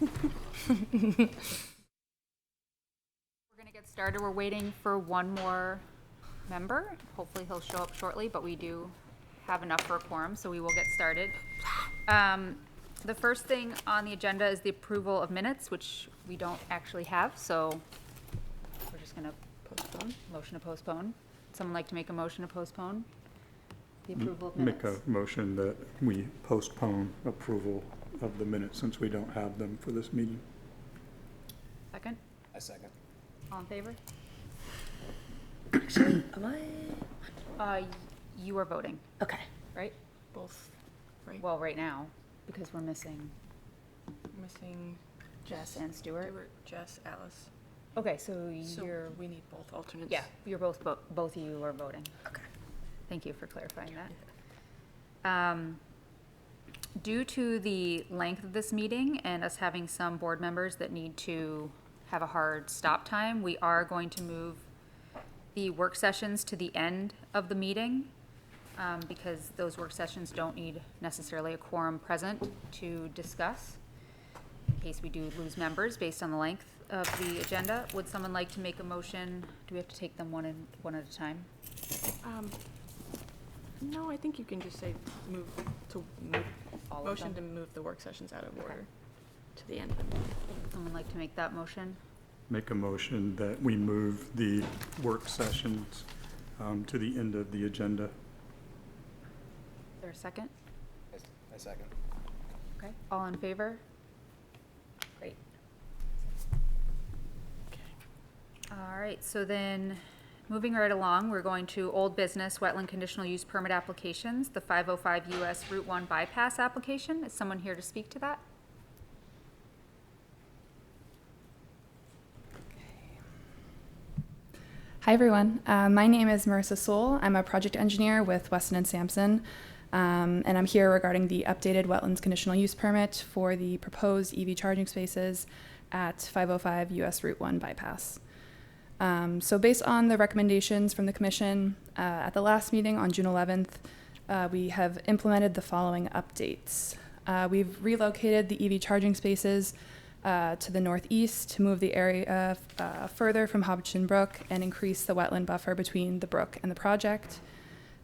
We're gonna get started. We're waiting for one more member. Hopefully he'll show up shortly, but we do have enough for a quorum, so we will get started. The first thing on the agenda is the approval of minutes, which we don't actually have, so we're just gonna postpone. Motion to postpone. Someone like to make a motion to postpone the approval of minutes? Make a motion that we postpone approval of the minutes since we don't have them for this meeting. Second? I second. All in favor? Am I? You are voting, Okay. right? Both, right? Well, right now, because we're missing Missing Jess and Stuart. Jess, Alice. Okay, so So you're, we need both alternates. yeah, you're both of you are voting. Okay. Thank you for clarifying that. Due to the length of this meeting and us having some board members that need to have a hard stop time, we are going to move the work sessions to the end of the meeting, because those work sessions don't need necessarily a quorum present to discuss, in case we do lose members based on the length of the agenda. Would someone like to make a motion? Do we have to take them one at a time? No, I think you can just say move All of motion to them? move the work sessions out of Okay. order to the end of the meeting. Someone like to make that motion? Make a motion that we move the work sessions to the end of the agenda. Is there a second? I second. Okay, all in favor? Great. All right, so then, moving right along, we're going to old business wetland conditional use permit applications, the 505 US Route 1 bypass application. Is someone here to speak to that? Hi, everyone. My name is Marissa Soul. I'm a project engineer with Weston & Sampson, and I'm here regarding the updated wetlands conditional use permit for the proposed EV charging spaces at 505 US Route 1 bypass. So based on the recommendations from the Commission at the last meeting on June 11th, we have implemented the following updates. We've relocated the EV charging spaces to the northeast to move the area further from Hobbiton Brook and increase the wetland buffer between the brook and the project.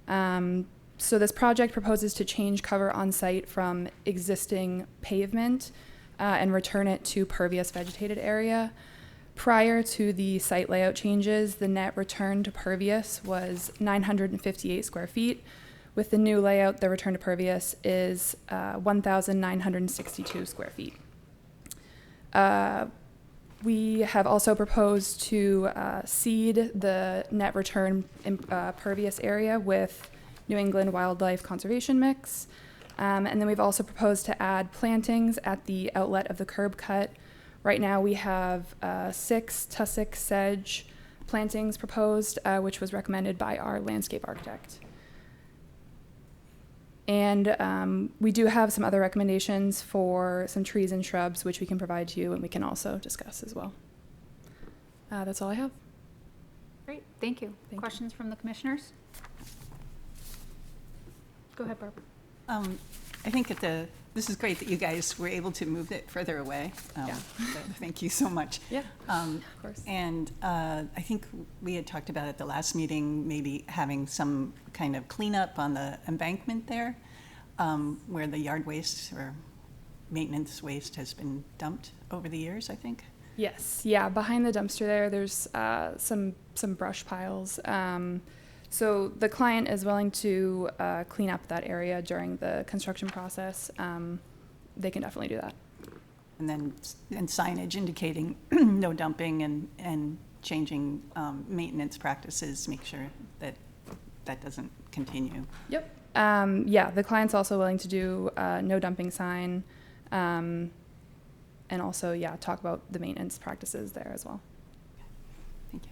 So this project proposes to change cover on site from existing pavement and return it to pervious vegetated area. Prior to the site layout changes, the net return to pervious was 958 square feet. With the new layout, the return to pervious is 1,962 square feet. We have also proposed to seed the net return pervious area with New England Wildlife Conservation mix. And then we've also proposed to add plantings at the outlet of the curb cut. Right now we have 6 tussock sedge plantings proposed, which was recommended by our landscape architect. And we do have some other recommendations for some trees and shrubs, which we can provide to you and we can also discuss as well. That's all I have. Great, thank you. Thank you. Questions from the commissioners? Go ahead, Barbara. I think this is great that you guys were able to move it further away. Yeah. Thank you so much. Yeah, of course. And I think we had talked about at the last meeting, maybe having some kind of cleanup on the embankment there, where the yard waste or maintenance waste has been dumped over the years, I think. Yes, yeah, behind the dumpster there's some brush piles. So the client is willing to clean up that area during the construction process. They can definitely do that. And then signage indicating no dumping and changing maintenance practices, make sure that that doesn't continue. Yep. Yeah, the client's also willing to do no dumping sign, and also, yeah, talk about the maintenance practices there as well. Thank you.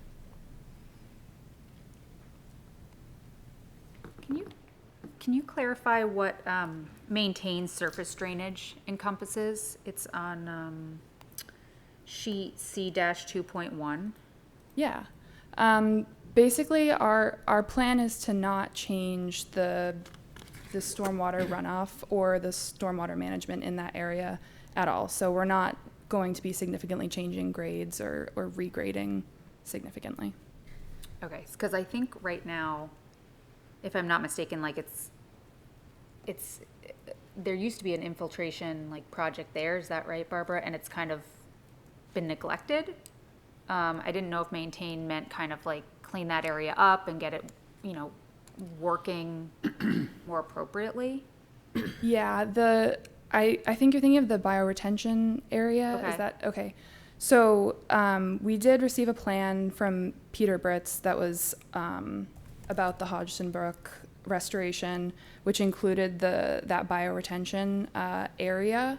Can you clarify what maintained surface drainage encompasses? It's on sheet C-2.1. Yeah. Basically, our plan is to not change the stormwater runoff or the stormwater management in that area at all. So we're not going to be significantly changing grades or regrading significantly. Okay, because I think right now, if I'm not mistaken, like it's, there used to be an infiltration like project there, is that right, Barbara? And it's kind of been neglected. I didn't know if maintain meant kind of like clean that area up and get it, you know, working more appropriately. Yeah, I think you're thinking of the bioretention area. Okay. Is that okay? So we did receive a plan from Peter Britz that was about the Hodgson Brook restoration, which included that bioretention area.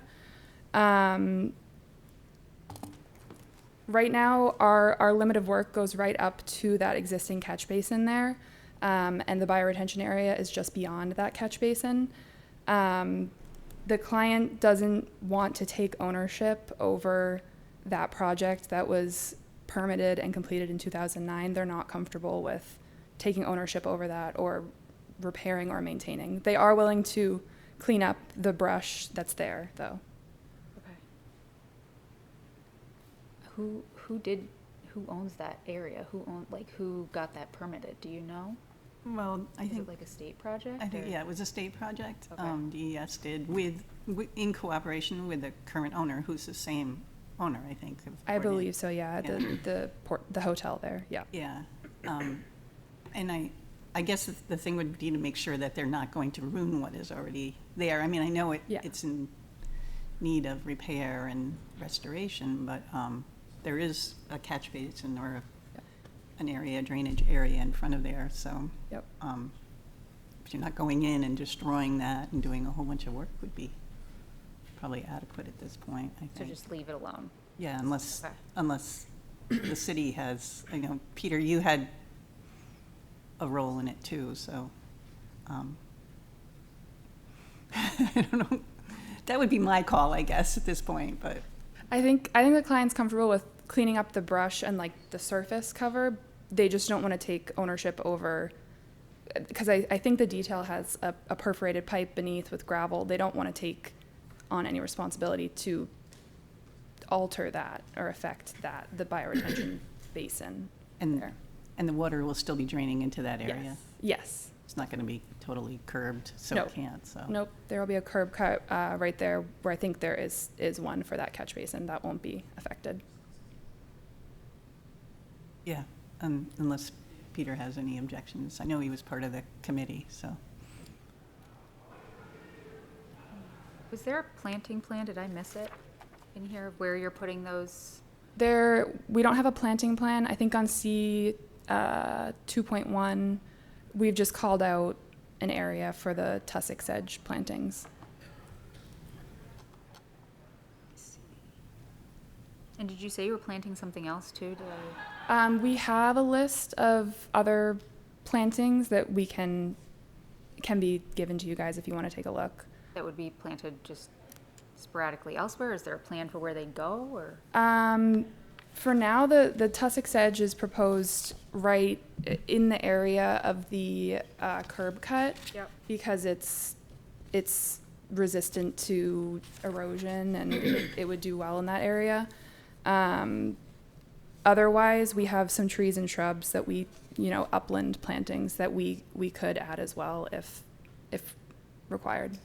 Right now, our limit of work goes right up to that existing catch basin there, and the bioretention area is just beyond that catch basin. The client doesn't want to take ownership over that project that was permitted and completed in 2009. They're not comfortable with taking ownership over that or repairing or maintaining. They are willing to clean up the brush that's there, though. Okay. Who owns that area? Who got that permitted? Do you know? Well, I Is think, it like a state project? I think, or- yeah, it was a state project. Okay. DES did in cooperation with the current owner, who's the same owner, I think. of I Port Inn. believe so, yeah. Yeah. The hotel there, yeah. Yeah. And I guess the thing would be to make sure that they're not going to ruin what is already there. I mean, I know Yeah. it's in need of repair and restoration, but there is a catch basin or an area, drainage area in front of there, so. Yep. If you're not going in and destroying that and doing a whole bunch of work would be probably adequate at this point, I So think. just leave it alone. Yeah, unless Okay. the city has, Peter, you had a role in it too, so, I don't know. That would be my call, I guess, at this point, but, I think the client's comfortable with cleaning up the brush and like the surface cover. They just don't want to take ownership over, because I think the detail has a perforated pipe beneath with gravel. They don't want to take on any responsibility to alter that or affect that, the bioretention basin and, there. and the water will still be draining into that area. Yes. Yes. It's not gonna be totally curbed, so No. it can't, so. Nope. There will be a curb cut right there where I think there is one for that catch basin that won't be affected. Yeah, unless Peter has any objections. I know he was part of the committee, so. Was there a planting plan? Did I miss it in here of where you're putting those? We don't have a planting plan. I think on C 2.1, we've just called out an area for the tussock sedge plantings. And did you say you were planting something else too? Did I? We have a list of other plantings that we can be given to you guys if you want to take a look. That would be planted just sporadically elsewhere? Is there a plan for where they go, or? For now, the tussock sedge is proposed right in the area of the curb cut. Yep. Because it's resistant to erosion and it would do well in that area. Otherwise, we have some trees and shrubs that upland plantings that we could add as well if required.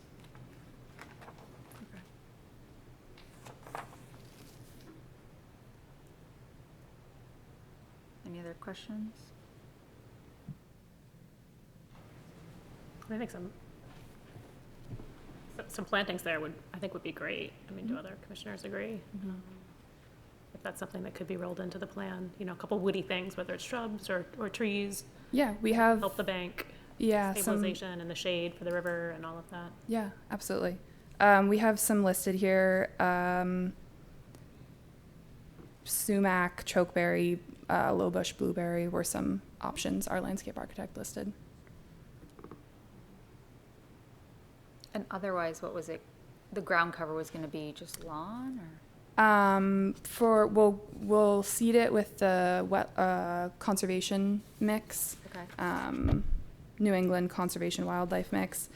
Any other questions? I think some plantings there would be great. I mean, do other commissioners agree? If that's something that could be rolled into the plan, a couple woody things, whether it's shrubs or trees, Yeah, we have help the bank, some stabilization and the shade for the river and all of that. Yeah, absolutely. We have some listed here. Sumac, chokeberry, low bush blueberry were some options our landscape architect listed. And otherwise, what was it? The ground cover was going to be just lawn, or? We'll seed it with the conservation mix. Okay. New England Conservation Wildlife mix.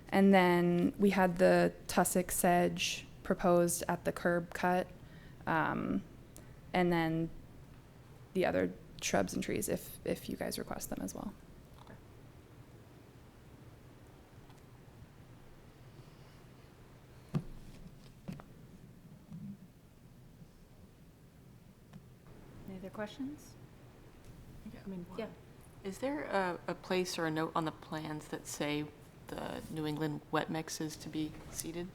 And then we had the tussock sedge proposed at the curb cut. and then the other shrubs and trees if you guys request them as well. Any other questions? I mean, Yeah. Is there a place or a note on the plans that say the New England wet mix is to be seeded?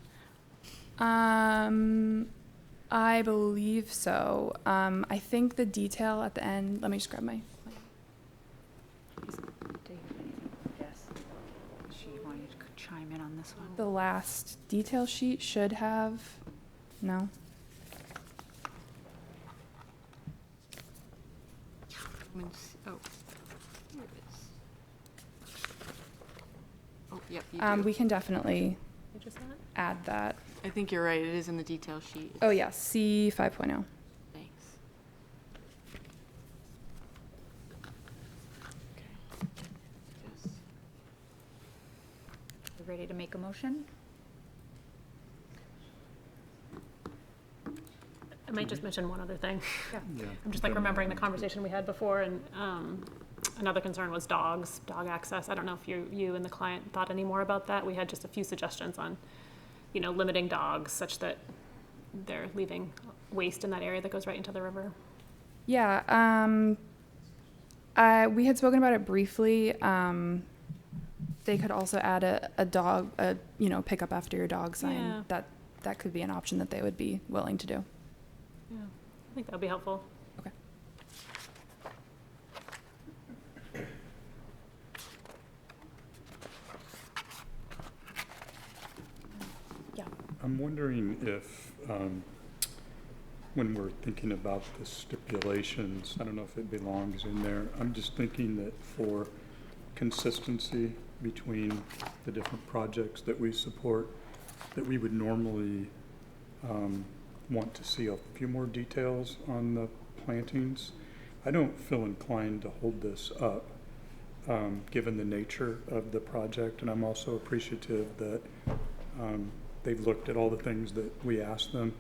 I believe so. I think the detail at the end, let me just grab my, Yes. She wanted to chime in on this one. the last detail sheet should have, no? I mean, oh, here it is. Oh, yep, you do. We can definitely page is that? add that. I think you're right, it is in the detail sheet. Oh, yeah, C 5.0. Thanks. Okay. Yes. You ready to make a motion? I might just mention one other thing. Yeah. I'm just like remembering the conversation we had before, and another concern was dogs, dog access. I don't know if you and the client thought any more about that. We had just a few suggestions on, limiting dogs such that they're leaving waste in that area that goes right into the river. Yeah, we had spoken about it briefly. They could also add a dog, pick up after your dog sign. Yeah. That could be an option that they would be willing to do. Yeah, I think that would be helpful. Okay. Yeah. I'm wondering if, when we're thinking about the stipulations, I don't know if it belongs in there. I'm just thinking that for consistency between the different projects that we support, that we would normally want to see a few more details on the plantings. I don't feel inclined to hold this up, given the nature of the project, and I'm also appreciative that they've looked at all the things that we asked them.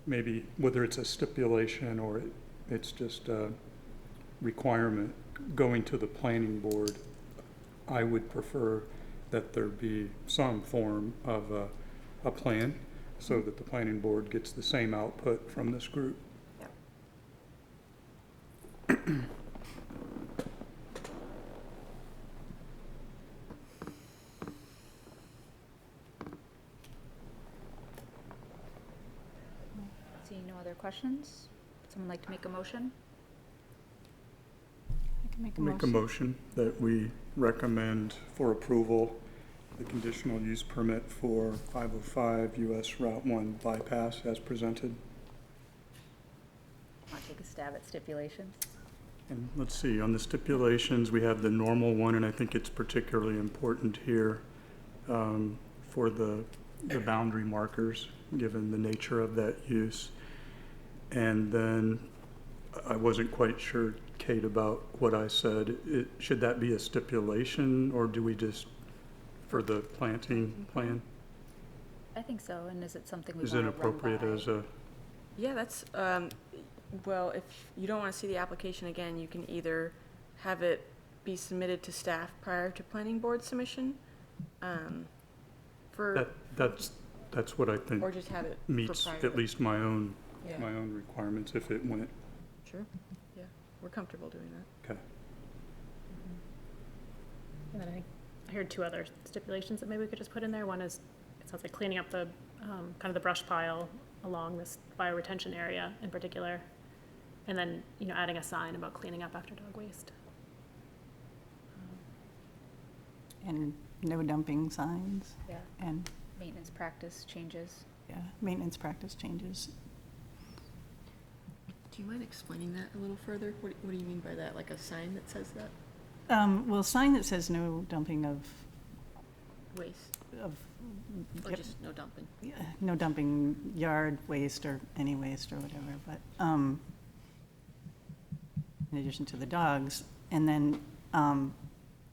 Maybe whether it's a stipulation or it's just a requirement going to the planning board, I would prefer that there be some form of a plan so that the planning board gets the same output from this group. Seeing no other questions? Someone like to make a motion? I can make a Make a motion. motion that we recommend for approval the conditional use permit for 505 US Route 1 bypass as presented. Want to take a stab at stipulations? And let's see, on the stipulations, we have the normal one, and I think it's particularly important here for the boundary markers, given the nature of that use. And then I wasn't quite sure, Kate, about what I said. Should that be a stipulation, or do we just, for the planting plan? I think so, and is it something we Is want it to run appropriate by? as a, Yeah, that's, well, if you don't want to see the application again, you can either have it be submitted to staff prior to planning board submission, for, that's what I think or just have it for meets prior. at least my own Yeah, requirements if it went. sure, yeah, we're comfortable doing that. Okay. And then I heard two other stipulations that maybe we could just put in there. One is, it sounds like cleaning up the, kind of the brush pile along this bioretention area in particular. And then, adding a sign about cleaning up after dog waste. And no dumping signs Yeah, and, maintenance practice changes. yeah, maintenance practice changes. Do you mind explaining that a little further? What do you mean by that? Like a sign that says that? Well, sign that says no dumping of, Waste, of, or yep, just no dumping? yeah, no dumping yard waste or any waste or whatever, but, in addition to the dogs. And then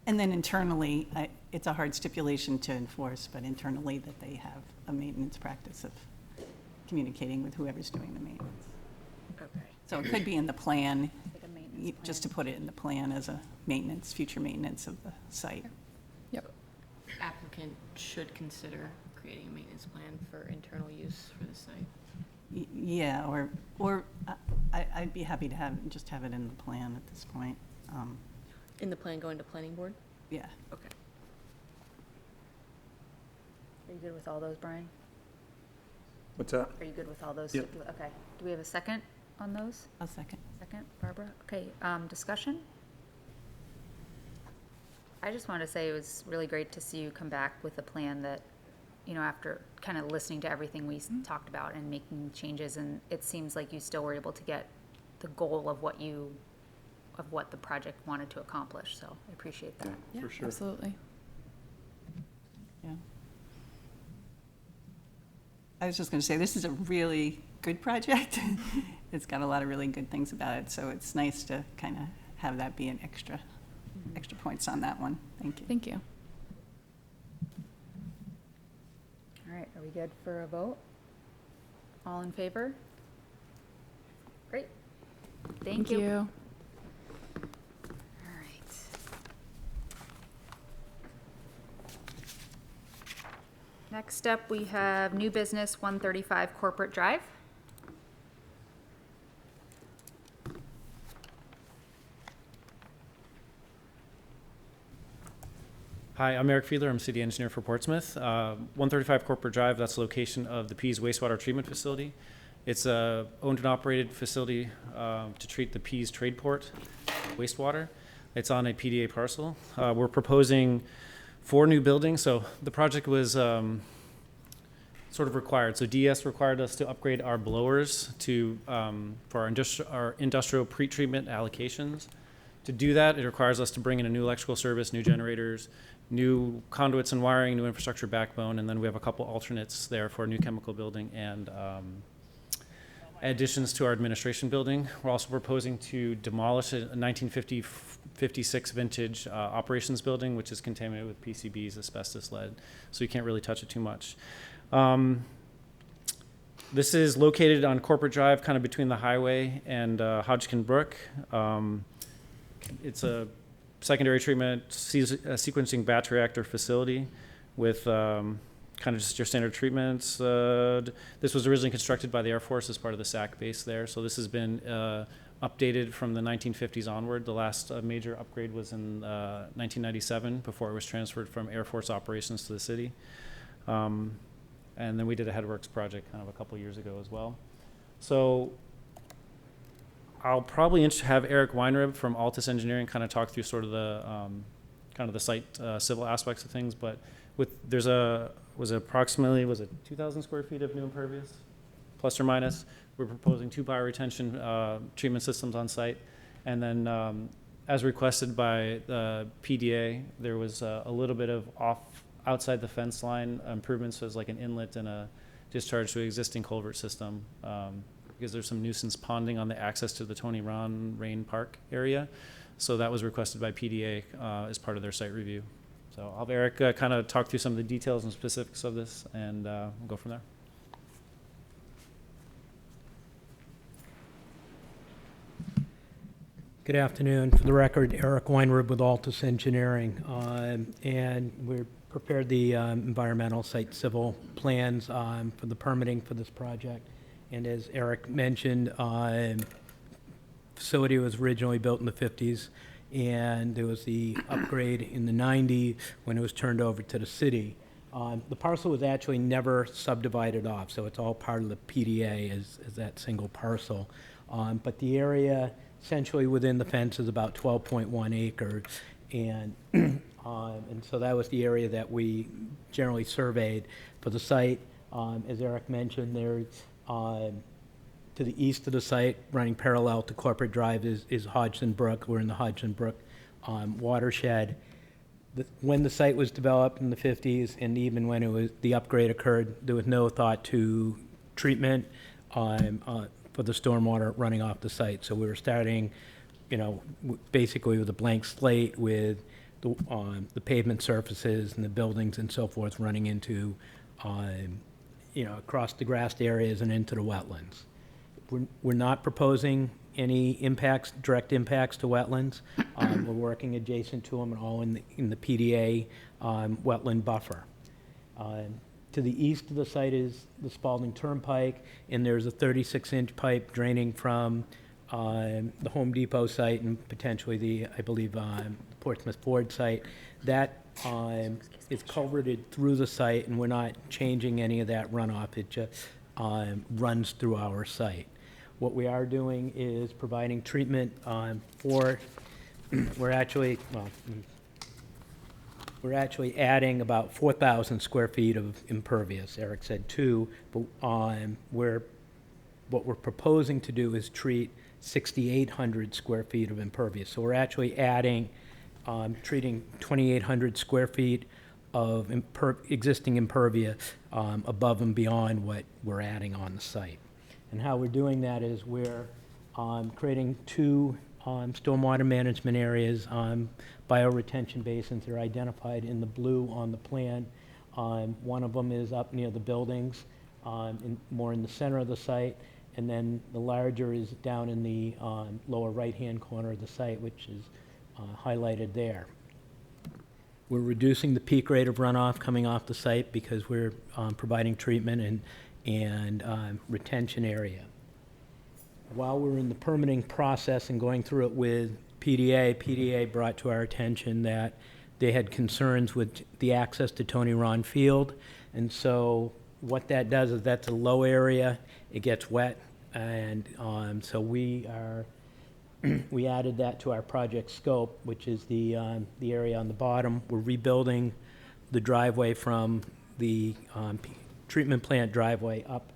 internally, it's a hard stipulation to enforce, but internally that they have a maintenance practice of communicating with whoever's doing the maintenance. Okay. So it could be in the plan, Like a maintenance just plan. to put it in the plan as a maintenance, future maintenance of the site. Applicant should consider creating a maintenance plan for internal use for the site. Yeah, or I'd be happy to just have it in the plan at this point. In the plan going to planning board? Yeah. Okay. Are you good with all those, Brian? What's that? Are you good with all those? Yep. Okay. Do we have a second on those? A second. Second, Barbara? Okay, discussion? I just wanted to say it was really great to see you come back with a plan that, you know, after kind of listening to everything we talked about and making changes, and it seems like you still were able to get the goal of what the project wanted to accomplish, so I appreciate that. Yeah, for sure. Absolutely. Yeah. I was just going to say, this is a really good project. It's got a lot of really good things about it, so it's nice to kind of have that be an extra points on that one. Thank you. Thank you. All right, are we good for a vote? All in favor? Great. Thank you. All right. Next up, we have new business 135 Corporate Drive. Hi, I'm Eric Fiedler. I'm city engineer for Portsmouth. 135 Corporate Drive, that's the location of the Pease wastewater treatment facility. It's a owned and operated facility to treat the Pease trade port wastewater. It's on a PDA parcel. We're proposing 4 new buildings. So the project was sort of required. So DS required us to upgrade our blowers to for our industrial pretreatment allocations. To do that, it requires us to bring in a new electrical service, new generators, new conduits and wiring, new infrastructure backbone, and then we have a couple alternates there for a new chemical building and additions to our administration building. We're also proposing to demolish a 1956 vintage operations building, which is contaminated with PCBs, asbestos, lead, so you can't really touch it too much. This is located on Corporate Drive, kind of between the highway and Hodgkin Brook. It's a secondary treatment sequencing batch reactor facility with kind of just your standard treatments. This was originally constructed by the Air Force as part of the SAC base there. So this has been updated from the 1950s onward. The last major upgrade was in 1997 before it was transferred from Air Force operations to the city. And then we did a Headworks project kind of a couple years ago as well. So I'll probably have Eric Weinrib from Altus Engineering kind of talk through sort of the kind of the site civil aspects of things. But was approximately 2,000 square feet of new impervious, plus or minus. We're proposing 2 bioretention treatment systems on site, and then as requested by the PDA, there was a little bit of outside the fence line improvements, so as like an inlet and a discharge to an existing culvert system. Because there's some nuisance ponding on the access to the Tony Ron Rain Park area. So that was requested by PDA as part of their site review. So I'll have Eric kind of talk through some of the details and specifics of this, and we'll go from there. Good afternoon. For the record, Eric Weinrib with Altus Engineering. And we prepared the environmental site civil plans for the permitting for this project. And as Eric mentioned, facility was originally built in the 50s, and there was the upgrade in the 90s when it was turned over to the city. The parcel was actually never subdivided off, so it's all part of the PDA as that single parcel. But the area essentially within the fence is about 12.1 acres, and so that was the area that we generally surveyed for the site. As Eric mentioned, there's to the east of the site, running parallel to Corporate Drive, is Hodgson Brook. We're in the Hodgson Brook watershed. When the site was developed in the 50s, and even when the upgrade occurred, there was no thought to treatment for the stormwater running off the site. So we were starting, basically with a blank slate with the pavement surfaces and the buildings and so forth running into across the grassed areas and into the wetlands. We're not proposing any impacts, direct impacts to wetlands. We're working adjacent to them and all in the PDA wetland buffer. To the east of the site is the Spalding Turnpike, and there's a 36-inch pipe draining from the Home Depot site and potentially the, I believe, Portsmouth Ford site. That is culverted through the site, and we're not changing any of that runoff. It just runs through our site. What we are doing is providing treatment for, we're actually adding about 4,000 square feet of impervious. Eric said 2, but what we're proposing to do is treat 6,800 square feet of impervious. So we're actually adding, treating 2,800 square feet of existing impervious above and beyond what we're adding on the site. And how we're doing that is we're creating 2 stormwater management areas, bioretention basins. They're identified in the blue on the plan. One of them is up near the buildings, more in the center of the site, and then the larger is down in the lower right-hand corner of the site, which is highlighted there. We're reducing the peak rate of runoff coming off the site because we're providing treatment and retention area. While we're in the permitting process and going through it with PDA brought to our attention that they had concerns with the access to Tony Ron Field. And so what that does is that's a low area, it gets wet, and so we added that to our project scope, which is the area on the bottom. We're rebuilding the driveway from the treatment plant driveway up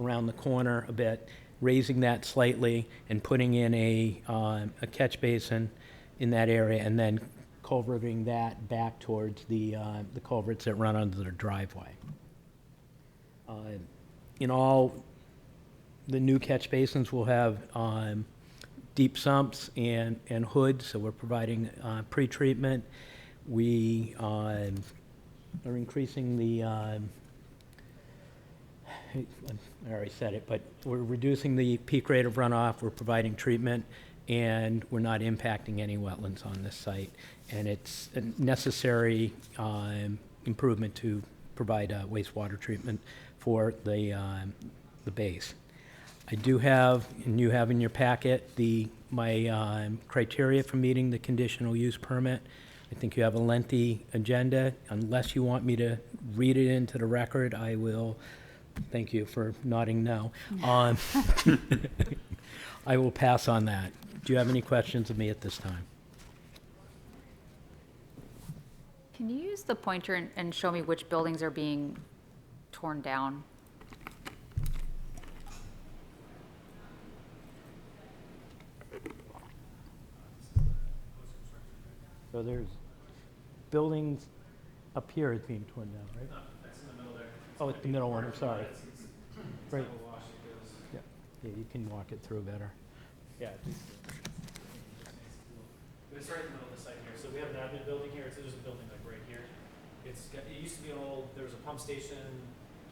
around the corner a bit, raising that slightly and putting in a catch basin in that area, and then culverting that back towards the culverts that run under the driveway. In all, the new catch basins will have deep sumps and hoods, so we're providing pre-treatment. We are increasing the I already said it, but we're reducing the peak rate of runoff, we're providing treatment, and we're not impacting any wetlands on this site. And it's a necessary improvement to provide wastewater treatment for the base. I do have, and you have in your packet, my criteria for meeting the conditional use permit. I think you have a lengthy agenda. Unless you want me to read it into the record, I will. Thank you for nodding no. I will pass on that. Do you have any questions of me at this time? Can you use the pointer and show me which buildings are being torn down? So there's buildings up here is being torn down, right? No, that's in the middle there. Oh, it's the middle one, I'm sorry. It's Right. kind of a wash. It goes. Yeah, you can walk it through better. Yeah. It's right in the middle of the site here. So we have an admin building here. There's a building like right here. It used to be an old, there was a pump station.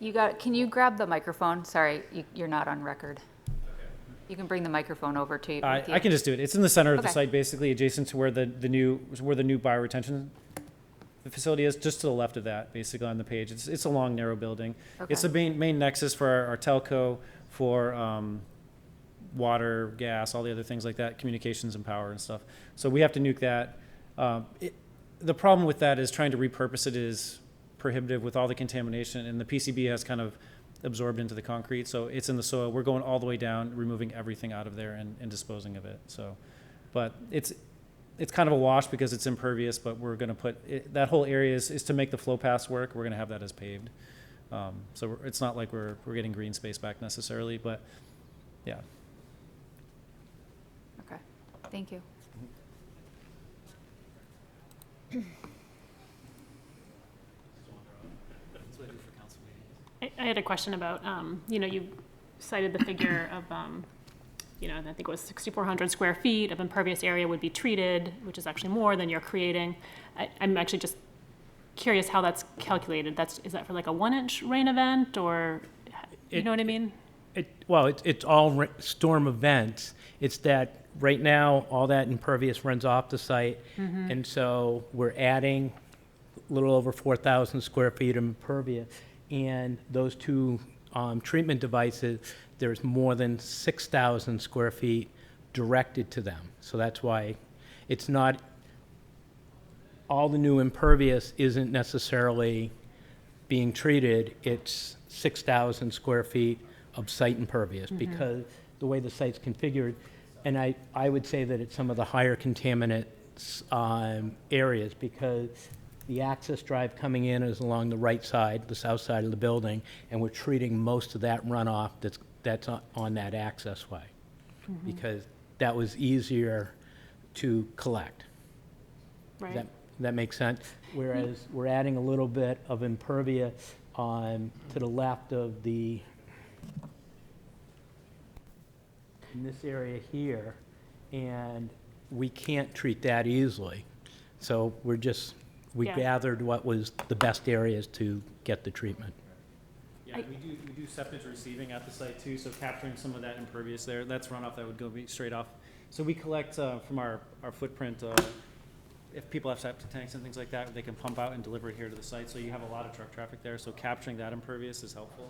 Can you grab the microphone? Sorry, you're not on record. Okay. You can bring the microphone over to you. I can just do it. It's in the center of the Okay. site, basically adjacent to where the new bioretention facility is, just to the left of that, basically on the page. It's a long, narrow building. It's the main nexus for our telco, for water, gas, all the other things like that, communications and power and stuff. So we have to nuke that. The problem with that is trying to repurpose it is prohibitive with all the contamination, and the PCB has kind of absorbed into the concrete, so it's in the soil. We're going all the way down, removing everything out of there and disposing of it. So, but it's kind of a wash because it's impervious, but we're going to put it, that whole area is to make the flow paths work. We're going to have that as paved. So it's not like we're getting green space back necessarily, but yeah. Okay, thank you. I had a question about, you cited the figure of, I think it was 6,400 square feet of impervious area would be treated, which is actually more than you're creating. I'm actually just curious how that's calculated. Is that for like a 1-inch rain event, or, you know what I mean? It's all storm events. It's that right now, all that impervious runs off the site. And so we're adding a little over 4,000 square feet of impervious. And those two treatment devices, there's more than 6,000 square feet directed to them. So that's why it's not, all the new impervious isn't necessarily being treated. It's 6,000 square feet of site impervious because the way the site's configured. And I would say that it's some of the higher contaminant areas because the access drive coming in is along the right side, the south side of the building, and we're treating most of that runoff that's on that access way because that was easier to collect. Right. Does that make sense? Whereas we're adding a little bit of impervious to the left of in this area here, and we can't treat that easily. So we Yeah. gathered what was the best areas to get the treatment. Yeah, we do septic receiving at the site too, so capturing some of that impervious there, that's runoff that would go straight off. So we collect from our footprint, if people have septic tanks and things like that, they can pump out and deliver it here to the site, so you have a lot of truck traffic there, so capturing that impervious is helpful.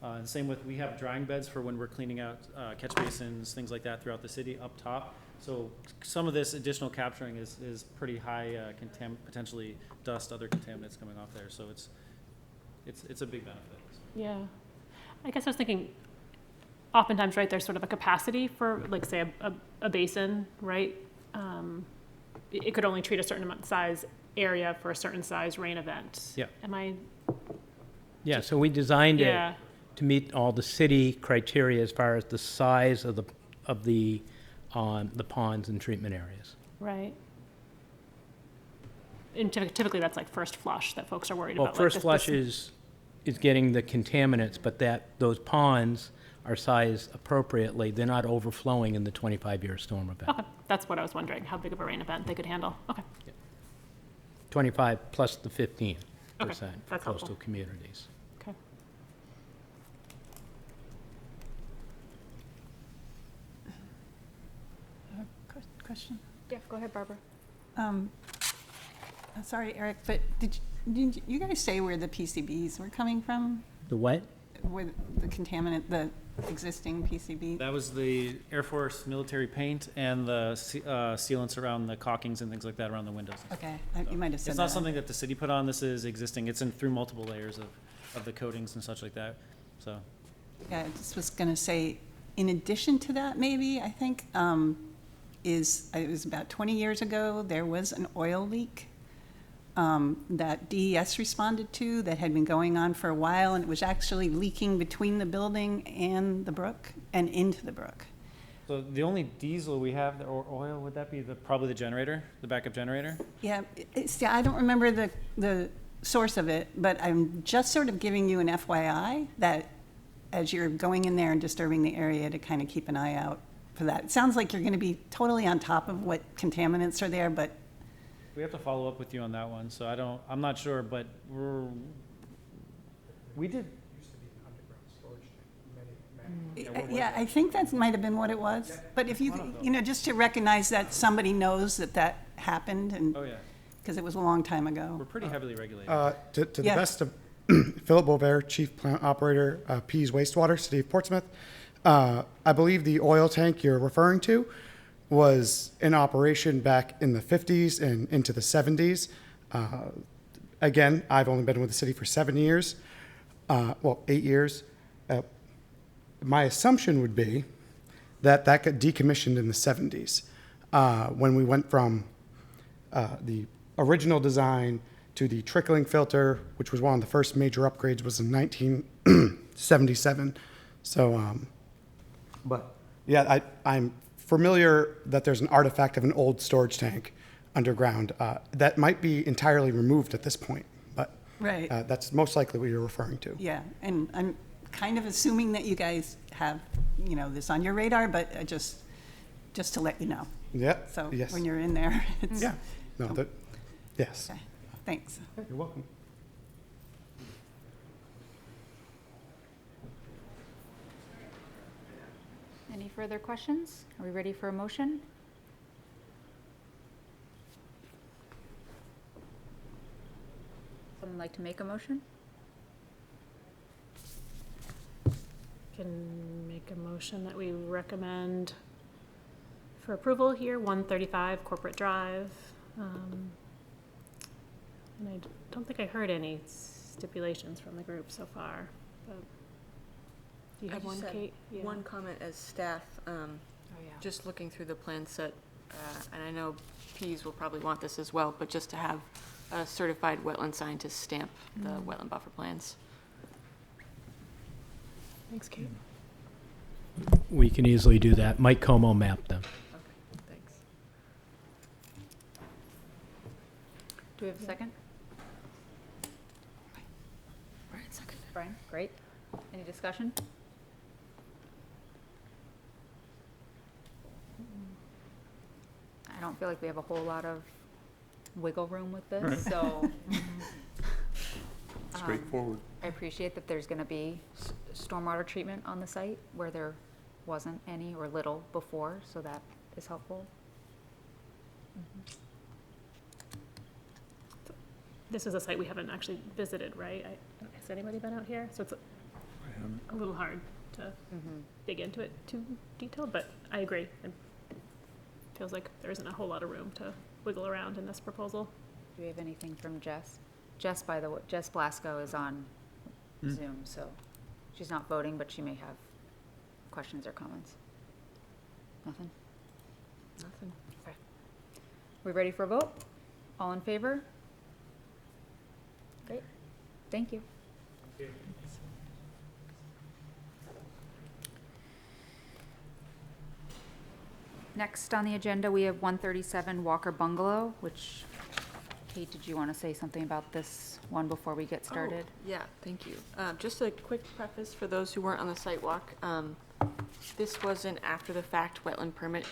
And same with, we have drying beds for when we're cleaning out catch basins, things like that throughout the city up top. So some of this additional capturing is pretty high potentially dust, other contaminants coming off there, so it's a big benefit. Yeah. I guess I was thinking, oftentimes, right, there's sort of a capacity for, like, say, a basin, right? It could only treat a certain amount size area for a certain size rain event. Yeah. Am I? Yeah, so we designed it Yeah. to meet all the city criteria as far as the size of the ponds and treatment areas. Right. And typically that's like first flush that folks are worried Well, about. first like flush is getting the contaminants, but those ponds are sized appropriately. They're not overflowing in the 25-year storm event. Okay, that's what I was wondering, how big of a rain event they could handle. Okay, 25 plus the 15% for that's coastal helpful. communities. okay. Question? Yeah, go ahead, Barbara. Sorry, Eric, but did you guys say where the PCBs were coming from? The what? Where the contaminant, the existing PCB? That was the Air Force military paint and the sealants around the caulkings and things like that around the windows. Okay, you might have said that. It's not something that the city put on, this is existing, it's through multiple layers of the coatings and such like that, so. Yeah, I just was going to say, in addition to that, maybe, I think, it was about 20 years ago, there was an oil leak that DES responded to that had been going on for a while, and it was actually leaking between the building and the brook and into the brook. So the only diesel we have, or oil, would that be probably the generator, the backup generator? Yeah, I don't remember the source of it, but I'm just sort of giving you an FYI that as you're going in there and disturbing the area to kind of keep an eye out for that. It sounds like you're going to be totally on top of what contaminants are there, but We have to follow up with you on that one, so I'm not sure, but we did. yeah, I think that might have been what it was. But if you, just to recognize that somebody knows that happened, and Oh, yeah, because it was a long time ago. we're pretty heavily regulated. To the Yeah. best of Philip Bovair, Chief Plant Operator, Pease Wastewater, City of Portsmouth. I believe the oil tank you're referring to was in operation back in the 50s and into the 70s. Again, I've only been with the city for 7 years, 8 years. My assumption would be that got decommissioned in the 70s when we went from the original design to the trickling filter, which was one of the first major upgrades, was in 1977. So, but yeah, I'm familiar that there's an artifact of an old storage tank underground that might be entirely removed at this point, but Right. That's most likely what you're referring to. Yeah, and I'm kind of assuming that you guys have, this on your radar, but just to let you know. Yeah. So yes. when you're in there, it's. Yeah. No. Yes. Okay, thanks. You're welcome. further questions? Are we ready for a motion? Someone like to make a motion? Can make a motion that we recommend for approval here, 135 Corporate Drive. And I don't think I heard any stipulations from the group so far, but do you I have just one, had Kate? Yeah. One comment as staff, just looking through the plan set, and I know Pease will probably want this as well, but just to have a certified wetland scientist stamp the wetland buffer plans. Thanks, Kate. We can easily do that. Mike Como mapped them. Okay, thanks. Do we have a second? Brian, second. Brian, great. Any discussion? I don't feel like we have a whole lot of wiggle room with Right. this, so. Straightforward. I appreciate that there's gonna be stormwater treatment on the site where there wasn't any or little before, so that is helpful. This is a site we haven't actually visited, right? Has anybody been out here? So it's I haven't- a little hard to dig into it too detailed, but I agree. It feels like there isn't a whole lot of room to wiggle around in this proposal. Do we have anything from Jess? Jess, by the way, Jess Blasco is on Zoom, so she's not voting, but she may have questions or comments. Nothing? Nothing. We ready for a vote? All in favor? Great, thank you. Next on the agenda, we have 137 Walker Bungalow, which, Kate, did you want to say something about this one before we get started? Oh, yeah, thank you. Just a quick preface for those who weren't on the site walk. This was an after-the-fact wetland permit.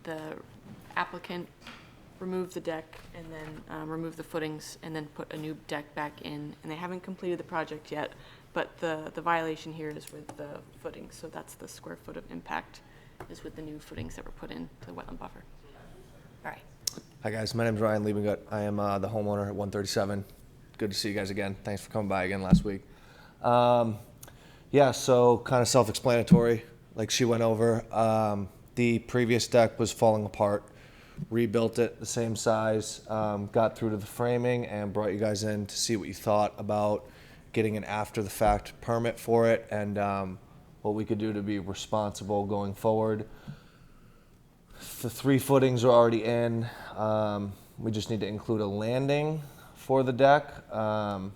The applicant removed the deck and then removed the footings and then put a new deck back in. And they haven't completed the project yet, but the violation here is with the footings. So that's the square foot of impact is with the new footings that were put in to the wetland buffer. All right. Hi guys, my name's Ryan Liebengut. I am the homeowner at 137. Good to see you guys again. Thanks for coming by again last week. Yeah, so kind of self-explanatory, like she went over. The previous deck was falling apart. Rebuilt it the same size, got through to the framing and brought you guys in to see what you thought about getting an after-the-fact permit for it and what we could do to be responsible going forward. The 3 footings are already in. We just need to include a landing for the deck. The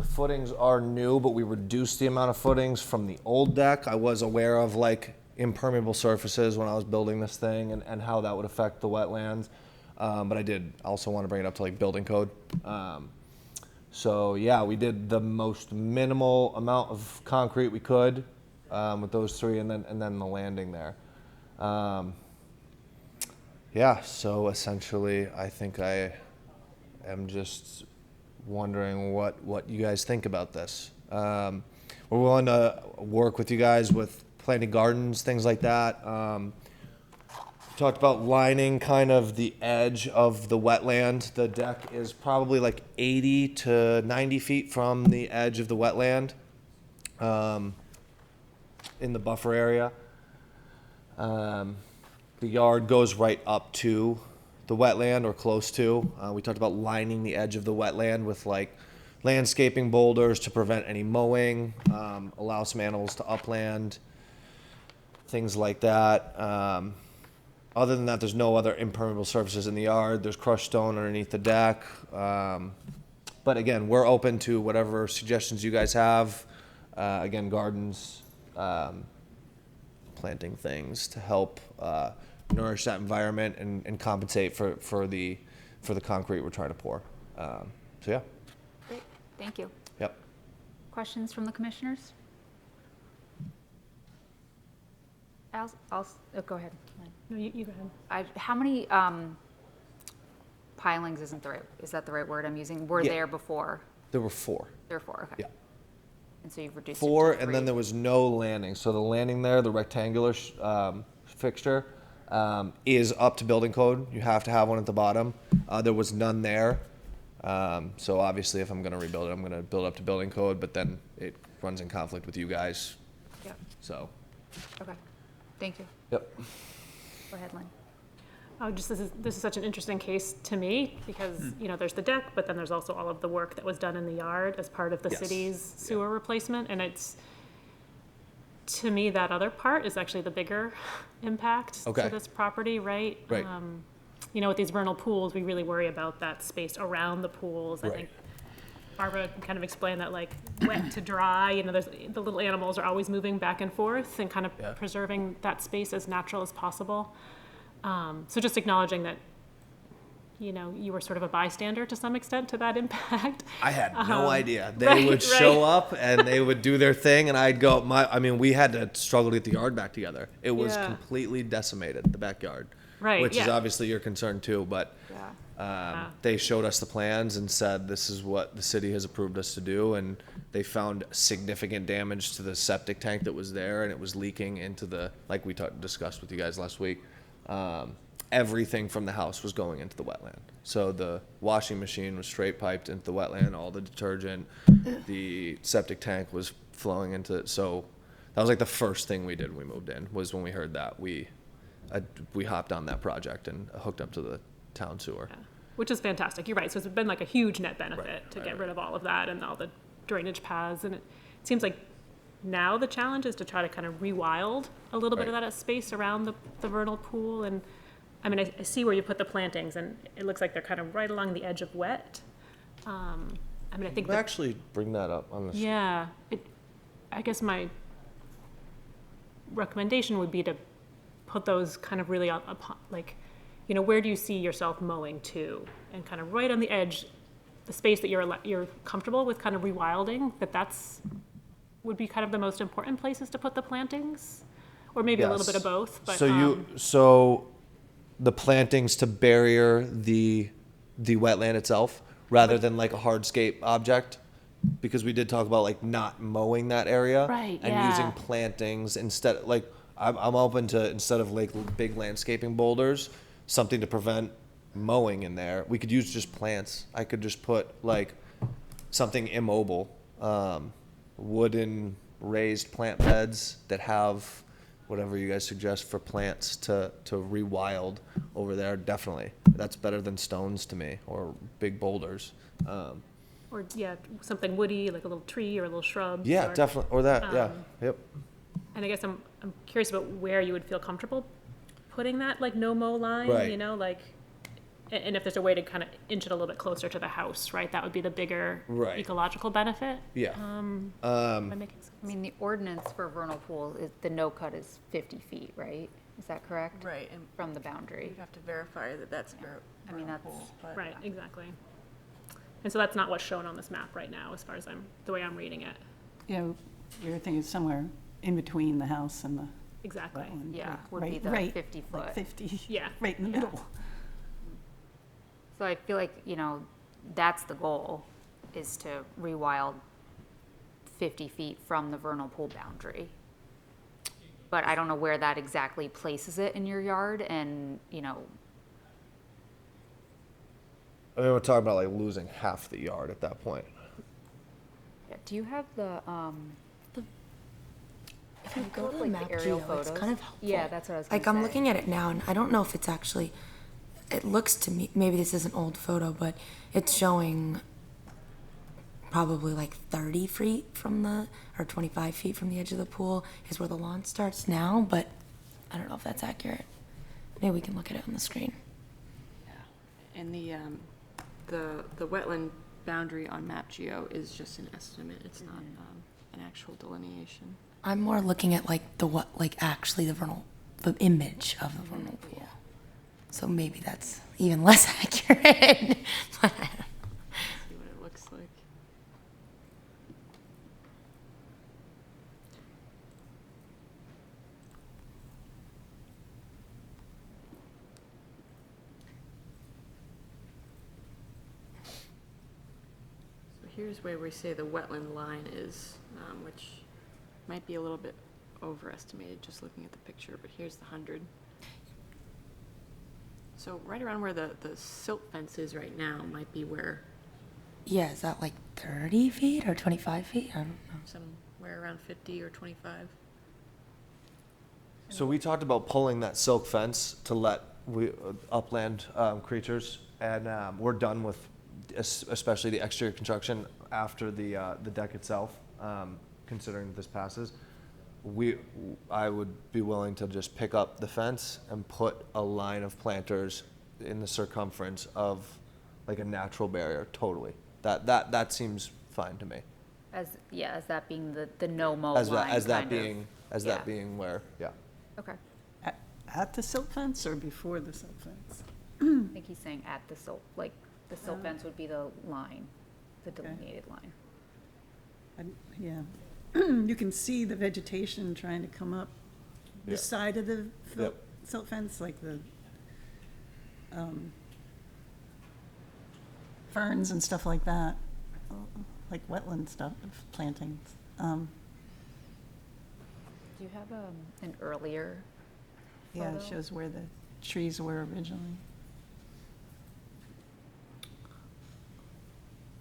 footings are new, but we reduced the amount of footings from the old deck. I was aware of like impermeable surfaces when I was building this thing and how that would affect the wetlands. But I did also want to bring it up to like building code. So yeah, we did the most minimal amount of concrete we could with those 3 and then the landing there. Yeah, so essentially I think I am just wondering what you guys think about this. We're willing to work with you guys with planting gardens, things like that. Talked about lining kind of the edge of the wetland. The deck is probably like 80 to 90 feet from the edge of the wetland in the buffer area. The yard goes right up to the wetland or close to. We talked about lining the edge of the wetland with like landscaping boulders to prevent any mowing, allow some animals to upland, things like that. Other than that, there's no other impermeable surfaces in the yard. There's crushed stone underneath the deck. But again, we're open to whatever suggestions you guys have. Again, gardens, planting things to help nourish that environment and compensate for the concrete we're trying to pour. So yeah. Great, thank you. Yep. Questions from the commissioners? Go ahead. No, you go ahead. How many pilings is that the right word I'm using? Were Yeah. there before? There were 4. There were 4, okay. Yeah. And so you've reduced it to 4, 3. and then there was no landing. So the landing there, the rectangular fixture, is up to building code. You have to have one at the bottom. There was none there. So obviously, if I'm going to rebuild it, I'm going to build up to building code, but then it runs in conflict with you guys. Yep. So, Okay. Thank you. yep. Go ahead, Lynn. Oh, just this is such an interesting case to me because, you know, there's the deck, but then there's also all of the work that was done in the yard as part of the Yes. city's sewer replacement. And it's, to me, that other part is actually the bigger impact Okay. to this property, right? Right. You know, with these vernal pools, we really worry about that space around the pools. I Right. think Barbara kind of explained that, like, wet to dry, you know, the little animals are always moving back and forth and kind of Yeah. preserving that space as natural as possible. So just acknowledging that, you know, you were sort of a bystander to some extent to that impact. I had no idea. They right, would show right. up and they would do their thing, and I'd go. I mean, we had to struggle to get the yard back together. It was Yeah. completely decimated, the backyard. Right, Which is yeah. obviously your concern too, but they showed us the plans and said this is what the city has approved us to do, and they found significant damage to the septic tank that was there, and it was leaking into the, like we discussed with you guys last week. Everything from the house was going into the wetland. So the washing machine was straight piped into the wetland, all the detergent, the septic tank was flowing into, so that was like the first thing we did when we moved in, was when we heard that, we hopped on that project and hooked up to the town sewer. Which is fantastic. You're right. So it's been like a huge net benefit Right, to right, get right. rid of all of that and all the drainage paths. And it seems like now the challenge is to try to kind of rewild a little bit of Right. that space around the vernal pool. And I mean, I see where you put the plantings, and it looks like they're kind of right along the edge of wet. I mean, I think We'll that, actually bring that up on the. yeah, I guess my recommendation would be to put those kind of really up, like, you know, where do you see yourself mowing to? And kind of right on the edge, the space that you're comfortable with kind of rewilding, would be kind of the most important places to put the plantings? Or maybe a little Yes. bit of both, but. So the plantings to barrier the wetland itself, rather than like a hardscape object, because we did talk about like not mowing that area. Right, and yeah. using plantings instead, like I'm open to, instead of like big landscaping boulders, something to prevent mowing in there. We could use just plants. I could just put like something immobile, wooden raised plant beds that have whatever you guys suggest for plants to rewild over there. Definitely, that's better than stones to me, or big boulders. Or, yeah, something woody, like a little tree or a little shrub. Yeah, definitely, or that. Yeah, yep. And I guess I'm curious about where you would feel comfortable putting that, like, no-mow line, Right. you know, like, and if there's a way to kind of inch it a little bit closer to the house, right? That would be the bigger Right. ecological benefit. Yeah. Am I making sense? I mean, the ordinance for vernal pool, the no cut is 50 feet, right? Is that correct? Right, and From the boundary. you'd have to verify that that's I mean, that's, Right, exactly. And so that's not what's shown on this map right now, as far as the way I'm reading it. You know, you're thinking somewhere in between the house and the Exactly. wetland. yeah, like would be right- the right, 50 like foot. 50, Yeah. right in the middle. So I feel like, you know, that's the goal, is to rewild 50 feet from the vernal pool boundary. But I don't know where that exactly places it in your yard, and, you know, I mean, we're talking about like losing half the yard at that point. yeah, do you have the, If you Can you go pull to up, the like, map the aerial geo, it's photos? kind of helpful. Yeah, that's what I was Like, gonna I'm say. looking at it now, and I don't know if it's actually, it looks to me, maybe this is an old photo, but it's showing probably like 30 feet from or 25 feet from the edge of the pool is where the lawn starts now, but I don't know if that's accurate. Maybe we can look at it on the screen. And the wetland boundary on Map Geo is just an estimate. It's not an actual delineation. I'm more looking at like actually the image of the vernal pool. So maybe that's even less accurate. But I don't know. See what it looks like. So here's where we say the wetland line is, which might be a little bit overestimated just looking at the picture, but here's the 100. So right around where the silt fence is right now might be where, Yeah, is that like 30 feet or 25 feet? I don't know. somewhere around 50 or 25. So we talked about pulling that silk fence to let upland creatures, and we're done with especially the exterior construction after the deck itself, considering this passes. I would be willing to just pick up the fence and put a line of planters in the circumference of like a natural barrier, totally. That seems fine to me. As that being the no-mow As line, that kind of. that being where, yeah. Okay. At the silt fence or before the silt fence? I think he's saying at the silt, like, the silt fence would be the line, the delineated line. Yeah. You can see the vegetation trying to come up this side of the Yep. silt fence, like the ferns and stuff like that, like wetland stuff, plantings. Do you have an earlier Yeah, it photo? shows where the trees were originally.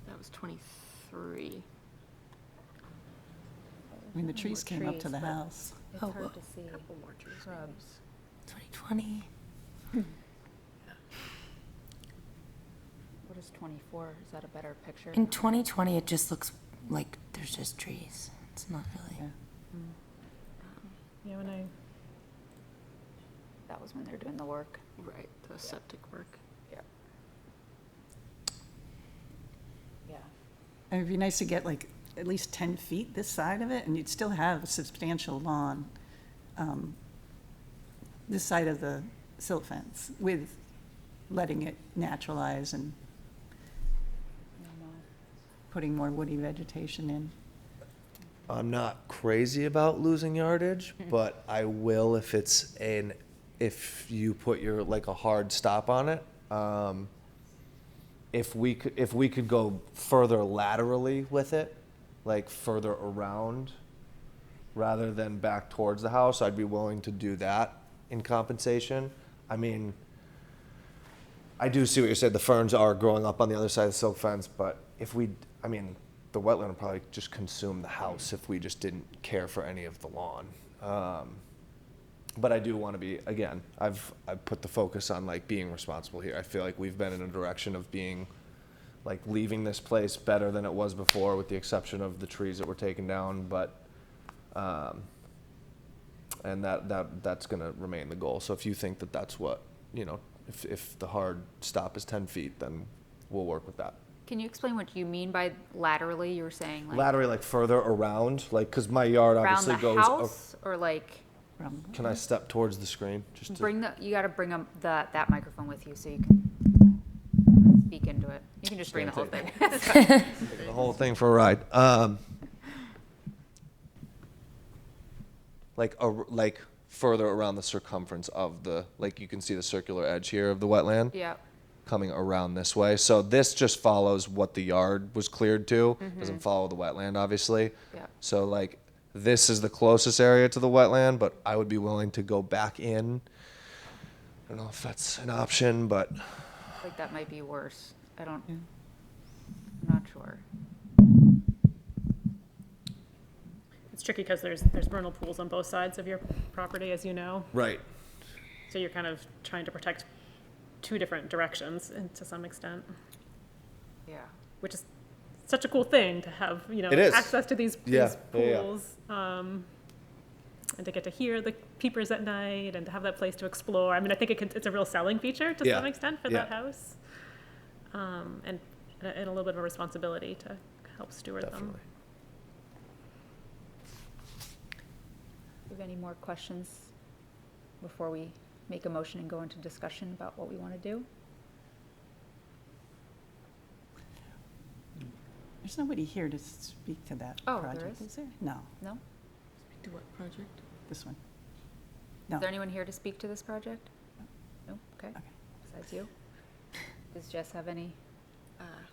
That was 23. I mean, the trees came up to the house. It's Oh, hard to see. Couple more trees. Shrubs. 2020. What is 24? Is that a better picture? In 2020, it just looks like there's just trees. It's not really. Yeah. Yeah, when I, That was when they're doing the work. Right, the septic work. Yeah. Yeah. And it'd be nice to get like at least 10 feet this side of it, and you'd still have a substantial lawn, this side of the silt fence, with letting it naturalize and putting more woody vegetation in. I'm not crazy about losing yardage, but I will if you put your like a hard stop on it. If we could go further laterally with it, like further around, rather than back towards the house, I'd be willing to do that in compensation. I mean, I do see what you said. The ferns are growing up on the other side of the silk fence, but the wetland would probably just consume the house if we just didn't care for any of the lawn. But I do want to be, again, I've put the focus on like being responsible here. I feel like we've been in a direction of being like leaving this place better than it was before, with the exception of the trees that were taken down, but and that's going to remain the goal. So if you think that that's what, if the hard stop is 10 feet, then we'll work with that. Can you explain what you mean by laterally? You were saying like Laterally, like further around, like, because my yard around obviously the goes. house, or like Can I step towards the screen? Just to, you got to bring that microphone with you so you can speak into it. You can just bring the whole thing. the whole thing for a ride. Like further around the circumference of the, like you can see the circular edge here of the wetland. Yeah. Coming around this way. So this just follows what the yard was cleared to. Doesn't follow the wetland, obviously. Yeah. So like this is the closest area to the wetland, but I would be willing to go back in. I don't know if that's an option, but Like that might be worse. I'm not sure. it's tricky because there's vernal pools on both sides of your property, as you know. right. So you're kind of trying to protect two different directions, and to some extent, Yeah. which is such a cool thing to have, It is. access to these Yeah, pools, and to get to hear the peepers at night, and to have that place to explore. I mean, I think it's a real selling feature to Yeah, some extent for yeah. that house, and a little bit of a responsibility to help steward them. Definitely. Do you have any more questions before we make a motion and go into discussion about what we want to do? There's nobody here to speak to that Oh, there project, is? is there? No, No? To what project? this one. Is No. there anyone here to speak to this project? No? Okay. Okay. Besides you? Does Jess have any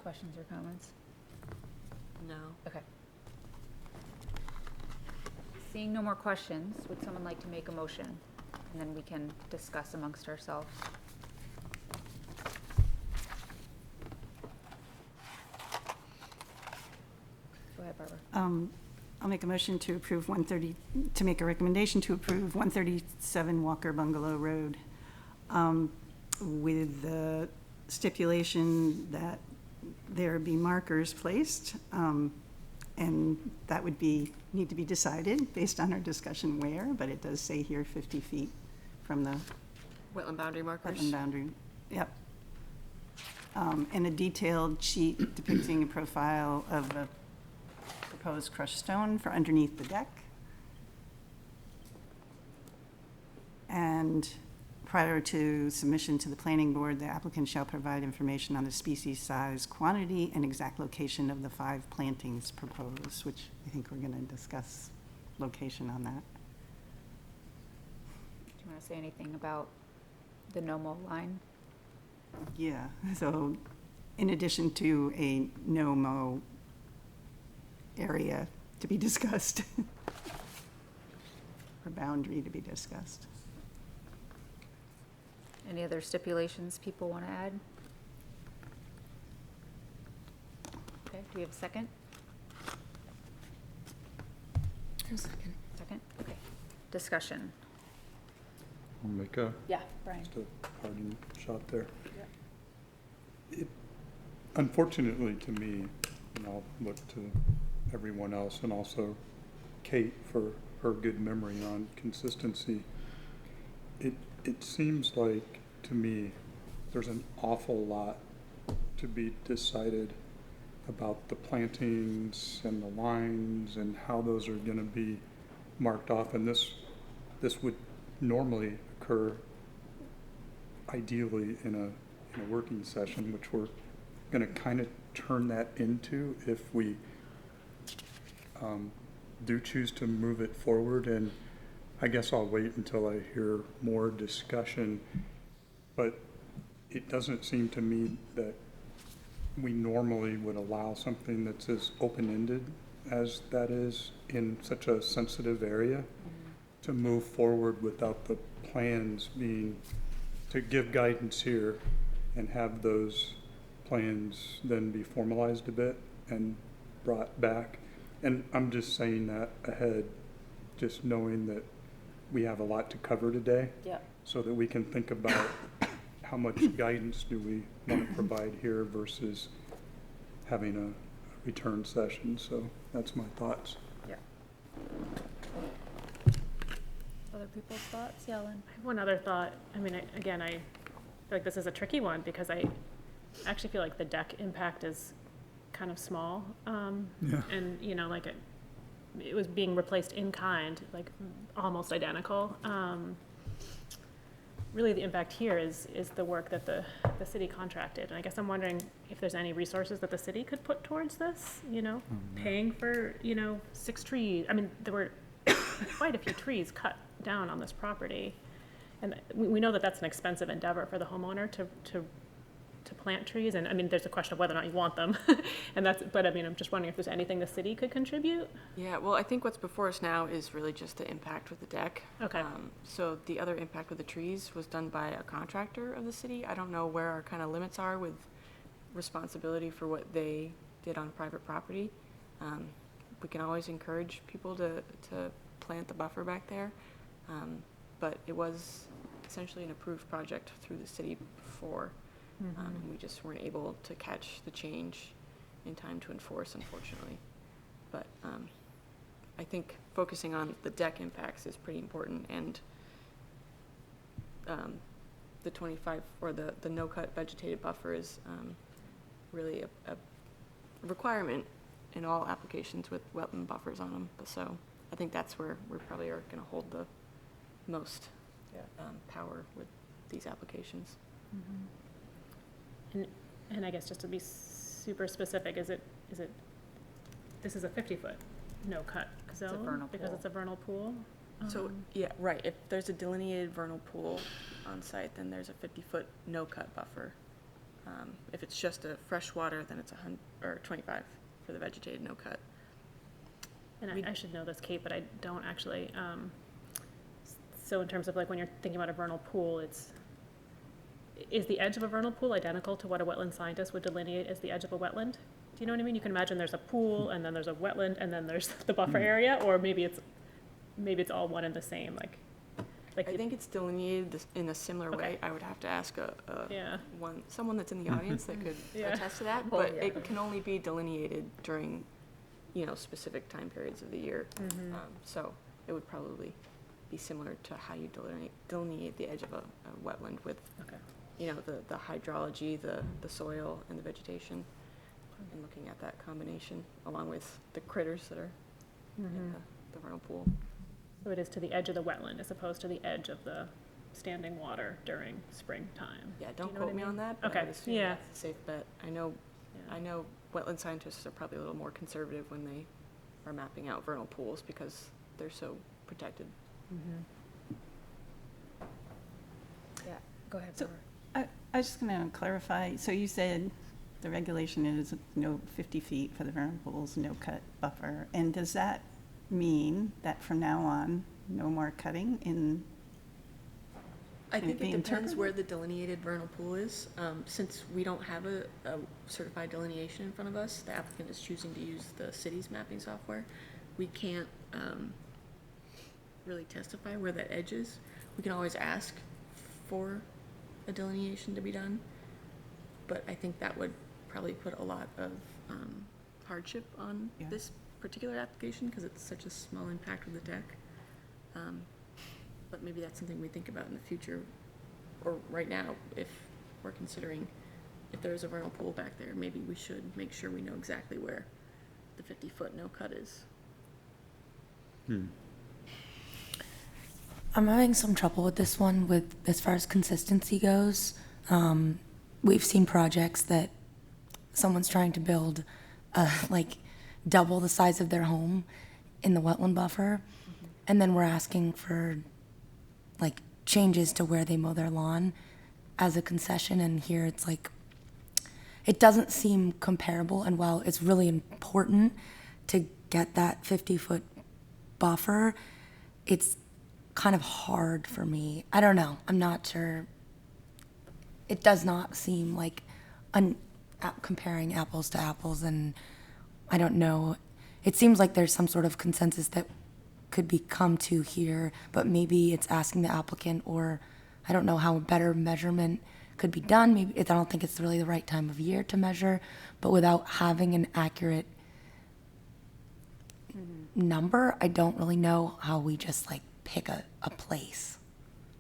questions or comments? No. Okay. Seeing no more questions, would someone like to make a motion? And then we can discuss amongst ourselves. Go ahead, Barbara. I'll make a motion to approve 130, to make a recommendation to approve 137 Walker Bungalow Road, with the stipulation that there be markers placed, and that would need to be decided based on our discussion where, but it does say here 50 feet from the Wetland boundary markers. wetland boundary. Yep. And a detailed sheet depicting a profile of the proposed crushed stone for underneath the deck. And prior to submission to the planning board, the applicant shall provide information on the species, size, quantity, and exact location of the 5 plantings proposed, which I think we're going to discuss location on that. Do you want to say anything about the no-mow line? Yeah, so in addition to a no-mow area to be discussed, or boundary to be discussed. Any other stipulations people want to add? Okay, do we have a second? A second. Second, okay. Discussion. I'll make a, Yeah, Brian. just a parting shot there. It, unfortunately to me, and I'll look to everyone else and also Kate for her good memory on consistency, it seems like to me there's an awful lot to be decided about the plantings and the lines and how those are going to be marked off, and this would normally occur ideally in a working session, which we're going to kind of turn that into if we do choose to move it forward. And I guess I'll wait until I hear more discussion, but it doesn't seem to me that we normally would allow something that's as open-ended as that is in such a sensitive area to move forward without the plans being, to give guidance here and have those plans then be formalized a bit and brought back. And I'm just saying that ahead, just knowing that we have a lot to cover today. Yeah. So that we can think about how much guidance do we want to provide here versus having a return session. So that's my thoughts. Yeah. Other people's thoughts? Yeah, Lynn? I have one other thought. I mean, I feel like this is a tricky one because I actually feel like the deck impact is kind of small. Yeah. And, like it was being replaced in kind, like almost identical. Really the impact here is the work that the city contracted. And I guess I'm wondering if there's any resources that the city could put towards this, paying for, 6 trees. I mean, there were quite a few trees cut down on this property. And we know that that's an expensive endeavor for the homeowner to plant trees. And I mean, there's a question of whether or not you want them. But I mean, I'm just wondering if there's anything the city could contribute. Yeah, well, I think what's before us now is really just the impact with the deck. Okay. So the other impact with the trees was done by a contractor of the city. I don't know where our kind of limits are with responsibility for what they did on private property. We can always encourage people to plant the buffer back there. But it was essentially an approved project through the city before. And we just weren't able to catch the change in time to enforce, unfortunately. But I think focusing on the deck impacts is pretty important, and the 25 or the no-cut vegetated buffer is really a requirement in all applications with wetland buffers on them. So I think that's where we probably are going to hold the most power with these applications. And I guess just to be super specific, this is a 50-foot no-cut zone? vernal Because pool. it's a vernal pool? So, yeah, right, if there's a delineated vernal pool on site, then there's a 50-foot no-cut buffer. If it's just a freshwater, then it's 25. for the vegetated no cut. And We- I should know this, Kate, but I don't actually. So in terms of like when you're thinking about a vernal pool, is the edge of a vernal pool identical to what a wetland scientist would delineate as the edge of a wetland? Do you know what I mean? You can imagine there's a pool and then there's a wetland and then there's the buffer area, or maybe it's all one and the same, like I think it's delineated in a similar way. I would have to ask yeah. someone that's in the audience that could Yeah. attest to that, Well, but yeah. it can only be delineated during, specific time periods of the year. So it would probably be similar to how you delineate the edge of a wetland with, Okay. the hydrology, the soil, and the vegetation, and looking at that combination along with the critters that are in the vernal pool. So it is to the edge of the wetland as opposed to the edge of the standing water during springtime. Yeah, Do don't you know what quote I me on mean? that, but I Okay, would assume yeah. that's a safe bet. I know wetland scientists are probably a little more conservative when they are mapping out vernal pools because they're so protected. Yeah, go ahead, So- Barbara. I was just going to clarify, so you said the regulation is no 50 feet for the vernal pools, no cut buffer, and does that mean that from now on, no more cutting in? I Can think it it be depends interpreted? where the delineated vernal pool is. Since we don't have a certified delineation in front of us, the applicant is choosing to use the city's mapping software. We can't really testify where that edge is. We can always ask for a delineation to be done, but I think that would probably put a lot of hardship on Yeah. this particular application because it's such a small impact with the deck. But maybe that's something we think about in the future, or right now, if we're considering if there's a vernal pool back there, maybe we should make sure we know exactly where the 50-foot no cut is. I'm having some trouble with this one with as far as consistency goes. We've seen projects that someone's trying to build like double the size of their home in the wetland buffer, and then we're asking for like changes to where they mow their lawn as a concession, and here it's like it doesn't seem comparable. And while it's really important to get that 50-foot buffer, it's kind of hard for me. I don't know. I'm not sure. It does not seem like comparing apples to apples, and I don't know. It seems like there's some sort of consensus that could be come to here, but maybe it's asking the applicant, or I don't know how a better measurement could be done. Maybe I don't think it's really the right time of year to measure, but without having an accurate number, I don't really know how we just like pick a place.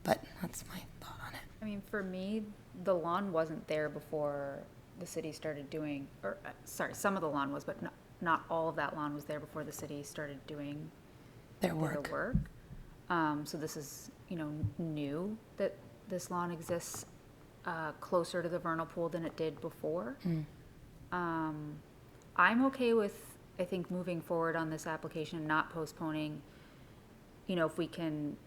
But that's my thought on it. I mean, for me, the lawn wasn't there before the city started doing, or, sorry, some of the lawn was, but not all of that lawn was there before the city started doing Their work. their work. So this is, new that this lawn exists closer to the vernal pool than it did before. I'm okay with, I think, moving forward on this application and not postponing, if we can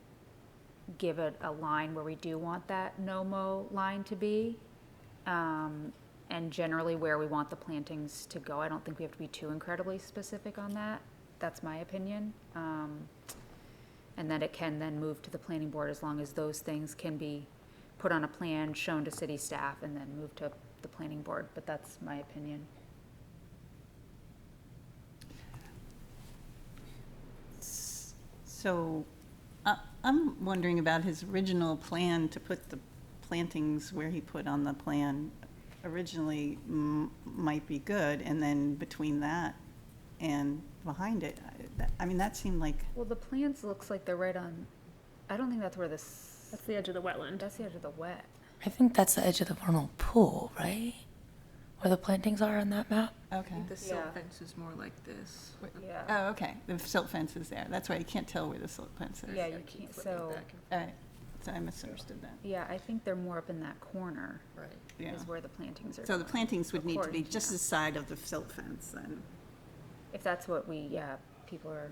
give it a line where we do want that no-mow line to be, and generally where we want the plantings to go. I don't think we have to be too incredibly specific on that. That's my opinion. And that it can then move to the planning board as long as those things can be put on a plan, shown to city staff, and then move to the planning board. But that's my opinion. So I'm wondering about his original plan to put the plantings where he put on the plan originally might be good, and then between that and behind it, that seemed like, Well, the plants looks like they're right on, I don't think that's where this, That's the edge of the wetland. that's the edge of the wet. I think that's the edge of the vernal pool, right? Where the plantings are on that map. I okay. think the silt Yeah. fence is more like this. Yeah. Oh, okay, the silt fence is there. That's why you can't tell where the silt fence is. Yeah, I you keep can't, flipping it so, back All right, so I misunderstood that. yeah, I think they're more up in that corner and- Right. Yeah. is where the plantings are So the going. plantings would need to be According to just that. the side of the silt fence then, If that's what people are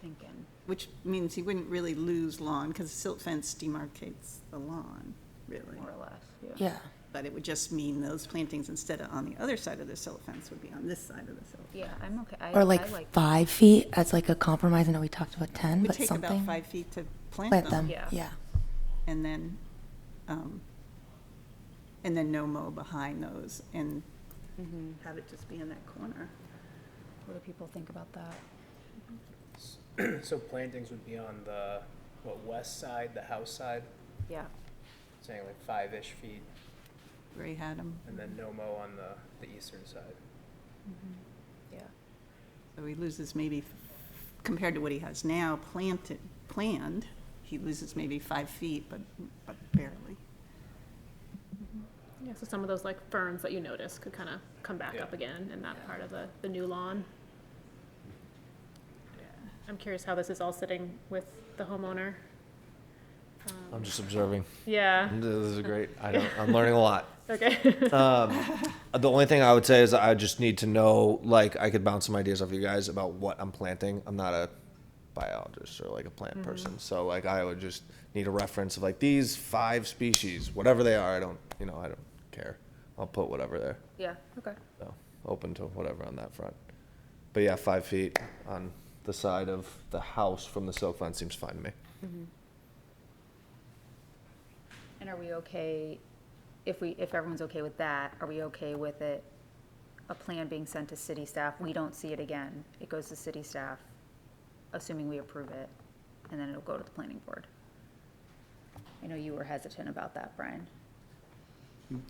thinking. which means he wouldn't really lose lawn because the silt fence demarcates the lawn, really. More or less, yeah. Yeah. but it would just mean those plantings instead of on the other side of the silt fence would be on this side of the silt. Yeah, I'm okay. Or I like like 5 feet as like a compromise. I know we talked about 10, It would but take something. about 5 feet to plant Plant them. them, Yeah. yeah. And then no mow behind those and have it just be in that corner. What do people think about that? So plantings would be on the, west side, the house side, Yeah. saying like 5-ish feet, Ray had them, and then no mow on the eastern side. Yeah. so he loses maybe, compared to what he has now planned, he loses maybe 5 feet, but barely. Yeah, so some of those like ferns that you notice could kind of come back Yeah. up again in that part of the new lawn. I'm curious how this is all sitting with the homeowner. I'm just observing. Yeah, This is great. I'm learning a lot. okay. The only thing I would say is I just need to know, like, I could bounce some ideas off you guys about what I'm planting. I'm not a biologist or like a plant person, so like I would just need a reference of like these 5 species, whatever they are. I don't care. I'll put whatever there. Yeah, okay. So open to whatever on that front. But yeah, 5 feet on the side of the house from the silk fence seems fine to me. And are we okay, if everyone's okay with that, are we okay with it, a plan being sent to city staff, we don't see it again, it goes to city staff, assuming we approve it, and then it'll go to the planning board? I know you were hesitant about that, Brian.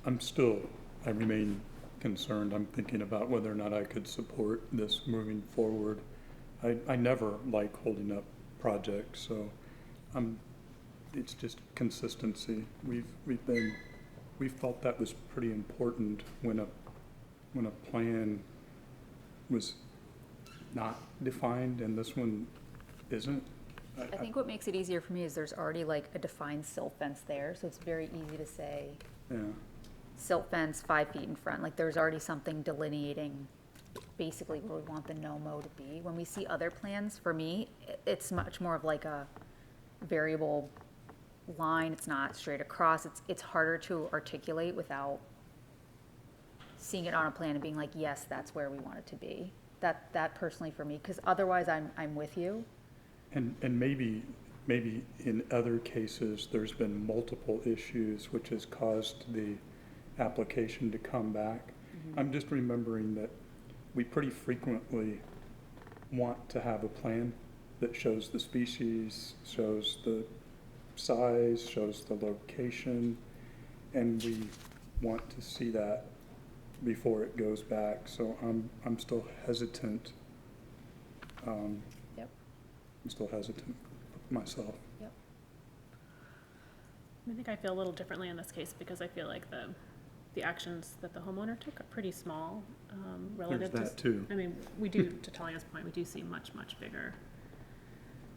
I remain concerned. I'm thinking about whether or not I could support this moving forward. I never like holding up projects, so it's just consistency. We felt that was pretty important when a plan was not defined and this one isn't. I think what makes it easier for me is there's already like a defined silt fence there, so it's very easy to say, Yeah. silt fence 5 feet in front, like there's already something delineating basically where we want the no-mow to be. When we see other plans, for me, it's much more of like a variable line, it's not straight across, it's harder to articulate without seeing it on a plan and being like, yes, that's where we want it to be. That personally for me, because otherwise I'm with you. And maybe in other cases, there's been multiple issues which has caused the application to come back. I'm just remembering that we pretty frequently want to have a plan that shows the species, shows the size, shows the location, and we want to see that before it goes back. So I'm still hesitant. Yep. I'm still hesitant myself. Yep. I think I feel a little differently in this case because I feel like the actions that the homeowner took are pretty small relative to. There's that too. I mean, we do, to Talia's point, we do see much bigger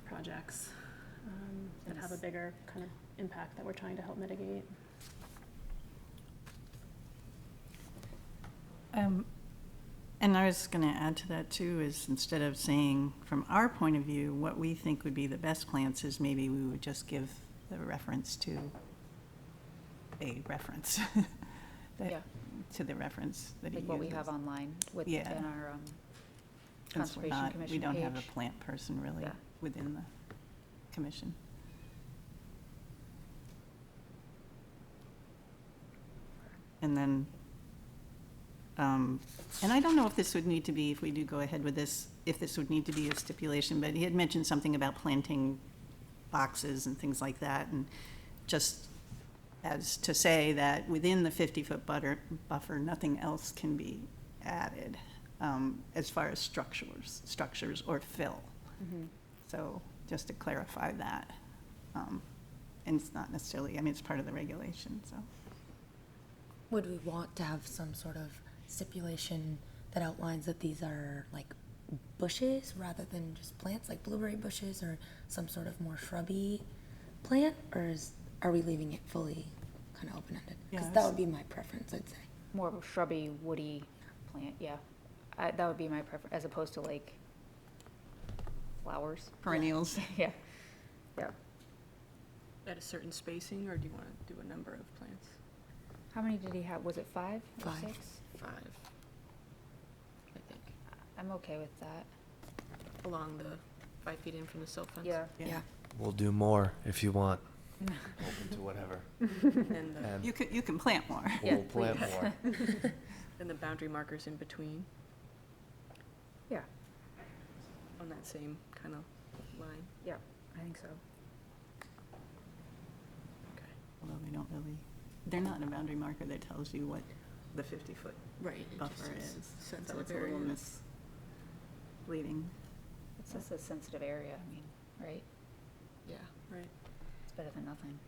projects that have a bigger kind of impact that we're trying to help mitigate. And I was going to add to that too, is instead of saying from our point of view, what we think would be the best plants is maybe we would just give the reference to a reference. Yeah. To the reference that he Like what we uses. have online with, Yeah. in our Since we're Conservation not- Commission We don't have a page. plant person really Yeah. within the commission. And then, and I don't know if this would need to be, if we do go ahead with this, if this would need to be a stipulation, but he had mentioned something about planting boxes and things like that, and just as to say that within the 50-foot buffer, nothing else can be added, as far as structures or fill. So just to clarify that. And it's not necessarily, I mean, it's part of the regulation, so. Would we want to have some sort of stipulation that outlines that these are like bushes rather than just plants, like blueberry bushes or some sort of more shrubby plant? Or are we leaving it fully kind of open-ended? Because that would be my preference, I'd say. more of a shrubby, woody plant, yeah. That would be my preference, as opposed to like flowers. Perennials. Yeah, yeah. At a certain spacing, or do you want to do a number of plants? How many did he have? Was it 5 or 5. 6? 5, I think, I'm okay with that. along the 5 feet in from the silt fence. Yeah. Yeah. We'll do more if you want. Open to whatever. And And You can plant more. Yeah, we'll plant please. more. and the boundary markers in between Yeah, on that same kind of line. yeah, I think so. Okay. Although they don't really, they're not a boundary marker that tells you what the 50-foot Right. it buffer just says is. So sensitive it's a little areas. misleading. It's just a sensitive area, I mean, right? Yeah, right. It's better than nothing.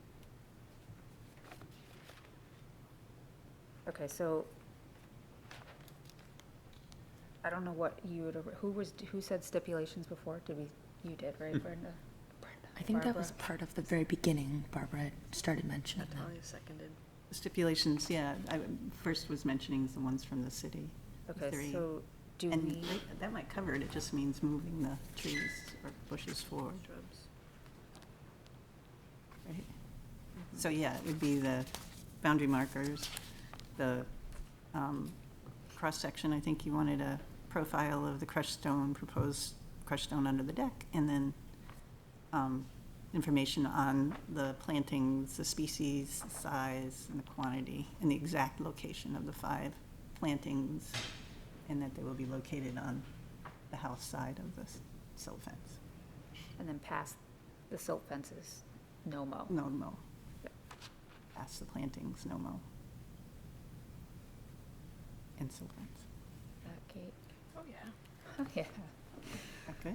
Okay, so I don't know what you would, who said stipulations before? You did, right, Brenda? I think that was Barbara? part of the very beginning. Barbara had started mentioning that. Natalia seconded. Stipulations, yeah, I first was mentioning the ones from the city. Okay, 3. so do And we, that might cover it, it just means moving the trees or bushes forward. Shrubs. Right. So, yeah, it would be the boundary markers, the cross-section, I think you wanted a profile of the crushed stone, proposed crushed stone under the deck, and then information on the plantings, the species, the size, and the quantity, and the exact location of the 5 plantings, and that they will be located on the house side of the silt fence. and then past the silt fences, no mow. No mow. Yep. Past the plantings, no mow. And silt fence. That, Kate? Oh, yeah. Oh, yeah. Okay.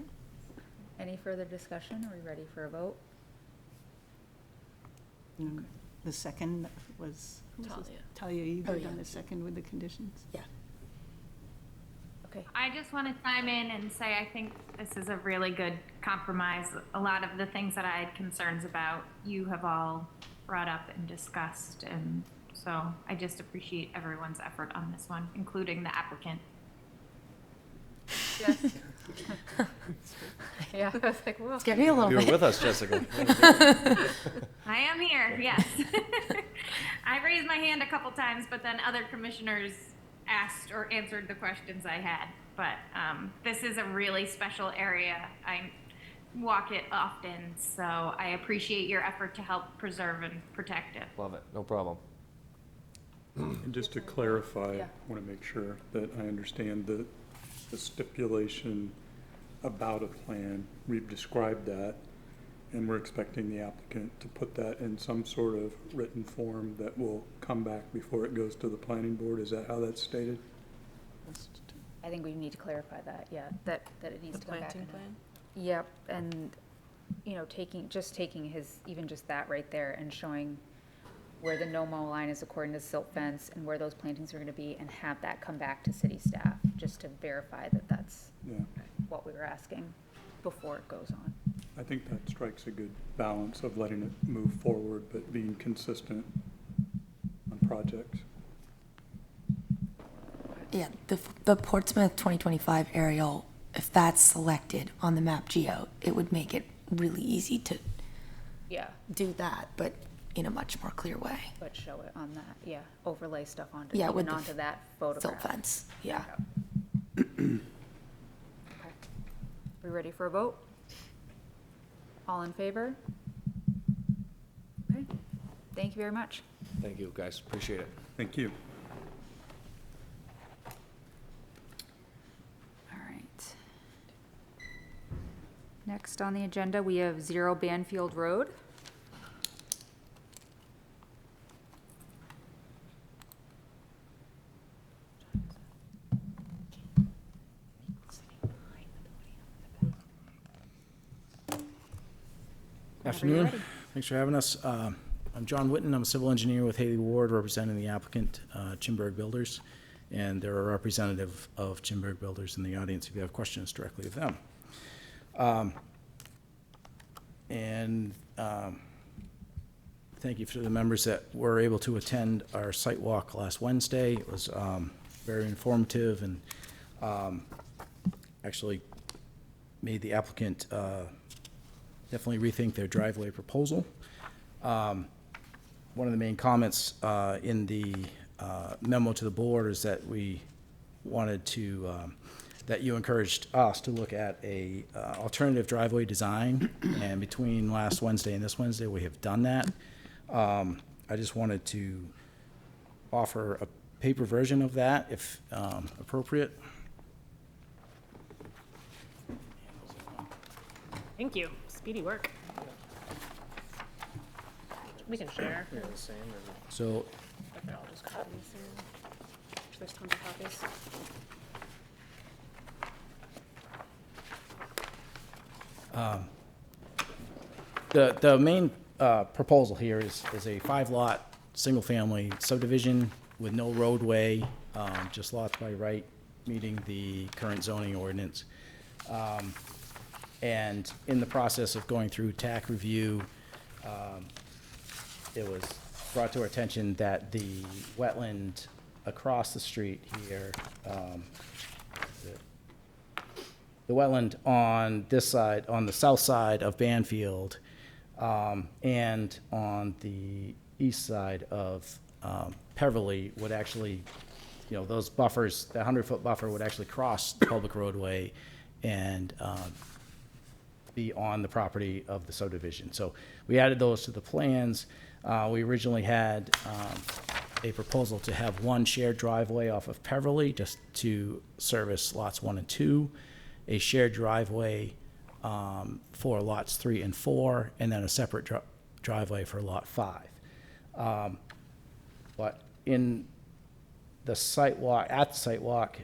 Any further discussion? Are we ready for a vote? And the second was, who was this? Talia. Talia, you Oh, did yeah. on the second with the conditions? Yeah. Okay. I just want to chime in and say I think this is a really good compromise. A lot of the things that I had concerns about, you have all brought up and discussed, and so I just appreciate everyone's effort on this one, including the applicant. Yes. Yeah, I was like, whoa. Scared me a little You were bit. with us, Jessica. I am here, yes. I raised my hand a couple times, but then other commissioners asked or answered the questions I had. But this is a really special area. I walk it often, so I appreciate your effort to help preserve and protect it. Love it, no problem. And just to clarify, Yeah. I want to make sure that I understand the stipulation about a plan. We've described that, and we're expecting the applicant to put that in some sort of written form that will come back before it goes to the planning board. Is that how that's stated? I think we need to clarify that, yeah, that it needs The to come back. planting in a- plan? Yep, and, you know, taking his, even just that right there and showing where the no-mow line is according to the silt fence and where those plantings are gonna be, and have that come back to city staff, just to verify that that's Yeah, what we were asking before it goes on. I think that strikes a good balance of letting it move forward, but being consistent on projects. Yeah, the Portsmouth 2025 aerial, if that's selected on the map geo, it would make it really easy to Yeah, do that, but in a much more clear way. but show it on that, yeah, overlay stuff onto, Yeah, with even the onto that Silt photograph. fence, yeah. Okay. We ready for a vote? All in favor? Okay, thank you very much. Thank you, guys, appreciate it. Thank you. All right. Next on the agenda, we have 0 Banfield Road. Whenever you're Afternoon. ready. Thanks for having us. I'm John Witten. I'm a civil engineer with Haley Ward, representing the applicant, Chimberg Builders. And there are a representative of Chimberg Builders in the audience if you have questions directly of them. Thank you to the members that were able to attend our site walk last Wednesday. It was very informative and actually made the applicant definitely rethink their driveway proposal. One one of the main comments in the memo to the board is that we wanted to, that you encouraged us to look at a alternative driveway design, and between last Wednesday and this Wednesday, we have done that. I just wanted to offer a paper version of that, if appropriate. Thank you. Speedy work. We can share. Yeah, the same. So If they're all just copies. There's tons of copies. the main proposal here is a 5-lot, single-family subdivision with no roadway, just lots by right, meeting the current zoning ordinance. And in the process of going through TAC review, it was brought to our attention that the wetland across the street here, the wetland on this side, on the south side of Banfield, and on the east side of Peverly would actually, those buffers, the 100-foot buffer would actually cross the public roadway and be on the property of the subdivision. So we added those to the plans. We originally had a proposal to have one shared driveway off of Peverly just to service lots 1 and 2, a shared driveway for lots 3 and 4, and then a separate driveway for lot 5. But in the site walk,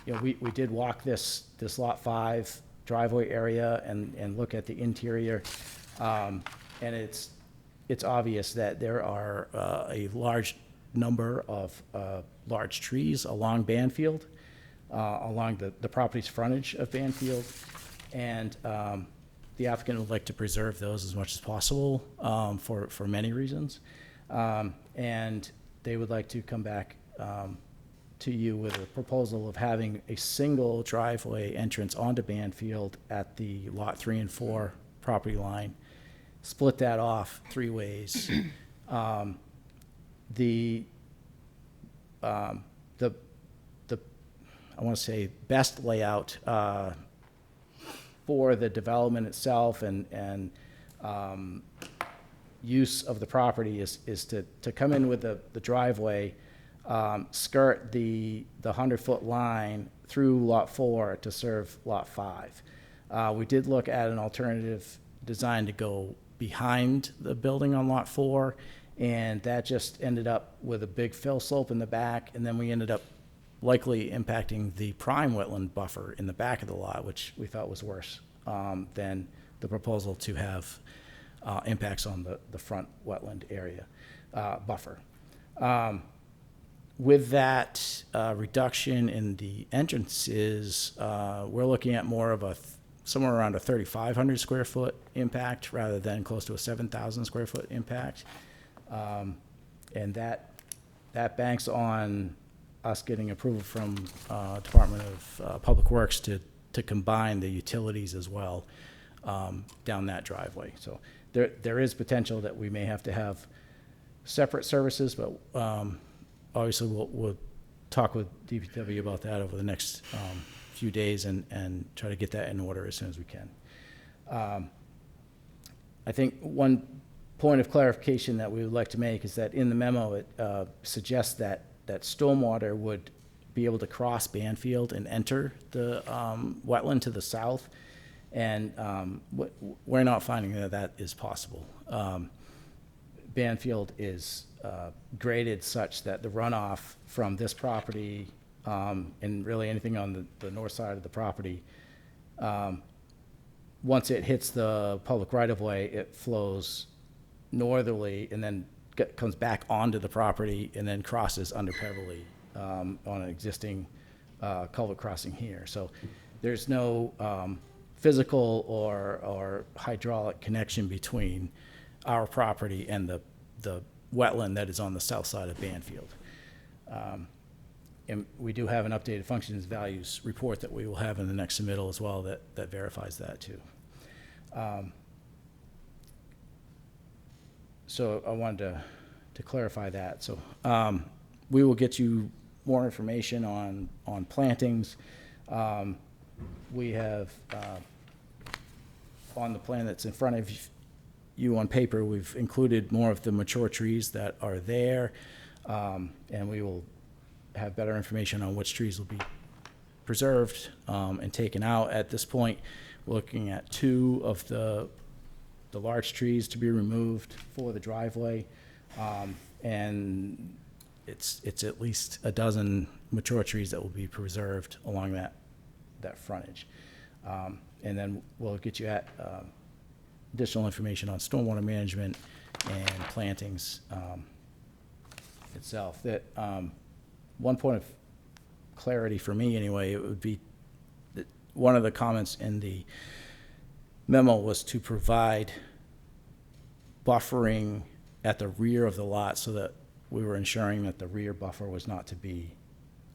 we did walk this lot 5 driveway area and look at the interior, and it's obvious that there are a large number of large trees along Banfield, along the property's frontage of Banfield, and the applicant would like to preserve those as much as possible for many reasons, and they would like to come back to you with a proposal of having a single driveway entrance onto Banfield at the lot 3 and 4 property line, split that off 3 ways. I want to say best layout for the development itself and use of the property is to come in with the driveway, skirt the 100-foot line through lot 4 to serve lot 5. We did look at an alternative design to go behind the building on lot 4, and that just ended up with a big fill slope in the back, and then we ended up likely impacting the prime wetland buffer in the back of the lot, which we thought was worse than the proposal to have impacts on the front wetland area buffer. With that reduction in the entrances, we're looking at more of somewhere around a 3,500 square foot impact rather than close to a 7,000 square foot impact. And that banks on us getting approval from Department of Public Works to combine the utilities as well down that driveway. So there is potential that we may have to have separate services, but obviously we'll talk with DPW about that over the next few days and try to get that in order as soon as we can. I think one point of clarification that we would like to make is that in the memo it suggests that stormwater would be able to cross Banfield and enter the wetland to the south, and we're not finding that is possible. Banfield is graded such that the runoff from this property and really anything on the north side of the property, once it hits the public right-of-way, it flows northerly and then comes back onto the property and then crosses under Peverly on an existing culvert crossing here. So there's no physical or hydraulic connection between our property and the wetland that is on the south side of Banfield. And we do have an updated functions values report that we will have in the next submittal as well that verifies that too. so I wanted to clarify that. So we will get you more information on plantings. We have, on the plan that's in front of you on paper, we've included more of the mature trees that are there. And we will have better information on which trees will be preserved and taken out. At this point, we're looking at 2 of the large trees to be removed for the driveway. And it's at least a dozen mature trees that will be preserved along that frontage. And then we'll get you additional information on stormwater management and plantings itself. That one point of clarity for me anyway, it would be that one of the comments in the memo was to provide buffering at the rear of the lot so that we were ensuring that the rear buffer was not to be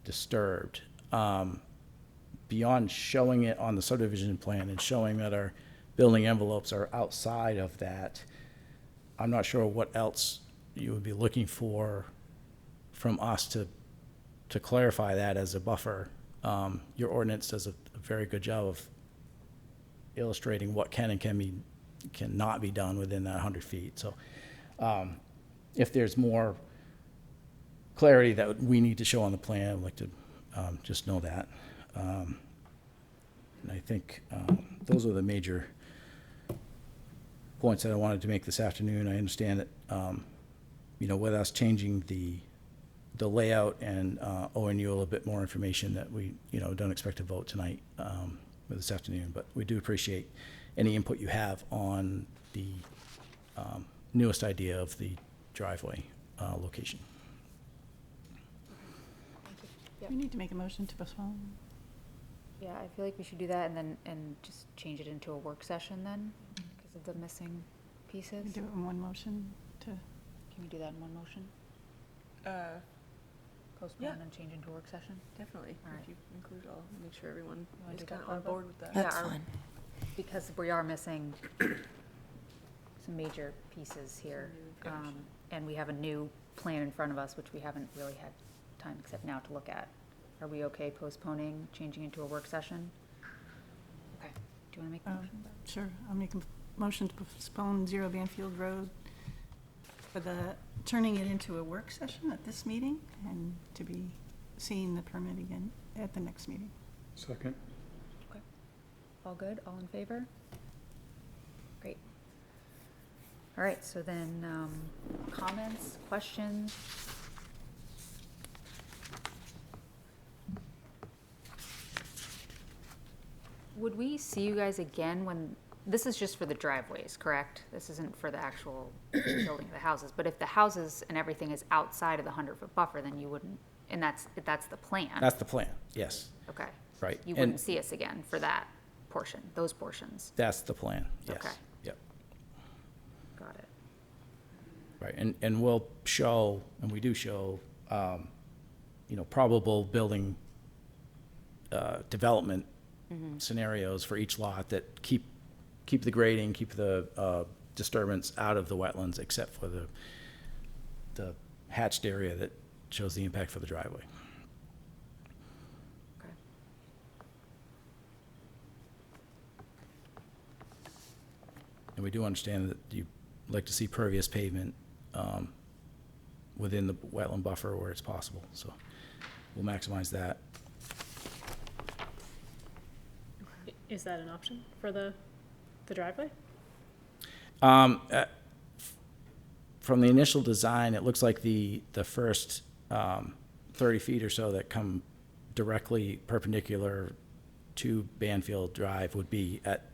disturbed. Beyond showing it on the subdivision plan and showing that our building envelopes are outside of that, I'm not sure what else you would be looking for from us to clarify that as a buffer. Your ordinance does a very good job of illustrating what can and cannot be done within that 100 feet. So if there's more clarity that we need to show on the plan, I'd like to just know that. And I think those are the major points that I wanted to make this afternoon. I understand that, with us changing the layout and owing you a little bit more information that we, don't expect to vote tonight or this afternoon, but we do appreciate any input you have on the newest idea of the driveway location. We need to make a motion to postpone. Yeah, I feel like we should do that and just change it into a work session then, because of the missing pieces. Do it in one motion to. Can we do that in one motion? Postpone Yeah. and change into a work session? Definitely. All right. If you include, I'll make sure everyone wanna is do kind that, of on Barbara? board with that. That's Yeah, our- fine. Because we are missing some major pieces here. Some new information. And we have a new plan in front of us, which we haven't really had time except now to look at. Are we okay postponing, changing into a work session? Okay. Do you want to make the motion? Sure, I'll make a motion to postpone 0 Banfield Road for turning it into a work session at this meeting and to be seeing the permit again at the next meeting. Second. All good? All in favor? Great. All right, so then, comments, questions? Would we see you guys again when, this is just for the driveways, correct? This isn't for the actual building of the houses, but if the houses and everything is outside of the 100-foot buffer, then you wouldn't, and that's the plan? That's the plan, yes. Okay. Right. You And wouldn't see us again for that portion, those portions? that's the plan, yes. Okay. Yep. Got it. Right, and we'll show, and we do show, probable building development scenarios for each lot that keep the grading, keep the disturbance out of the wetlands, except for the hatched area that shows the impact for the driveway. Okay. And we do understand that you like to see pervious pavement within the wetland buffer where it's possible, so we'll maximize that. Is that an option for the driveway? From the initial design, it looks like the first 30 feet or so that come directly perpendicular to Banfield Drive would be at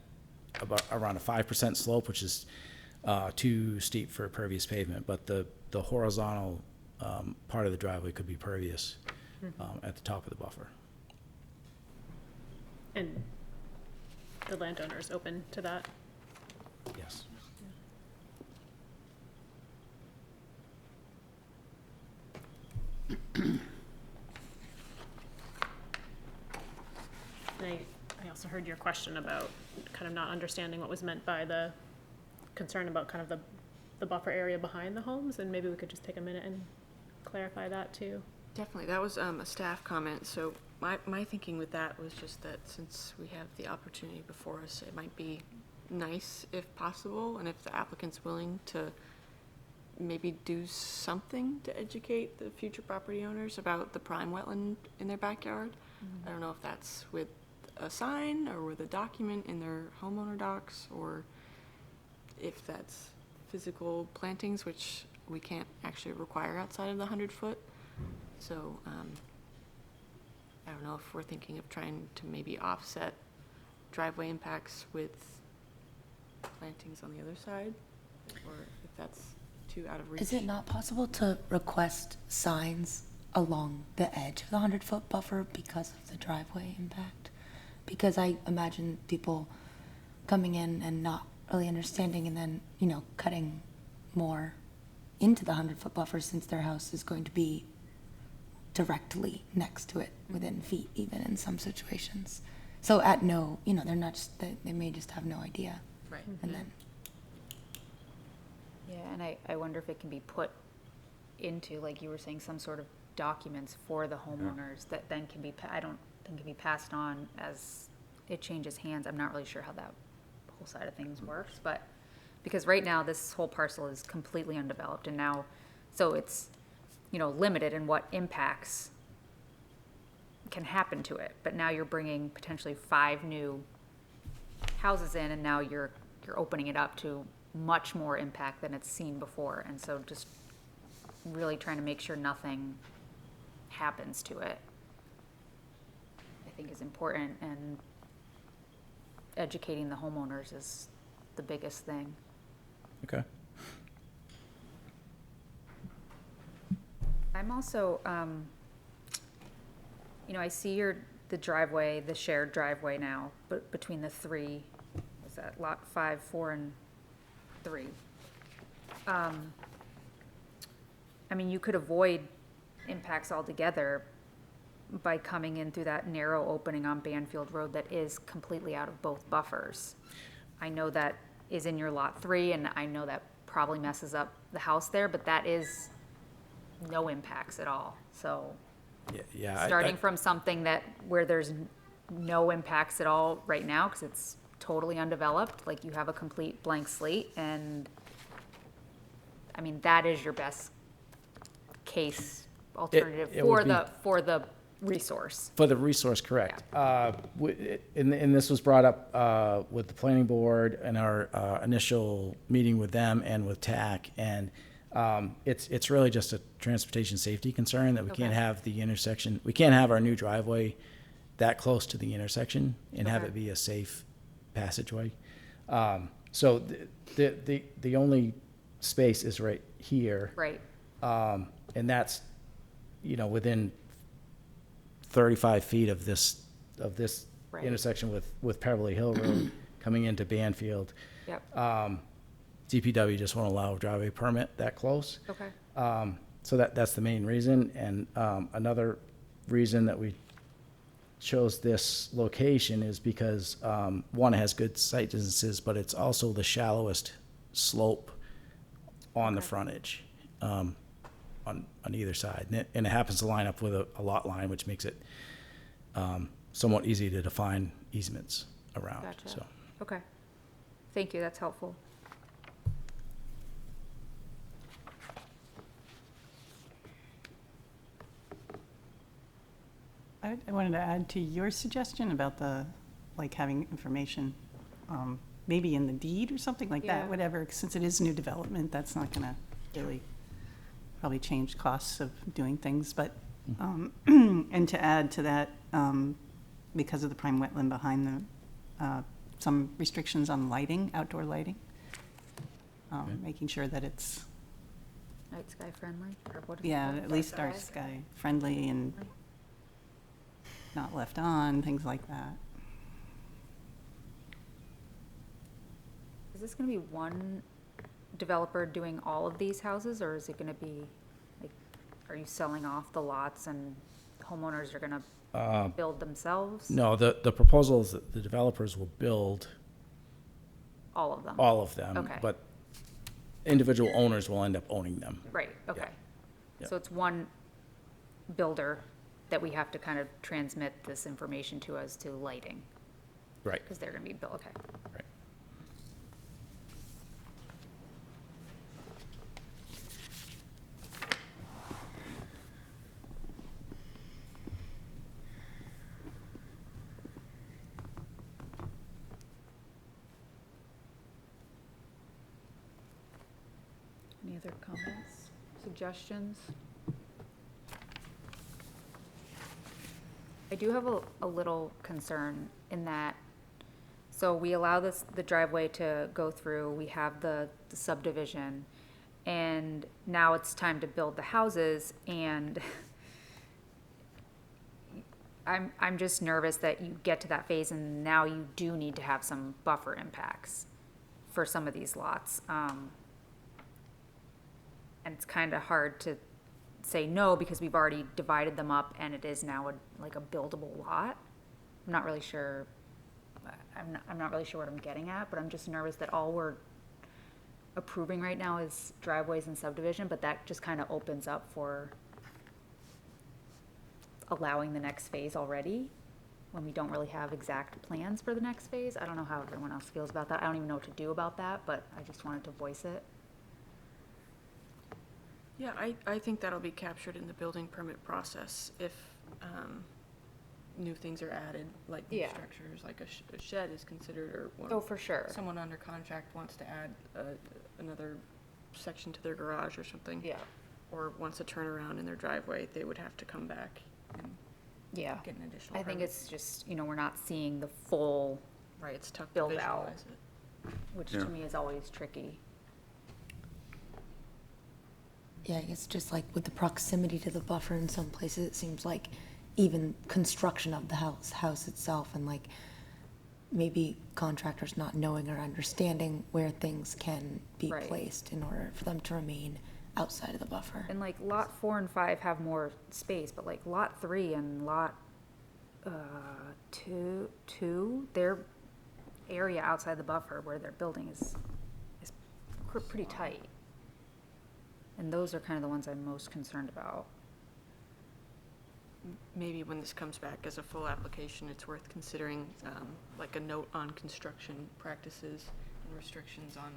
about around a 5% slope, which is too steep for pervious pavement, but the horizontal part of the driveway could be pervious at the top of the buffer. And the landowner is open to that? Yes. And I also heard your question about kind of not understanding what was meant by the concern about kind of the the buffer area behind the homes, and maybe we could just take a minute and clarify that too. Definitely, that was a staff comment, so my thinking with that was just that since we have the opportunity before us, it might be nice if possible, and if the applicant's willing to maybe do something to educate the future property owners about the prime wetland in their backyard. I don't know if that's with a sign or with a document in their homeowner docs, or if that's physical plantings, which we can't actually require outside of the 100-foot. So I don't know if we're thinking of trying to maybe offset driveway impacts with plantings on the other side, or if that's too out of reach. Is it not possible to request signs along the edge of the 100-foot buffer because of the driveway impact? Because I imagine people coming in and not really understanding, and then, you know, cutting more into the 100-foot buffer since their house is going to be directly next to it, within feet even in some situations. So at no, you know, they're not just, they may just have no idea. Right. And then, Yeah, and I wonder if it can be put into, like you were saying, some sort of documents for the homeowners that then can be, I don't think can be passed on as it changes hands. I'm not really sure how that whole side of things works, but because right now this whole parcel is completely undeveloped, and now, so it's, you know, limited in what impacts can happen to it. But now you're bringing potentially 5 new houses in, and now you're opening it up to much more impact than it's seen before. And so just really trying to make sure nothing happens to it, I think is important, and educating the homeowners is the biggest thing. Okay. I'm also, you know, I see the driveway, the shared driveway now, but between the 3, was that lot 5, 4, and 3? I mean, you could avoid impacts altogether by coming in through that narrow opening on Banfield Road that is completely out of both buffers. I know that is in your lot 3, and I know that probably messes up the house there, but that is no impacts at all. So Yeah. starting from something where there's no impacts at all right now, because it's totally undeveloped, like you have a complete blank slate, and I mean, that is your best case alternative it for would be- for the resource. For the resource, correct. And this was brought up with the planning board in our initial meeting with them and with TAC, and it's really just a transportation safety concern that we can't have the intersection, we can't have our new driveway that close to the intersection and have it be a safe passageway. So the only space is right here. Right. And that's, you know, within 35 feet of this Right. intersection with Peverly Hill Road coming into Banfield. Yep. DPW just won't allow a driveway permit that close. Okay. So that's the main reason. And another reason that we chose this location is because, one, it has good sight distances, but it's also the shallowest slope on the frontage, on either side. And it happens to line up with a lot line, which makes it somewhat easy to define easements around. Gotcha. So. Okay. Thank you, that's helpful. I wanted to add to your suggestion about like having information, maybe in the deed or something like Yeah. that, whatever, since it is new development, that's not gonna really probably change costs of doing things, but, and to add to that, because of the prime wetland behind some restrictions on lighting, outdoor lighting, making sure that it's, Night sky friendly, or what is it yeah, called? at least dark sky friendly and not left on, things like that. Is this gonna be one developer doing all of these houses, or is it gonna be, like, are you selling off the lots and homeowners are gonna build themselves? No, the proposal is that the developers will build All of them? all of them. Okay. But individual owners will end up owning them. Right, okay. Yeah. So it's one builder that we have to kind of transmit this information to as to lighting, Right, because they're gonna be built, okay. right. Any other comments, suggestions? I do have a little concern in that, so we allow the driveway to go through, we have the subdivision, and now it's time to build the houses, and I'm just nervous that you get to that phase and now you do need to have some buffer impacts for some of these lots. And it's kind of hard to say no because we've already divided them up and it is now like a buildable lot. I'm not really sure. I'm not really sure what I'm getting at, but I'm just nervous that all we're approving right now is driveways and subdivision, but that just kind of opens up for allowing the next phase already when we don't really have exact plans for the next phase. I don't know how everyone else feels about that. I don't even know what to do about that, but I just wanted to voice it. Yeah, I think that'll be captured in the building permit process if new things are added, like new Yeah. structures, like a shed is considered, or Oh, for sure. someone under contract wants to add another section to their garage or something. Yeah. Or wants a turnaround in their driveway, they would have to come back and Yeah. get an additional I think permit. it's just, we're not seeing the full Right, it's tough to build out, visualize it. which Yeah. to me is always tricky. Yeah, I guess just like with the proximity to the buffer in some places, it seems like even construction of the house itself, and like maybe contractors not knowing or understanding where things can be Right. placed in order for them to remain outside of the buffer. And like lot 4 and 5 have more space, but like lot 3 and lot, two, their area outside the buffer where they're building is pretty tight. And those are kind of the ones I'm most concerned about. Maybe when this comes back as a full application, it's worth considering, like a note on construction practices and restrictions on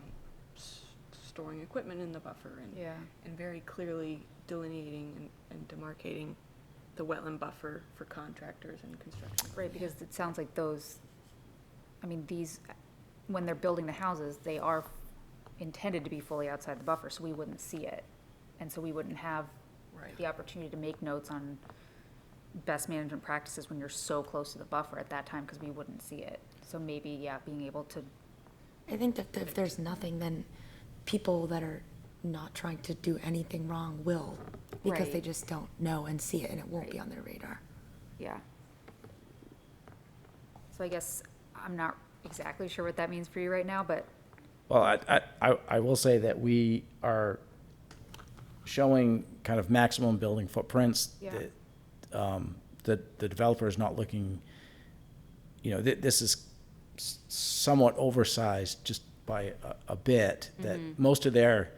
storing equipment in the buffer Yeah. and very clearly delineating and demarcating the wetland buffer for contractors and construction. Right, because it sounds like those, these, when they're building the houses, they are intended to be fully outside the buffer, so we wouldn't see it. And so we wouldn't have Right. the opportunity to make notes on best management practices when you're so close to the buffer at that time, because we wouldn't see it. So maybe, yeah, being able to, I think that if there's nothing, then people that are not trying to do anything wrong will, because they Right. just don't know and see it, and it won't be on their radar. yeah. So I guess I'm not exactly sure what that means for you right now, but Well, I will say that we are showing kind of maximum building footprints. Yeah. That the developer is not looking, this is somewhat oversized just by a bit, that most of their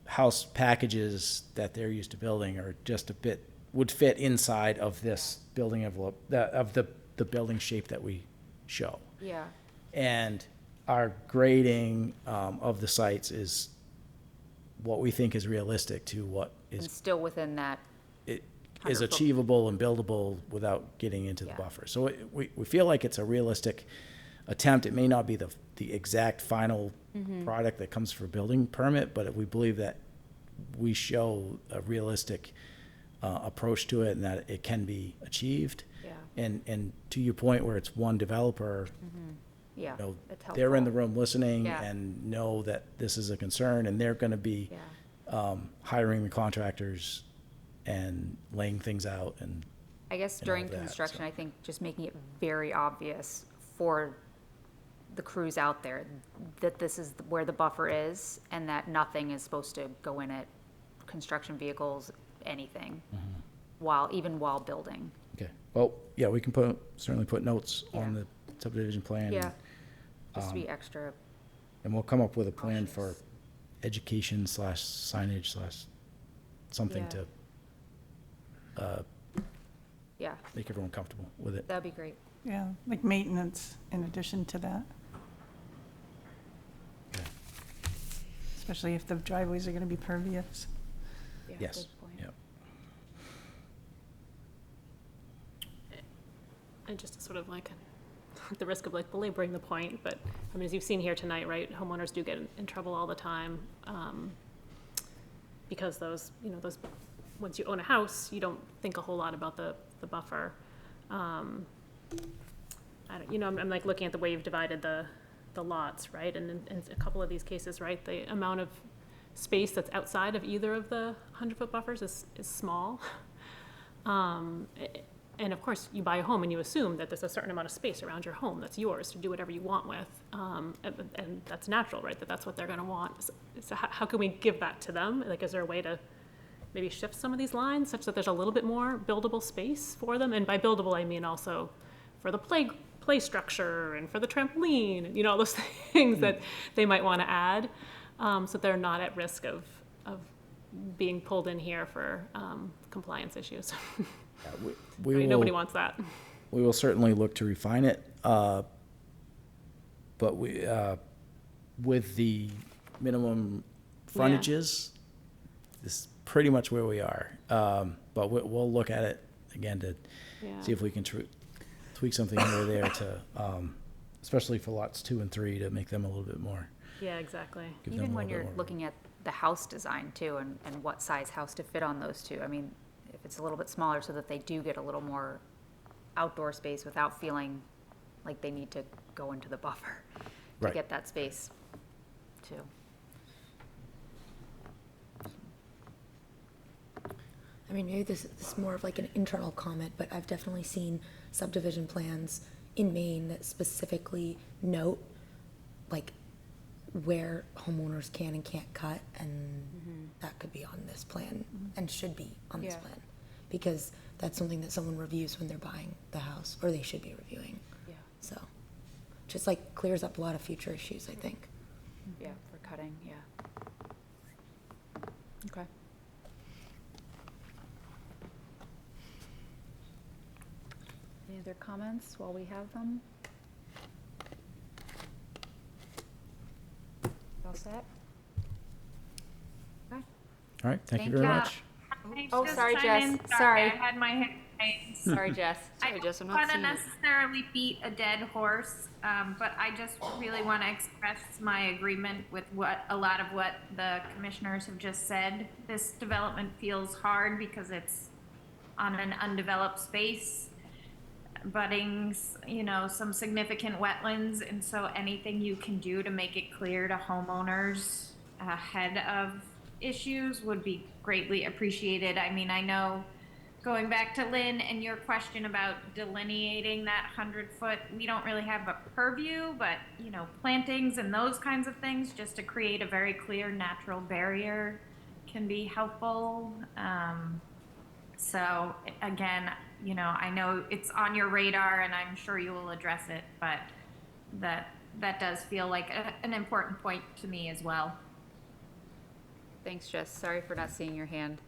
house packages that they're used to building are just a bit, would fit inside of this building envelope, of the building shape that we show. yeah, And our grading of the sites is what we think is realistic to what and is still within that, is 100 foot. achievable and buildable without getting into the Yeah. buffer. So we feel like it's a realistic attempt. It may not be the exact final Mm-hmm. product that comes for building permit, but we believe that we show a realistic approach to it and that it can be achieved. yeah, And to your point where it's one developer, yeah. you know, it's they're in the helpful. room listening Yeah. and know that this is a concern, and they're gonna be Yeah. hiring the contractors and laying things out and, I guess and all during of that, construction, so. I think just making it very obvious for the crews out there that this is where the buffer is and that nothing is supposed to go in it, construction vehicles, anything, even while building. okay. Well, yeah, we can certainly put notes on Yeah. the subdivision plan. Yeah, just to be extra, And we'll come up with a plan for education / signage / something Yeah. to Yeah, make everyone comfortable with it. that'd be great. Yeah, like maintenance in addition to that. Okay. Especially if the driveways are gonna be pervious. Yeah, Yes. good point. Yep. And just to sort of like, at the risk of like belaboring the point, but I mean, as you've seen here tonight, right, homeowners do get in trouble all the time, because those, once you own a house, you don't think a whole lot about the buffer. I'm like looking at the way you've divided the lots, right, and in a couple of these cases, right, the amount of space that's outside of either of the 100-foot buffers is small. And of course, you buy a home and you assume that there's a certain amount of space around your home that's yours to do whatever you want with. And that's natural, right? That's what they're gonna want. So how can we give that to them? Like, is there a way to maybe shift some of these lines such that there's a little bit more buildable space for them? And by buildable, I mean also for the play structure and for the trampoline, and all those things that they might wanna add, so they're not at risk of being pulled in here for compliance issues. We I mean, nobody will- wants that. We will certainly look to refine it, but with the minimum frontages, this is pretty much where we are. But we'll look at it again to see if we can tweak something here or there to, especially for lots 2 and 3, to make them a little bit more. Yeah, exactly. Give them Even a when little bit you're more room. looking at the house design too, and what size house to fit on those two, I mean, if it's a little bit smaller so that they do get a little more outdoor space without feeling like they need to go into the buffer to Right. get that space too. I mean, maybe this is more of like an internal comment, but I've definitely seen subdivision plans in Maine that specifically note like where homeowners can and can't cut, and that could be on this plan and should be on this Yeah. plan. Because that's something that someone reviews when they're buying the house, or they should be reviewing. Yeah. So, just like clears up a lot of future issues, I think. Yeah, for cutting, yeah. Okay. Any other comments while we have them? All set? Okay. All right, thank you Thank very you. much. Oh, Just sorry, chime Jess. in. Sorry. I had my hand raised. Sorry, Jess. Sorry, Jess, I'm I not don't seeing want it. to necessarily beat a dead horse, but I just really want to express my agreement with a lot of what the commissioners have just said. This development feels hard because it's on an undeveloped space, budding, some significant wetlands, and so anything you can do to make it clear to homeowners ahead of issues would be greatly appreciated. I mean, I know, going back to Lynn and your question about delineating that 100-foot, we don't really have a purview, but, plantings and those kinds of things, just to create a very clear natural barrier can be helpful. So again, I know it's on your radar and I'm sure you will address it, but that does feel like an important point to me as well. Thanks, Jess. Sorry for not seeing your hand.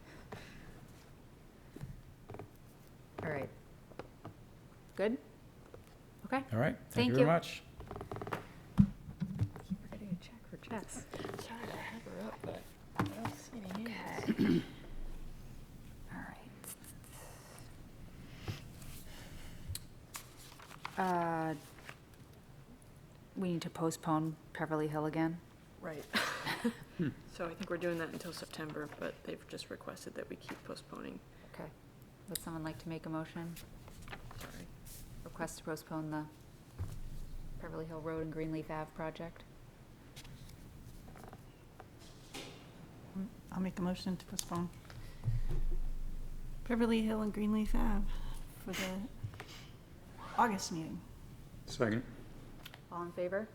All right. Good? Okay. All right, thank Thank you you. very much. We're getting a check for Jess. Sorry to have her up, but I don't see any hands. Okay. All right. We need to postpone Beverly Hill again. Right. So I think we're doing that until September, but they've just requested that we keep postponing. Okay. Would someone like to make a motion? Sorry. Request to postpone the Beverly Hill Road and Greenleaf Ave project? I'll make a motion to postpone Beverly Hill and Greenleaf Ave for the August meeting. Second. All in favor?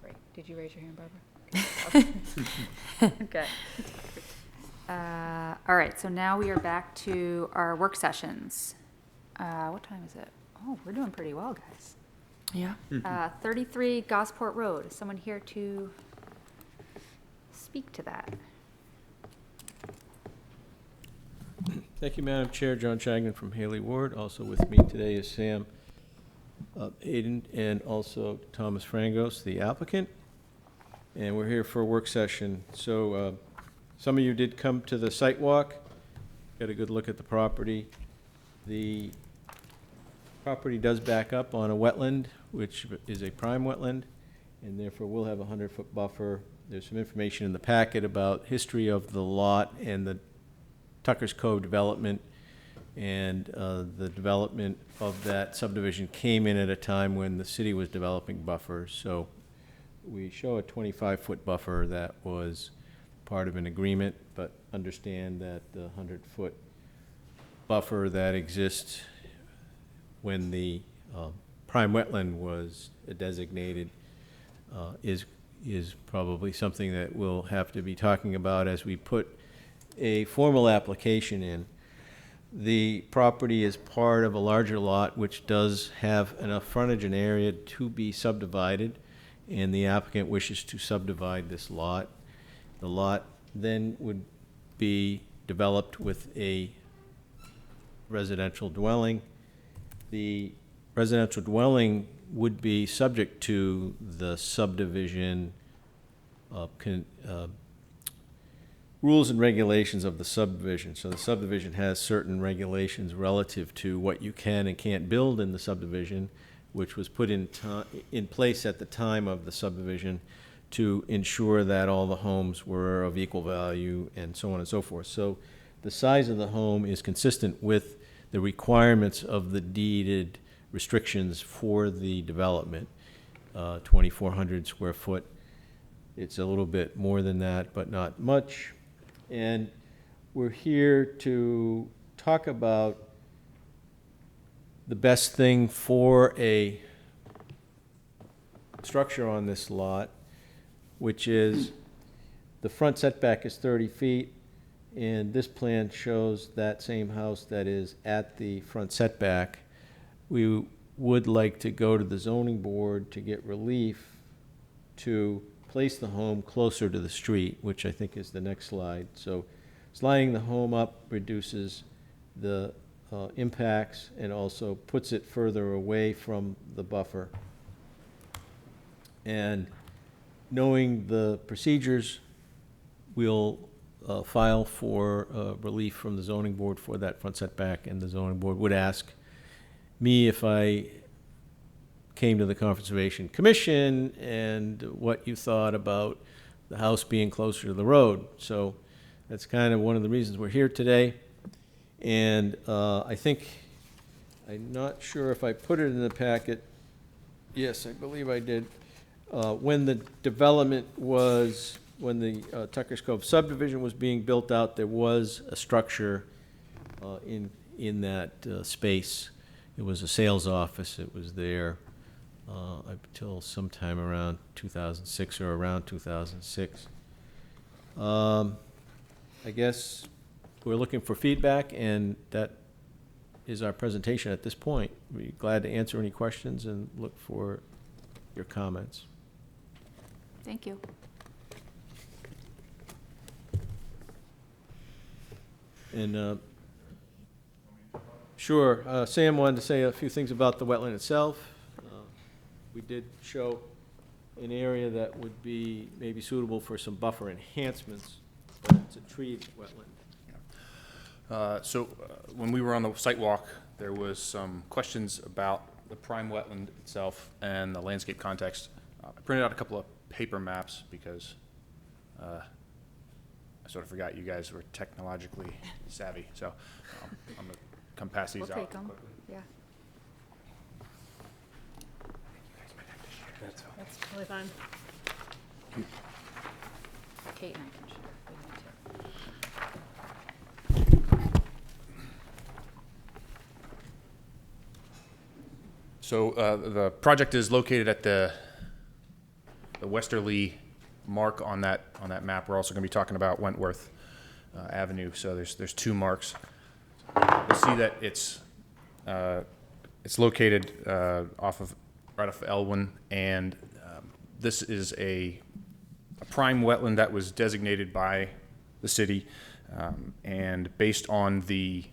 Great. Did you raise your hand, Barbara? Okay. All right, so now we are back to our work sessions. What time is it? Oh, we're doing pretty well, guys. Yeah. 33 Gosport Road. Is someone here to speak to that? Thank you, Madam Chair. John Shagnon from Haley Ward. Also with me today is Sam Aiden and also Thomas Frangos, the applicant. And we're here for a work session. So some of you did come to the site walk, got a good look at the property. The property does back up on a wetland, which is a prime wetland, and therefore will have a 100-foot buffer. There's some information in the packet about history of the lot and the Tucker's Cove development, and the development of that subdivision came in at a time when the city was developing buffers. So we show a 25-foot buffer that was part of an agreement, but understand that the 100-foot buffer that exists when the prime wetland was designated is probably something that we'll have to be talking about as we put a formal application in. The property is part of a larger lot which does have enough frontage and area to be subdivided, and the applicant wishes to subdivide this lot. The lot then would be developed with a residential dwelling. The residential dwelling would be subject to the subdivision rules and regulations of the subdivision. So the subdivision has certain regulations relative to what you can and can't build in the subdivision, which was put in place at the time of the subdivision to ensure that all the homes were of equal value and so on and so forth. So the size of the home is consistent with the requirements of the deeded restrictions for the development, 2,400 square foot. It's a little bit more than that, but not much. And we're here to talk about the best thing for a structure on this lot, which is the front setback is 30 feet, and this plan shows that same house that is at the front setback. We would like to go to the zoning board to get relief to place the home closer to the street, which I think is the next slide. So sliding the home up reduces the impacts and also puts it further away from the buffer. And knowing the procedures, we'll file for relief from the zoning board for that front setback, and the zoning board would ask me if I came to the Conservation Commission and what you thought about the house being closer to the road. So that's kind of one of the reasons we're here today. And I think, I'm not sure if I put it in the packet. Yes, I believe I did. When the development was, when the Tucker's Cove subdivision was being built out, there was a structure in that space. It was a sales office. It was there until sometime around 2006 or around 2006. I guess we're looking for feedback, and that is our presentation at this point. We're glad to answer any questions and look for your comments. Thank you. And sure, Sam wanted to say a few things about the wetland itself. We did show an area that would be maybe suitable for some buffer enhancements, but it's a treed wetland. When we were on the site walk, there was some questions about the prime wetland itself and the landscape context. I printed out a couple of paper maps because I sort of forgot you guys were technologically savvy. So I'm gonna come pass these out. Take them. Yeah. That's totally fine. Kate and I can share. We need to. So the project is located at the westerly mark on that map. We're also going to be talking about Wentworth Avenue. So there's two marks. You'll see that it's located right off of Elwyn, and this is a a prime wetland that was designated by the city, and based on the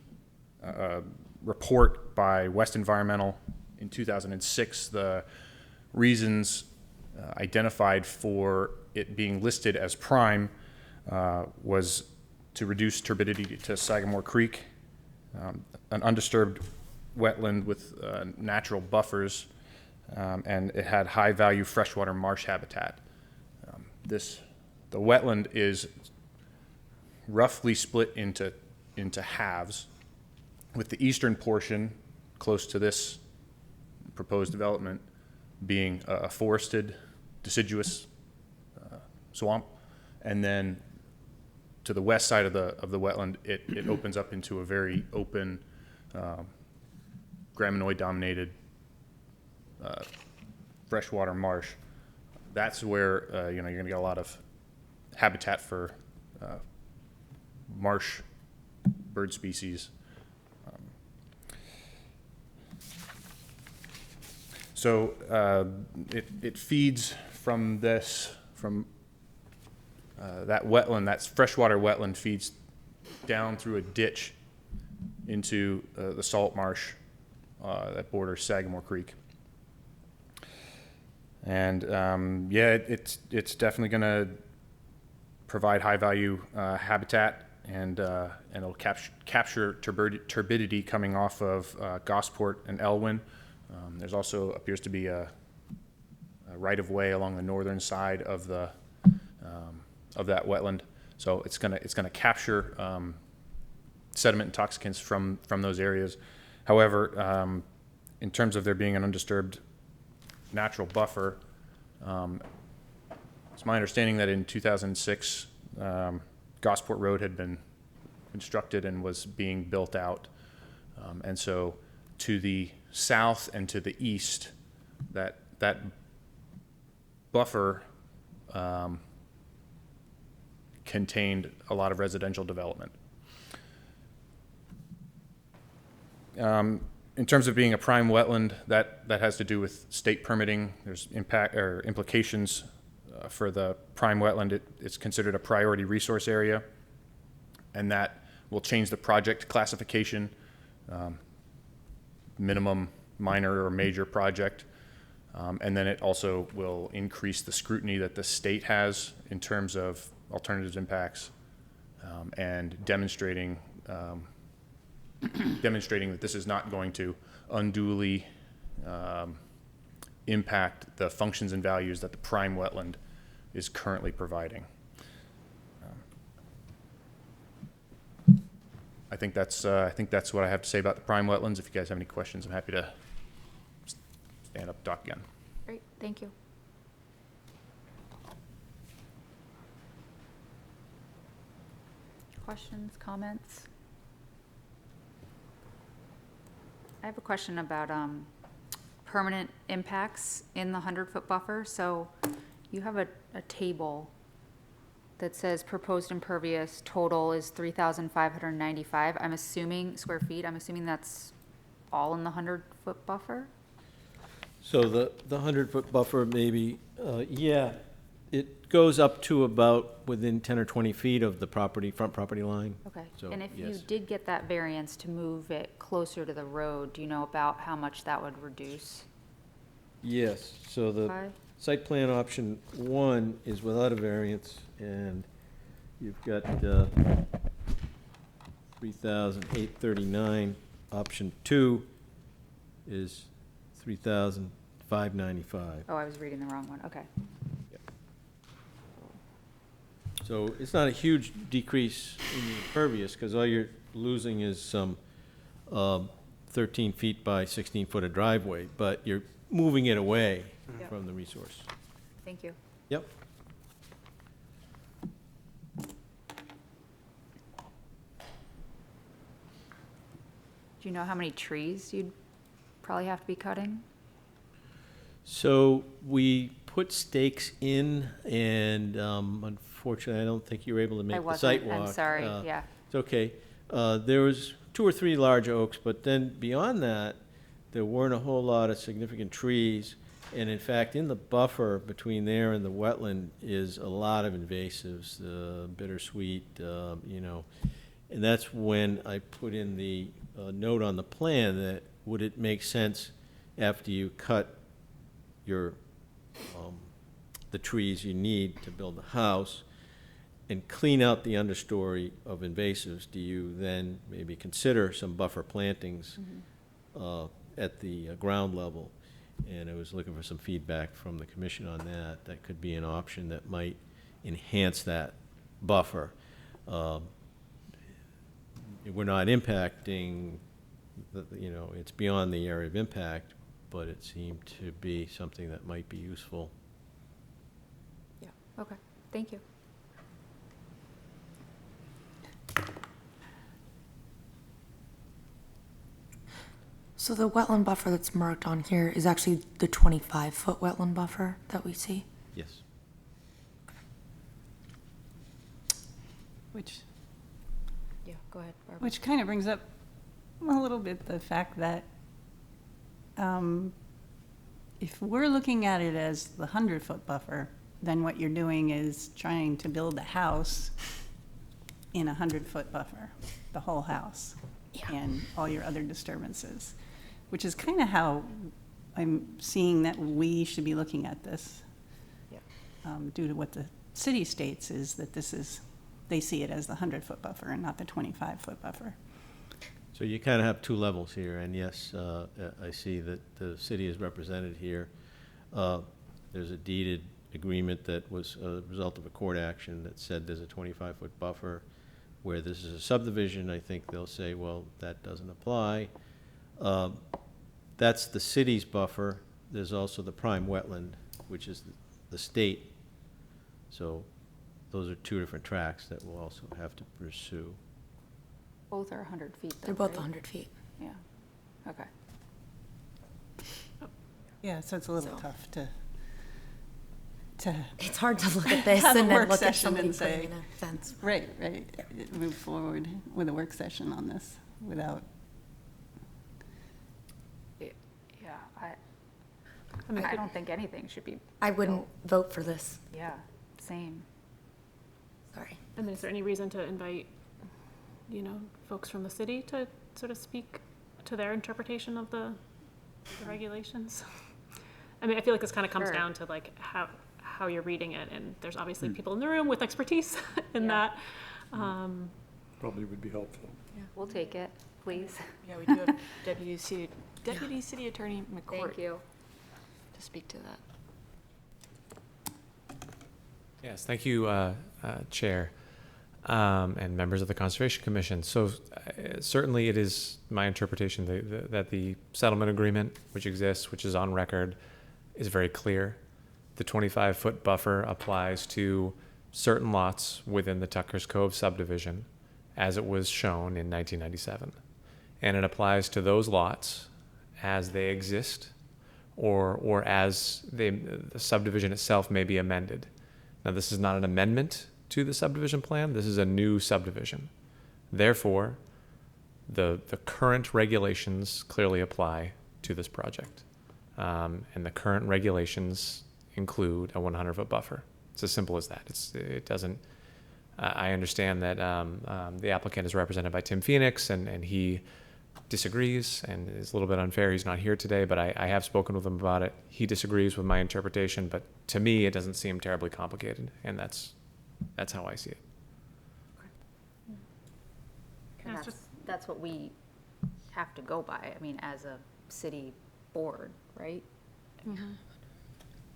report by West Environmental in 2006, the reasons identified for it being listed as prime was to reduce turbidity to Sagamore Creek, an undisturbed wetland with natural buffers, and it had high-value freshwater marsh habitat. The wetland is roughly split into halves, with the eastern portion close to this proposed development being a forested, deciduous swamp, and then to the west side of the wetland, it opens up into a very open, graminoid-dominated freshwater marsh. That's where you're going to get a lot of habitat for marsh bird species. So it feeds from that wetland, that freshwater wetland feeds down through a ditch into the salt marsh that borders Sagamore Creek. And it's definitely going to provide high value habitat, and it'll capture turbidity coming off of Gosport and Elwyn. There's also appears to be a right of way along the northern side of that wetland, so it's gonna capture sediment intoxicants from those areas. However, in terms of there being an undisturbed natural buffer, it's my understanding that in 2006, Gosport Road had been constructed and was being built out, and so to the south and to the east, that buffer contained a lot of residential development. In terms of being a prime wetland, that has to do with state permitting. There's implications for the prime wetland. It's considered a priority resource area, and that will change the project classification, minimum, minor, or major project. And then it also will increase the scrutiny that the state has in terms of alternatives impacts, and demonstrating that this is not going to unduly impact the functions and values that the prime wetland is currently providing. I think that's what I have to say about the prime wetlands. If you guys have any questions, I'm happy to stand up and talk again. Great, thank you. Questions, comments? I have a question about permanent impacts in the 100-foot buffer. So you have a table that says proposed impervious total is 3,595. I'm assuming square feet. I'm assuming that's all in the 100-foot buffer? So the 100-foot buffer maybe, it goes up to about within 10 or 20 feet of the front property line. Okay, So, and if you yes. did get that variance to move it closer to the road, do you know about how much that would reduce? Yes, so the Okay. site plan option 1 is without a variance, and you've got 3,839. Option 2 is 3,595. Oh, I was reading the wrong one, okay. So it's not a huge decrease in the impervious, because all you're losing is some 13 feet by 16 foot of driveway, but you're moving it away Yep. from the resource. Thank you. Yep. Do you know how many trees you'd probably have to be cutting? So we put stakes in, and unfortunately, I don't think you were able to make the site walk. I'm sorry, yeah. It's okay. There was 2 or 3 large oaks, but then beyond that, there weren't a whole lot of significant trees. And in fact, in the buffer between there and the wetland is a lot of invasives, bittersweet, you know. And that's when I put in the note on the plan that would it make sense after you cut your, the trees you need to build the house and clean out the understory of invasives, do you then maybe consider some buffer plantings at the ground level? And I was looking for some feedback from the commission on that. That could be an option that might enhance that buffer. We're not impacting, you know, it's beyond the area of impact, but it seemed to be something that might be useful. Yeah, okay, thank you. So the wetland buffer that's marked on here is actually the 25-foot wetland buffer that we see? Yes. Which, Yeah, go ahead, Barbara. which kind of brings up a little bit the fact that if we're looking at it as the 100-foot buffer, then what you're doing is trying to build a house in a 100-foot buffer, the whole house, and all your other disturbances, which is kind of how I'm seeing that we should be looking at this. Yeah. Due to what the city states is that this is, they see it as the 100-foot buffer and not the 25-foot buffer. So you kind of have two levels here, and yes, I see that the city is represented here. There's a deeded agreement that was a result of a court action that said there's a 25-foot buffer. Where this is a subdivision, I think they'll say, well, that doesn't apply. That's the city's buffer. There's also the prime wetland, which is the state. So those are two different tracks that we'll also have to pursue. Both are 100 feet, though, They're both right? 100 feet. Yeah, okay. Yeah, so it's a little tough to It's hard to look at this have a and then work look at session somebody and putting say, in a fence. right, move forward with a work session on this without. Yeah, I mean, I don't think anything should be. I wouldn't vote for this. Yeah, same. Sorry. I mean, is there any reason to invite, you know, folks from the city to sort of speak to their interpretation of the regulations? I mean, I feel like this kind of comes Sure. down to like how you're reading it, and there's obviously people in the room with expertise in that. Probably would be helpful. We'll take it, please. Yeah, we do have Deputy City Attorney McCourt Thank you. to speak to that. Yes, thank you, Chair, and members of the Conservation Commission. So certainly it is my interpretation that the settlement agreement which exists, which is on record, is very clear. The 25-foot buffer applies to certain lots within the Tucker's Cove subdivision as it was shown in 1997. And it applies to those lots as they exist or as the subdivision itself may be amended. Now, this is not an amendment to the subdivision plan. This is a new subdivision. Therefore, the current regulations clearly apply to this project. And the current regulations include a 100-foot buffer. It's as simple as that. It doesn't. I understand that the applicant is represented by Tim Phoenix, and he disagrees, and is a little bit unfair. He's not here today, but I have spoken with him about it. He disagrees with my interpretation, but to me, it doesn't seem terribly complicated, and that's how I see it. And that's what we have to go by, I mean, as a city board, right?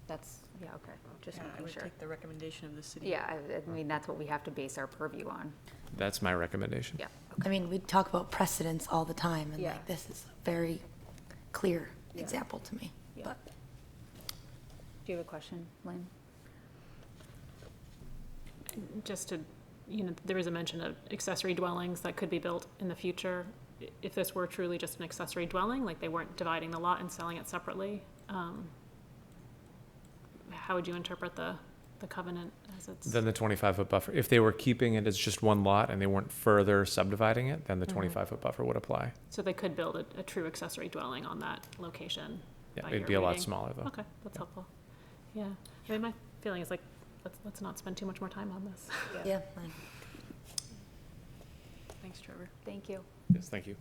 That's, yeah, okay, just I making would sure. take the recommendation of the city. Yeah, I mean, that's what we have to base our purview on. That's my recommendation. Yeah. I mean, we talk about precedents all the time, and Yeah. like this is a very clear Yeah. example to me. Yeah. But Do you have a question, Lynn? Just to, you know, there is a mention of accessory dwellings that could be built in the future. If this were truly just an accessory dwelling, like they weren't dividing the lot and selling it separately, how would you interpret the covenant as it's? Then the 25-foot buffer. If they were keeping it as just one lot and they weren't further subdividing it, then the 25-foot buffer would apply. So they could build a true accessory dwelling on that location Yeah, by it'd your be a lot reading. smaller, though. Okay, that's helpful. Yeah, I mean, my feeling is like, let's not spend too much more time on this. Yeah, fine. Thanks, Trevor. Thank you. Yes, thank you.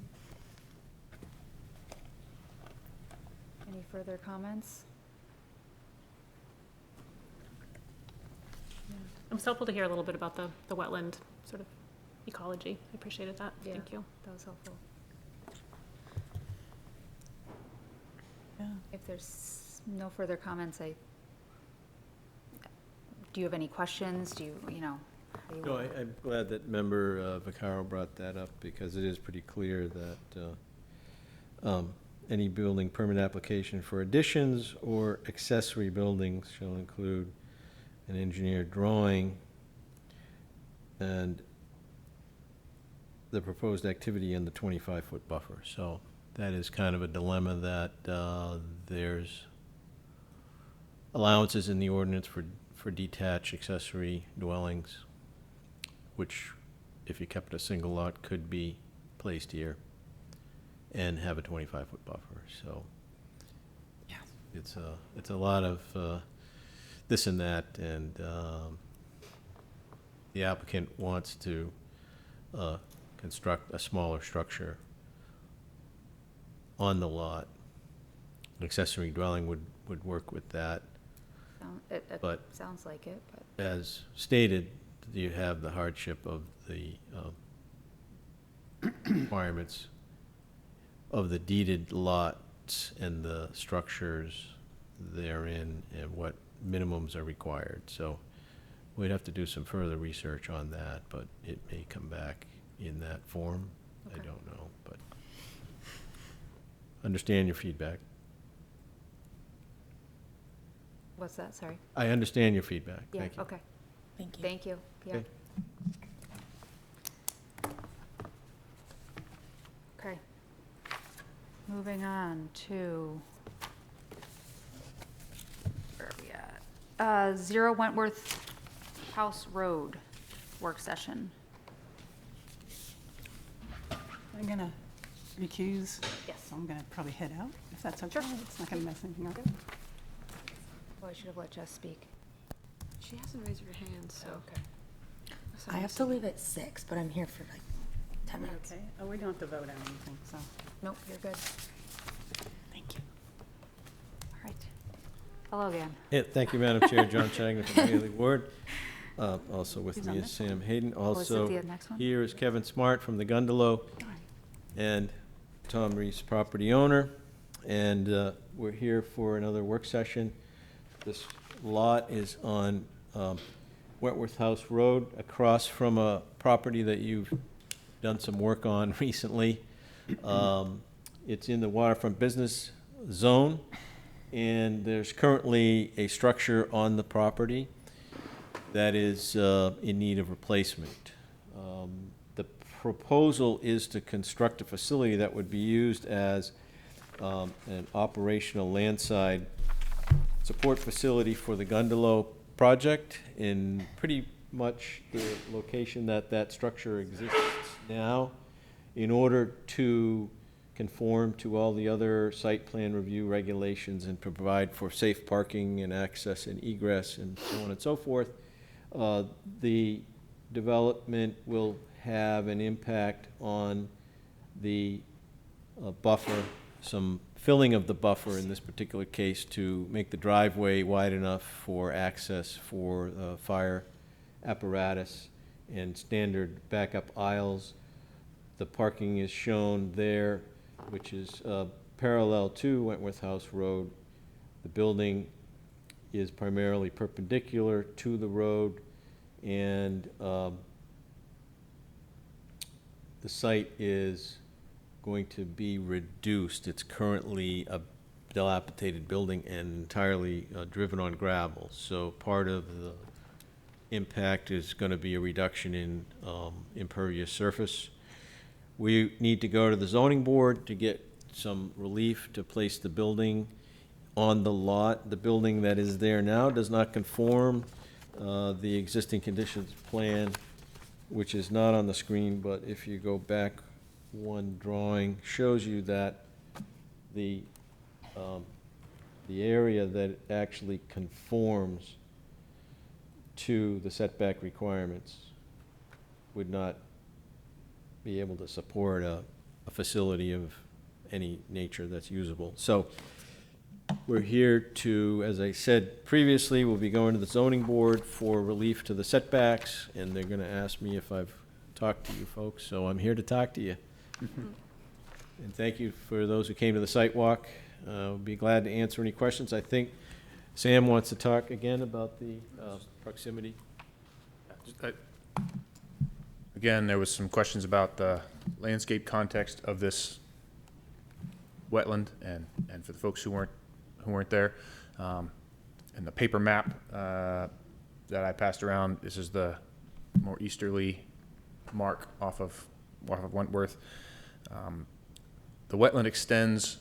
Any further comments? It was helpful to hear a little bit about the wetland sort of ecology. I appreciated that. Yeah. Thank you. That was helpful. Yeah. If there's no further comments, do you have any questions? Do you know? how do you No, wanna- I'm glad that member Vaccaro brought that up, because it is pretty clear that any building permit application for additions or accessory buildings shall include an engineered drawing and the proposed activity in the 25-foot buffer. So that is kind of a dilemma, that there's allowances in the ordinance for detached accessory dwellings, which, if you kept a single lot, could be placed here and have a 25-foot buffer. So it's a lot of this and that, and the applicant wants to construct a smaller structure on the lot. An accessory dwelling would work with that. It But sounds like it, but. as stated, you have the hardship of the requirements of the deeded lots and the structures therein and what minimums are required. So we'd have to do some further research on that, but it may come back in that form. I don't know, but understand your feedback. What's that? Sorry. I understand your feedback. Yeah, Thank you. okay. Thank you. Thank you. Yeah. Okay. Okay. Moving on to, where are we at? 0 Wentworth House Road work session. I'm gonna recuse. Yes. So I'm gonna probably head out, if that's okay. It's not gonna mess anything up. Oh, I should have let Jess speak. She hasn't raised her hand, so. Okay. I have to leave at 6, but I'm here for like 10 minutes. Okay. Oh, we don't have to vote on anything, so. Nope, you're good. Thank you. All right. Hello again. Yeah, thank you, Madam Chair. John Chagnon from Haley Ward. Also with Who's me on is this Sam Hayden. Oh, is it Also, the next one? here is Kevin Smart from the Gundalo and Tom Reese, property owner. And we're here for another work session. This lot is on Wentworth House Road, across from a property that you've done some work on recently. It's in the waterfront business zone, and there's currently a structure on the property that is in need of replacement. The proposal is to construct a facility that would be used as an operational landside support facility for the Gundalo project in pretty much the location that that structure exists now, in order to conform to all the other site plan review regulations and provide for safe parking and access and egress and so on and so forth. The development will have an impact on the buffer, some filling of the buffer in this particular case to make the driveway wide enough for access for fire apparatus and standard backup aisles. The parking is shown there, which is parallel to Wentworth House Road. The building is primarily perpendicular to the road, and the site is going to be reduced. It's currently a dilapidated building and entirely driven on gravel. So part of the impact is going to be a reduction in impervious surface. We need to go to the zoning board to get some relief to place the building on the lot. The building that is there now does not conform. The existing conditions plan, which is not on the screen, but if you go back one drawing, shows you that the the area that actually conforms to the setback requirements would not be able to support a facility of any nature that's usable. So we're here to, as I said previously, we'll be going to the zoning board for relief to the setbacks, and they're gonna ask me if I've talked to you folks, so I'm here to talk to you. And thank you for those who came to the site walk. I'll be glad to answer any questions. I think Sam wants to talk again about the proximity. Again, there was some questions about the landscape context of this wetland, and for the folks who weren't there, and the paper map that I passed around. This is the more easterly mark off of Wentworth. The wetland extends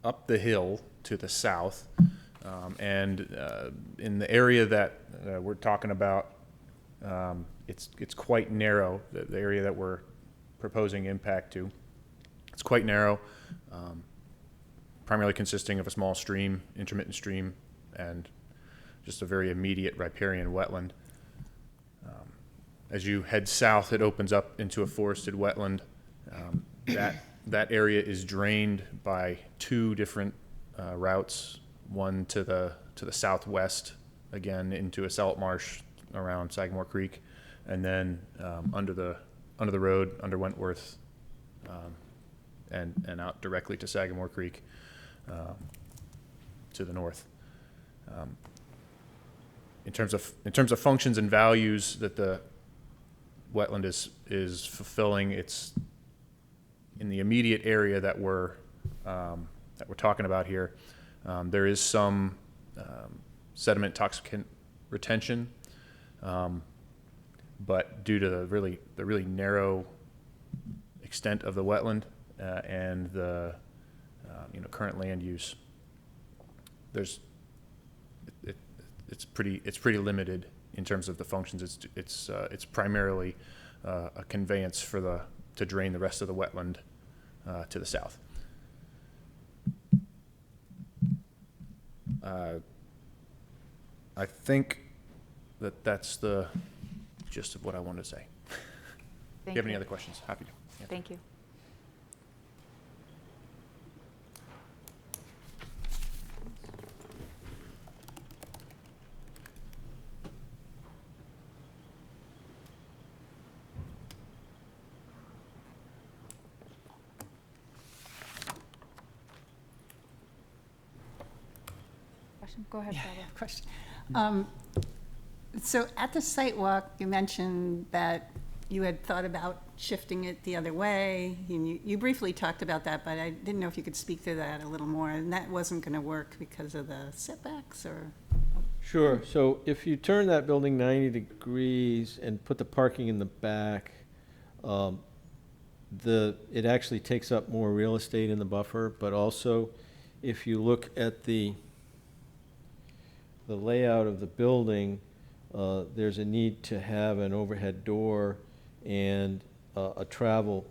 up the hill to the south, and in the area that we're talking about, it's quite narrow. The area that we're proposing impact to, it's quite narrow, primarily consisting of a small stream, intermittent stream, and just a very immediate riparian wetland. As you head south, it opens up into a forested wetland. That area is drained by two different routes. One to the southwest, again into a salt marsh around Sagamore Creek, and then under the road under Wentworth, and out directly to Sagamore Creek to the north. In terms of functions and values that the wetland is fulfilling, it's in the immediate area that we're talking about here. There is some sediment toxicant retention, but due to the really narrow extent of the wetland and the current land use, it's pretty limited in terms of the functions. It's primarily a conveyance to drain the rest of the wetland to the south. I think that's the gist of what I wanted to say. If you have any other questions, happy to. Yeah. Thank you. Question? Go ahead, Barbara. Question. So at the site walk, you mentioned that you had thought about shifting it the other way. You briefly talked about that, but I didn't know if you could speak to that a little more. And that wasn't going to work because of the setbacks, or? Sure. So if you turn that building 90 degrees and put the parking in the back, it actually takes up more real estate in the buffer. But also, if you look at the layout of the building, there's a need to have an overhead door and a travel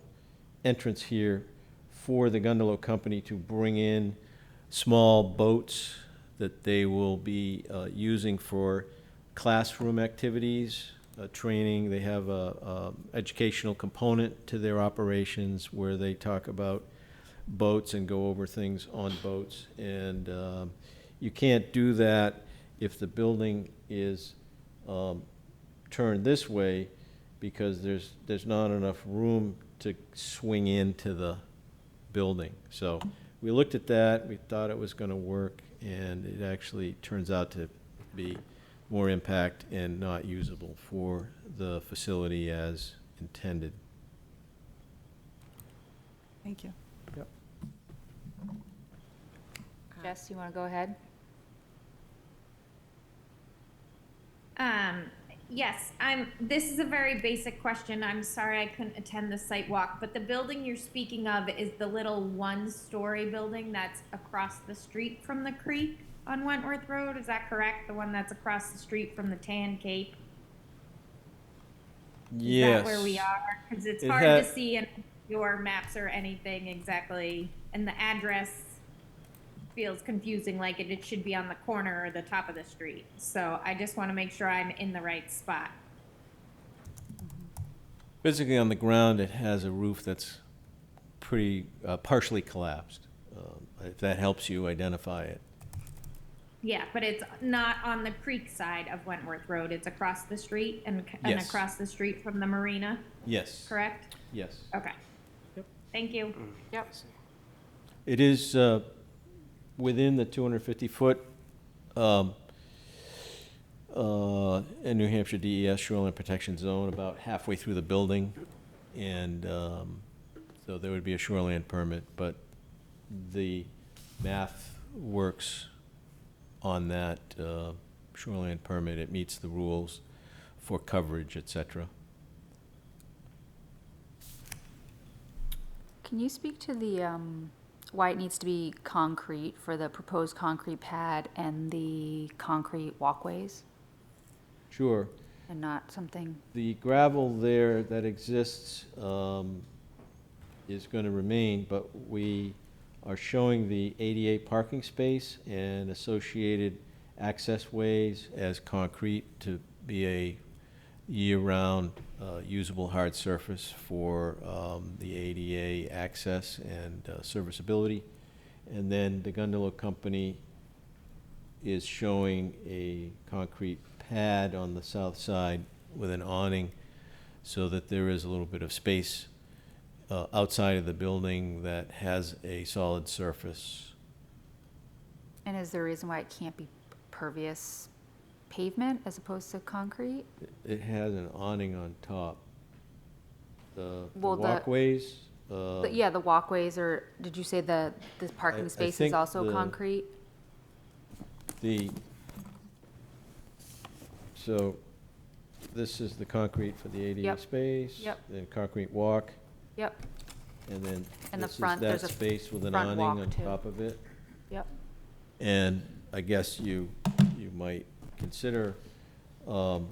entrance here for the gondola company to bring in small boats that they will be using for classroom activities, training. They have a educational component to their operations where they talk about boats and go over things on boats. And you can't do that if the building is turned this way, because there's not enough room to swing into the building. So we looked at that, we thought it was going to work, and it actually turns out to be more impact and not usable for the facility as intended. Thank you. Yep. Jess, you want to go ahead? Yes, this is a very basic question. I'm sorry I couldn't attend the site walk, but the building you're speaking of is the little one-story building that's across the street from the creek on Wentworth Road. Is that correct? The one that's across the street from the Tan Cape? Yes. Is that where we are? Because it's It hard ha- to see in your maps or anything exactly, and the address feels confusing, like it should be on the corner or the top of the street. So I just want to make sure I'm in the right spot. Basically, on the ground, it has a roof that's pretty partially collapsed. If that helps you identify it. Yeah, but it's not on the creek side of Wentworth Road. It's across the street and Yes. across the street from the marina, Yes. correct? Yes. Okay. Thank you. Yep. It is within the 250-foot in New Hampshire DES shoreline protection zone, about halfway through the building. And so there would be a shoreline permit, but the math works on that shoreline permit. It meets the rules for coverage, et cetera. Can you speak to the, why it needs to be concrete for the proposed concrete pad and the concrete walkways Sure. and not something? The gravel there that exists is going to remain, but we are showing the ADA parking space and associated access ways as concrete to be a year-round usable hard surface for the ADA access and serviceability. And then the Gundalo Company is showing a concrete pad on the south side with an awning so that there is a little bit of space outside of the building that has a solid surface. And is there a reason why it can't be pervious pavement as opposed to concrete? It has an awning on top. The Well, the- walkways. Yeah, the walkways, or did you say the I parking space is think also the- concrete? So this is the concrete for the ADA Yep. space. Yep. Then concrete walk, Yep, and then And the this is front, that there's a space with an front awning walk, on too. top of it. yep. And I guess you might consider, but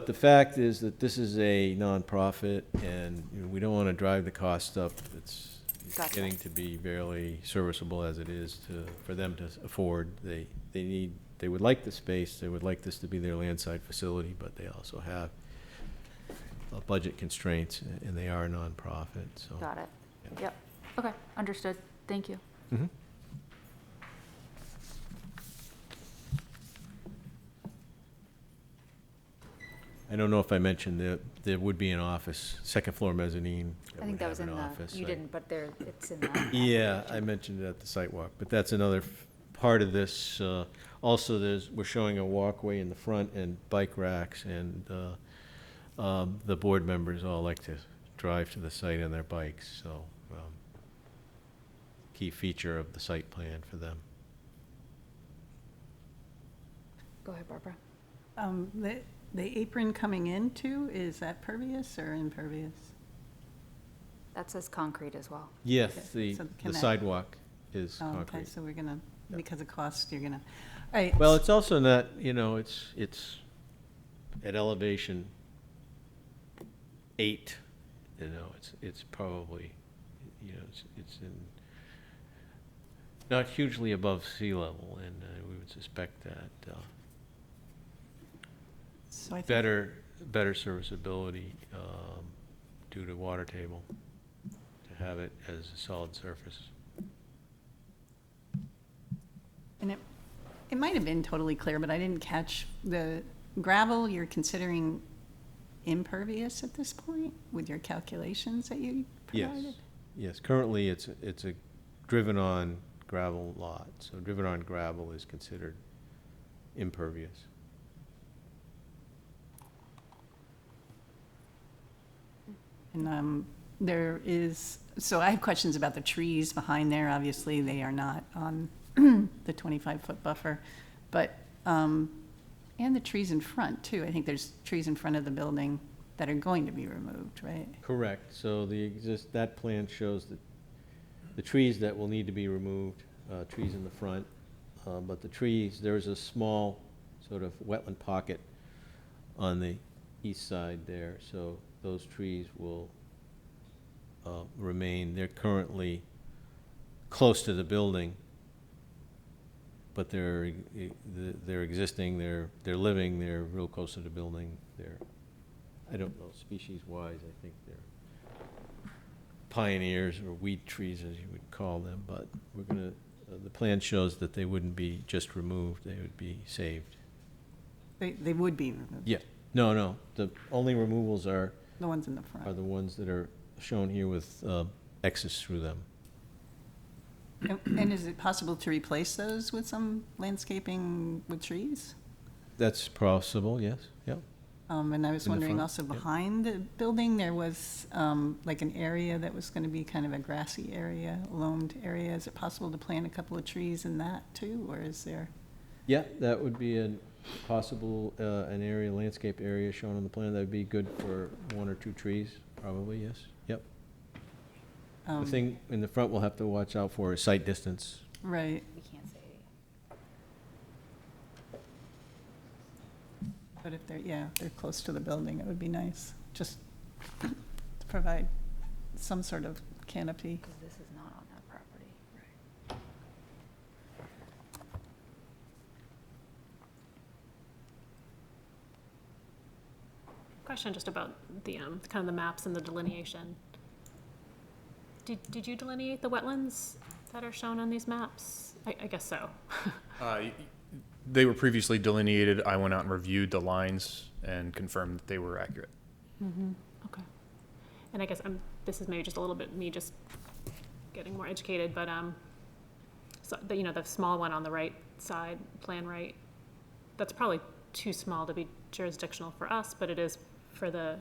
the fact is that this is a nonprofit, and we don't want to drive the cost up. It's Gotcha. getting to be barely serviceable as it is for them to afford. They would like the space, they would like this to be their landside facility, but they also have budget constraints, and they are a nonprofit, so. Got it. Yep, okay, understood. Thank you. Mhm. I don't know if I mentioned that there would be an office, second floor mezzanine. I think that was would in have an the, office. you didn't, but there, it's in the. Yeah, I mentioned it at the site walk, but that's another part of this. Also, we're showing a walkway in the front and bike racks, and the board members all like to drive to the site on their bikes, so key feature of the site plan for them. Go ahead, Barbara. The apron coming in too, is that pervious or impervious? That says concrete as well. Yes, Okay, so the can that- sidewalk is Oh, okay, concrete. so we're gonna, Yep. because of cost, you're gonna, all right. Well, it's also not, it's at elevation 8, it's probably, it's in, not hugely above sea level, and we would suspect that So I think- better serviceability due to water table, to have it as a solid surface. And it might have been totally clear, but I didn't catch the gravel you're considering impervious at this point with your calculations that you provided? Yes, currently it's a driven-on gravel lot, so driven-on gravel is considered impervious. And there is, so I have questions about the trees behind there. Obviously, they are not on the 25-foot buffer, but, and the trees in front too. I think there's trees in front of the building that are going to be removed, right? Correct, so that plan shows that the trees that will need to be removed, trees in the front, but the trees, there's a small sort of wetland pocket on the east side there, so those trees will remain. They're currently close to the building, but they're existing, they're living, they're real close to the building. They're, I don't know, species-wise, I think they're pioneers or weed trees, as you would call them, but we're gonna, the plan shows that they wouldn't be just removed, they would be saved. They would be removed. Yeah, no, the only removals are The ones in the front. the ones that are shown here with X's through them. And is it possible to replace those with some landscaping with trees? That's possible, yes, yeah. And I was In the wondering front, also yeah. behind the building, there was like an area that was going to be kind of a grassy area, loamed area. Is it possible to plant a couple of trees in that too, or is there? Yeah, that would be a possible, an area, landscape area shown on the plan. That would be good for 1 or 2 trees, probably, yes, yep. The thing in the front we'll have to watch out for is sight distance. Right. We can't say. But if they're close to the building, it would be nice, just to provide some sort of canopy. Because this is not on that property. Question just about the, kind of the maps and the delineation. Did you delineate the wetlands that are shown on these maps? I guess so. They were previously delineated. I went out and reviewed the lines and confirmed that they were accurate. Mm-hmm, okay. And I guess this is maybe just a little bit me just getting more educated, but, so, the small one on the right side, plan right, that's probably too small to be jurisdictional for us, but it is for the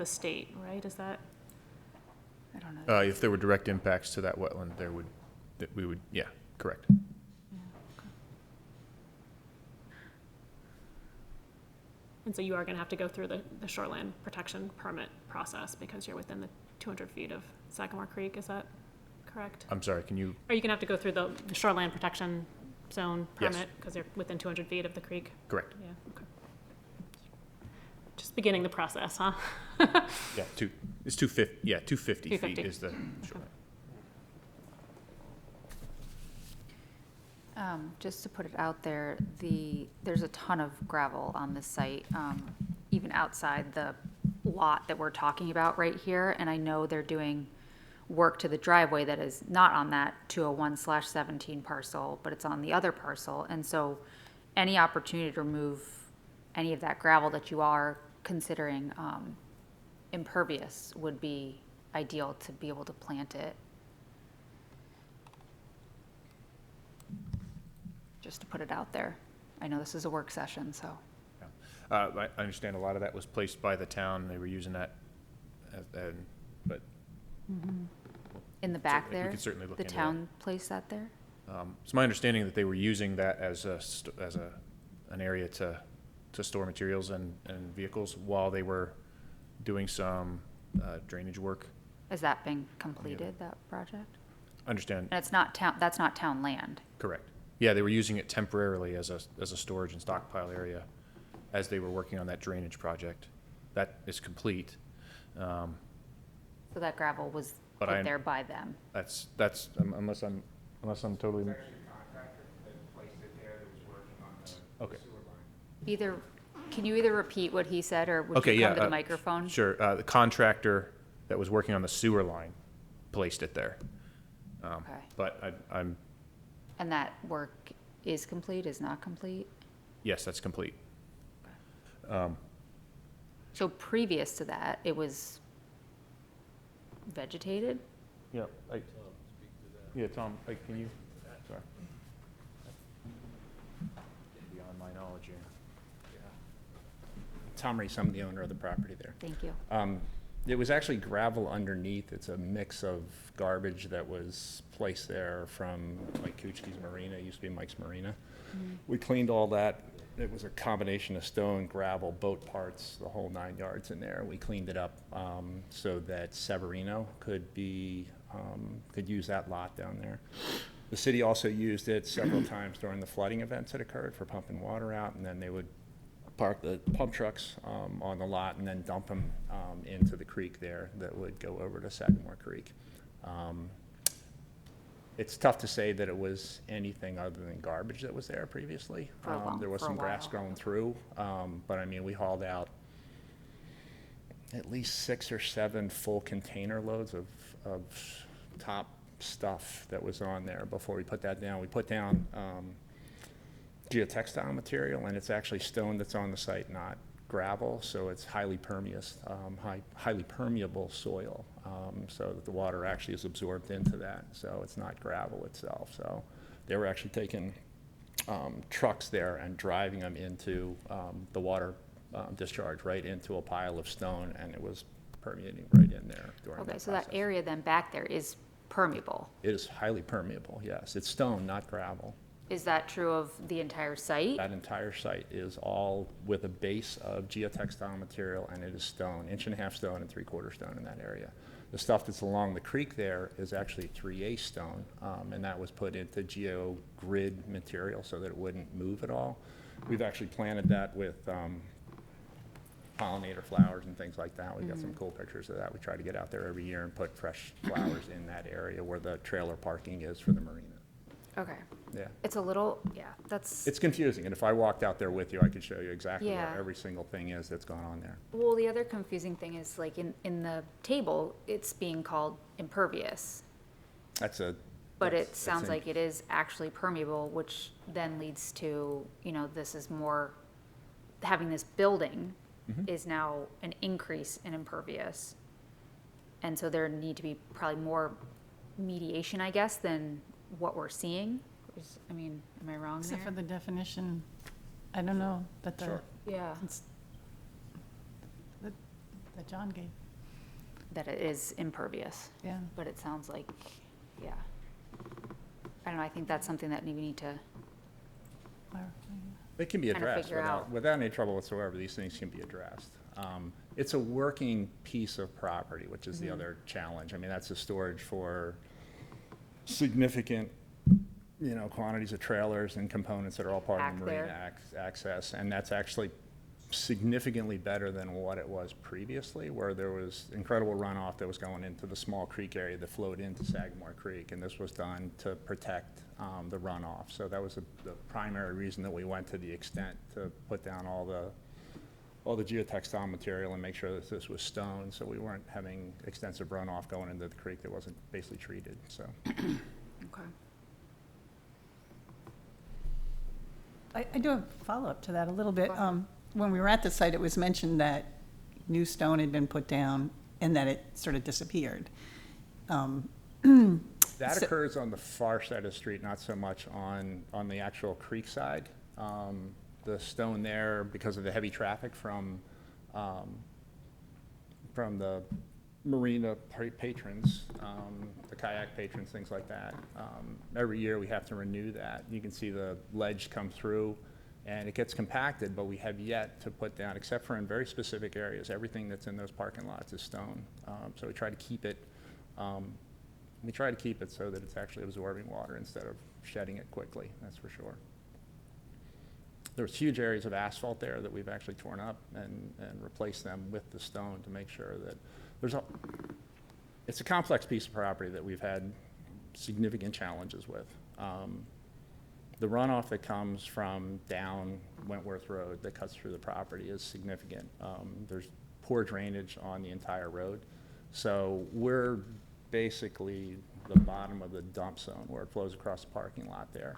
state, right? Is that? I don't know. If there were direct impacts to that wetland, we would, yeah, correct. And so you are gonna have to go through the shoreline protection permit process because you're within the 200 feet of Sagamore Creek, is that correct? I'm sorry, can you? Are you gonna have to go through the shoreline protection zone Yes. permit? Because you're within 200 feet of the creek? Correct. Yeah, okay. Just beginning the process, huh? Yeah, it's 250, yeah, 250 feet 250. is the shoreline. Just to put it out there, there's a ton of gravel on this site, even outside the lot that we're talking about right here. And I know they're doing work to the driveway that is not on that 201/17 parcel, but it's on the other parcel. And so any opportunity to remove any of that gravel that you are considering impervious would be ideal to be able to plant it. Just to put it out there. I know this is a work session, so. I understand a lot of that was placed by the town. They were using that, but In the back Certainly, we there? could certainly look The into town placed that there? it's my understanding that they were using that as an area to store materials and vehicles while they were doing some drainage work. Has that been completed, that project? Understand, And it's not town, that's not town land. correct. Yeah, they were using it temporarily as a storage and stockpile area as they were working on that drainage project. That is complete. So that gravel was But put I- there by them. That's, unless I'm totally. Okay. Can you either repeat what he said, or would Okay, you yeah. come to the microphone? Sure. The contractor that was working on the sewer line placed it there. Okay. But I'm, And that work is complete, is not complete? yes, that's complete. So previous to that, it was vegetated? Yeah, yeah, Tom, can you, sorry. Beyond my knowledge here. Tom Reese, I'm the owner of the property there. Thank you. It was actually gravel underneath. It's a mix of garbage that was placed there from like Kuchke's Marina, it used to be Mike's Marina. We cleaned all that. It was a combination of stone, gravel, boat parts, the whole 9 yards in there. We cleaned it up so that Severino could use that lot down there. The city also used it several times during the flooding events that occurred for pumping water out, and then they would park the pump trucks on the lot and then dump them into the creek there that would go over to Sagamore Creek. It's tough to say that it was anything other than garbage that was there previously. There was some grass growing through, but I mean, we hauled out at least 6 or 7 full container loads of top stuff that was on there before we put that down. We put down geotextile material, and it's actually stone that's on the site, not gravel, so it's highly permeous, highly permeable soil, so that the water actually is absorbed into that, so it's not gravel itself. So they were actually taking trucks there and driving them into the water discharge right into a pile of stone, and it was permeating right in there during Okay, that so that process. area then back there is permeable. It is highly permeable, yes. It's stone, not gravel. Is that true of the entire site? That entire site is all with a base of geotextile material, and it is stone, 1.5 stone and 3/4 stone in that area. The stuff that's along the creek there is actually 3/8 stone, and that was put into geogrid material so that it wouldn't move at all. We've actually planted that with pollinator flowers and things like that. We've got some cool pictures of that. We try to get out there every year and put fresh flowers in that area where the trailer parking is for the marina. Okay. Yeah. It's a little, yeah, that's, It's confusing, and if I walked out there with you, I could show you exactly Yeah. what every single thing is that's going on there. well, the other confusing thing is like in the table, it's being called impervious. That's a. But that's- it sounds that's like it is actually permeable, which then leads to, you know, this is more, having this building is now an increase in impervious. And so there need to be probably more mediation, I guess, than what we're seeing. I mean, am I wrong there? Except for the definition, I don't know, that the, Sure. Yeah, that John gave. that it is impervious. Yeah. But it sounds like, yeah. I don't know, I think that's something that we need to, It can be Kinda addressed figure out. without any trouble whatsoever. These things can be addressed. It's a working piece of property, which is Mm-hmm. the other challenge. I mean, that's a storage for significant, quantities of trailers and components that are all part of the Back there. marina access. And that's actually significantly better than what it was previously, where there was incredible runoff that was going into the small creek area that flowed into Sagamore Creek, and this was done to protect the runoff. So that was the primary reason that we went to the extent to put down all the geotextile material and make sure that this was stone, so we weren't having extensive runoff going into the creek that wasn't basically treated, so. okay. I do have a follow-up to that a little bit. When we were at the site, it was mentioned that new stone had been put down and that it sort of disappeared. That So- occurs on the far side of the street, not so much on the actual creek side. The stone there, because of the heavy traffic from the marina patrons, the kayak patrons, things like that. Every year we have to renew that. You can see the ledge come through and it gets compacted, but we have yet to put down, except for in very specific areas, everything that's in those parking lots is stone. So we try to keep it, so that it's actually absorbing water instead of shedding it quickly, that's for sure. There's huge areas of asphalt there that we've actually torn up and replaced them with the stone to make sure that it's a complex piece of property that we've had significant challenges with. The runoff that comes from down Wentworth Road that cuts through the property is significant. There's poor drainage on the entire road. So we're basically the bottom of the dump zone where it flows across the parking lot there.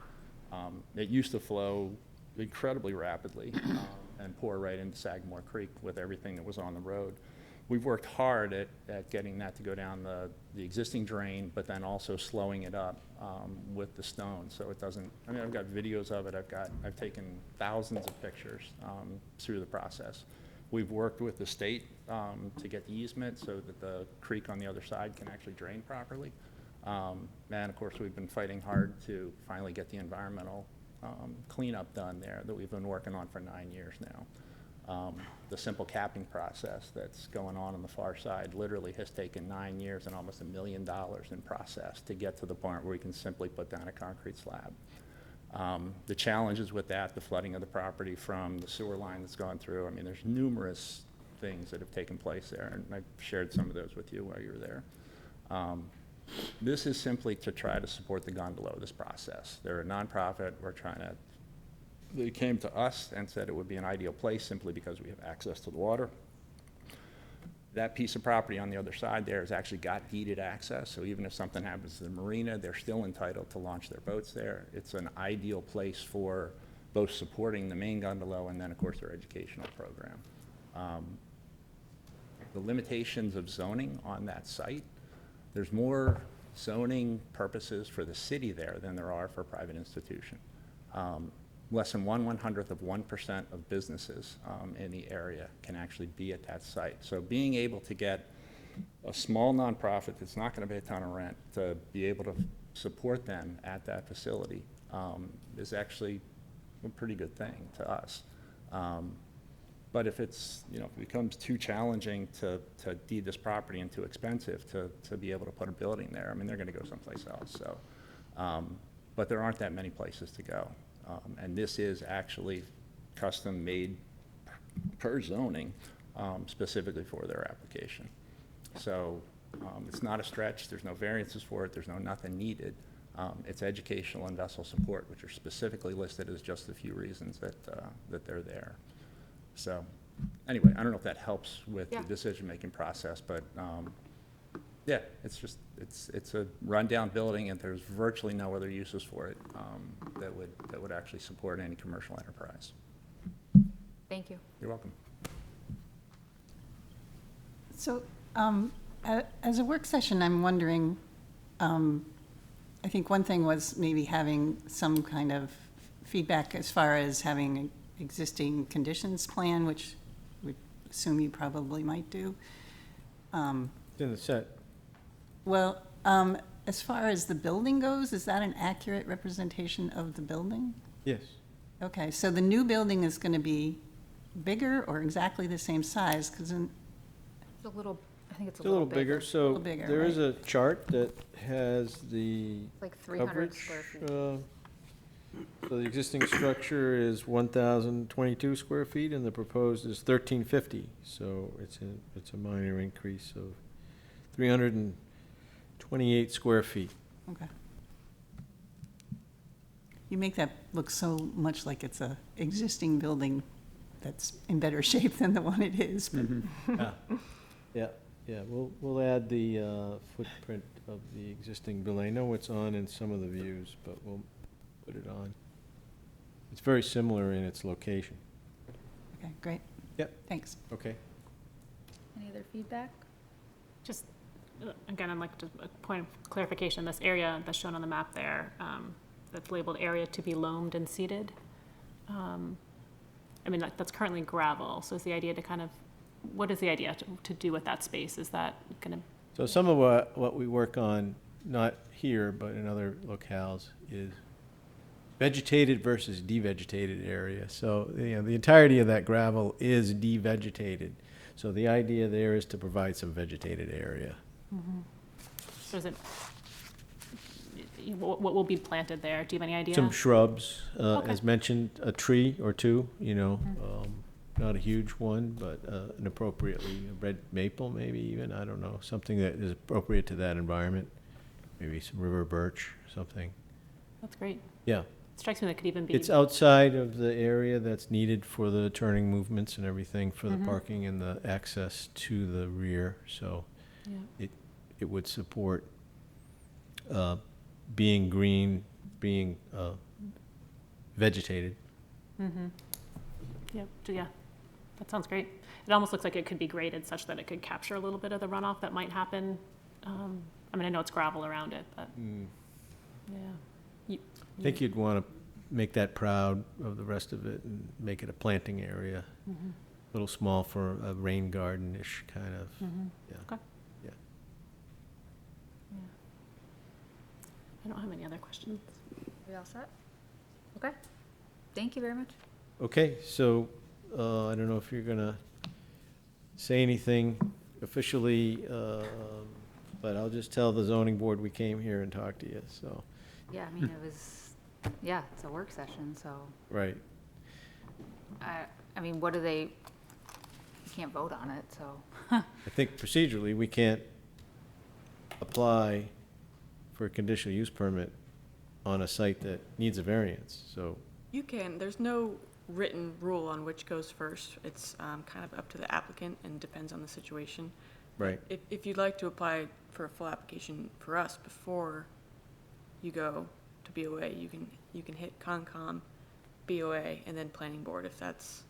It used to flow incredibly rapidly and pour right into Sagamore Creek with everything that was on the road. We've worked hard at getting that to go down the existing drain, but then also slowing it up with the stone so it doesn't, I mean, I've got videos of it, I've taken thousands of pictures through the process. We've worked with the state to get the easement so that the creek on the other side can actually drain properly. And of course, we've been fighting hard to finally get the environmental cleanup done there that we've been working on for 9 years now. The simple capping process that's going on the far side literally has taken 9 years and almost $1 million in process to get to the point where we can simply put down a concrete slab. The challenges with that, the flooding of the property from the sewer line that's gone through, I mean, there's numerous things that have taken place there, and I've shared some of those with you while you were there. This is simply to try to support the gondola, this process. They're a nonprofit. They came to us and said it would be an ideal place simply because we have access to the water. That piece of property on the other side there has actually got deeded access, so even if something happens to the marina, they're still entitled to launch their boats there. It's an ideal place for both supporting the main gondola and then, of course, their educational program. The limitations of zoning on that site, there's more zoning purposes for the city there than there are for a private institution. Less than 1/100th of 1% of businesses in the area can actually be at that site. So being able to get a small nonprofit that's not going to pay a ton of rent to be able to support them at that facility is actually a pretty good thing to us. But if it's, if it becomes too challenging to deed this property and too expensive to be able to put a building there, I mean, they're going to go someplace else. So, but there aren't that many places to go. And this is actually custom made per zoning, specifically for their application. So it's not a stretch. There's no variances for it. There's nothing needed. It's educational and vessel support, which are specifically listed as just a few reasons that they're there. So anyway, I don't know if that helps with the decision-making process, but yeah, it's a rundown building, and there's virtually no other uses for it that would actually support any commercial enterprise. Thank you. You're welcome. So, as a work session, I'm wondering, I think one thing was maybe having some kind of feedback as far as having an existing conditions plan, which we assume you probably might do. It's in the set. Well, as far as the building goes, is that an accurate representation of the building? Yes. Okay, so the new building is going to be bigger or exactly the same size? Because It's a little, I think it's It's a little bigger. So little bigger, there is right? a chart that has the like 300 coverage. square feet. So the existing structure is 1,022 square feet, and the proposed is 1,350. So it's a minor increase of 328 square feet. Okay. You make that look so much like it's a existing building that's in better shape than the one it is. But Yeah. We'll add the footprint of the existing building. I know it's on in some of the views, but we'll put it on. It's very similar in its location. Okay, great. Yep. Thanks. Okay. Any other feedback? Just, again, I'd like to, a point of clarification, this area that's shown on the map there, that's labeled area to be loamed and seeded. I mean, that's currently gravel, so is the idea to kind of, what is the idea to do with that space? Is that gonna? So some of what we work on, not here, but in other locales, is vegetated versus devegetated area. So, the entirety of that gravel is devegetated. So the idea there is to provide some vegetated area. So is it, what will be planted there? Do you have any idea? Some shrubs, Okay. as mentioned, a tree or two, not a huge one, but an appropriately, a red maple maybe even, I don't know, something that is appropriate to that environment. Maybe some river birch, something. That's great. Yeah. It strikes me that could even be. It's outside of the area that's needed for the turning movements and everything for the parking and the access to the rear, so it would support being green, being vegetated. Yeah, that sounds great. It almost looks like it could be graded such that it could capture a little bit of the runoff that might happen. I mean, I know it's gravel around it, but yeah. I think you'd want to make that proud of the rest of it and make it a planting area. A little small for a rain garden-ish kind of. Yeah. Okay. Yeah. I don't have any other questions. We all set? Okay. Thank you very much. Okay, so I don't know if you're gonna say anything officially, but I'll just tell the zoning board we came here and talked to you, so. Yeah, I mean, it was, it's a work session, so, Right. I mean, what do they, you can't vote on it, so. I think procedurally, we can't apply for a conditional use permit on a site that needs a variance, so. You can, there's no written rule on which goes first. It's kind of up to the applicant and depends on the situation. Right. If you'd like to apply for a full application for us before you go to BOA, you can hit Concom, BOA, and then Planning Board if that's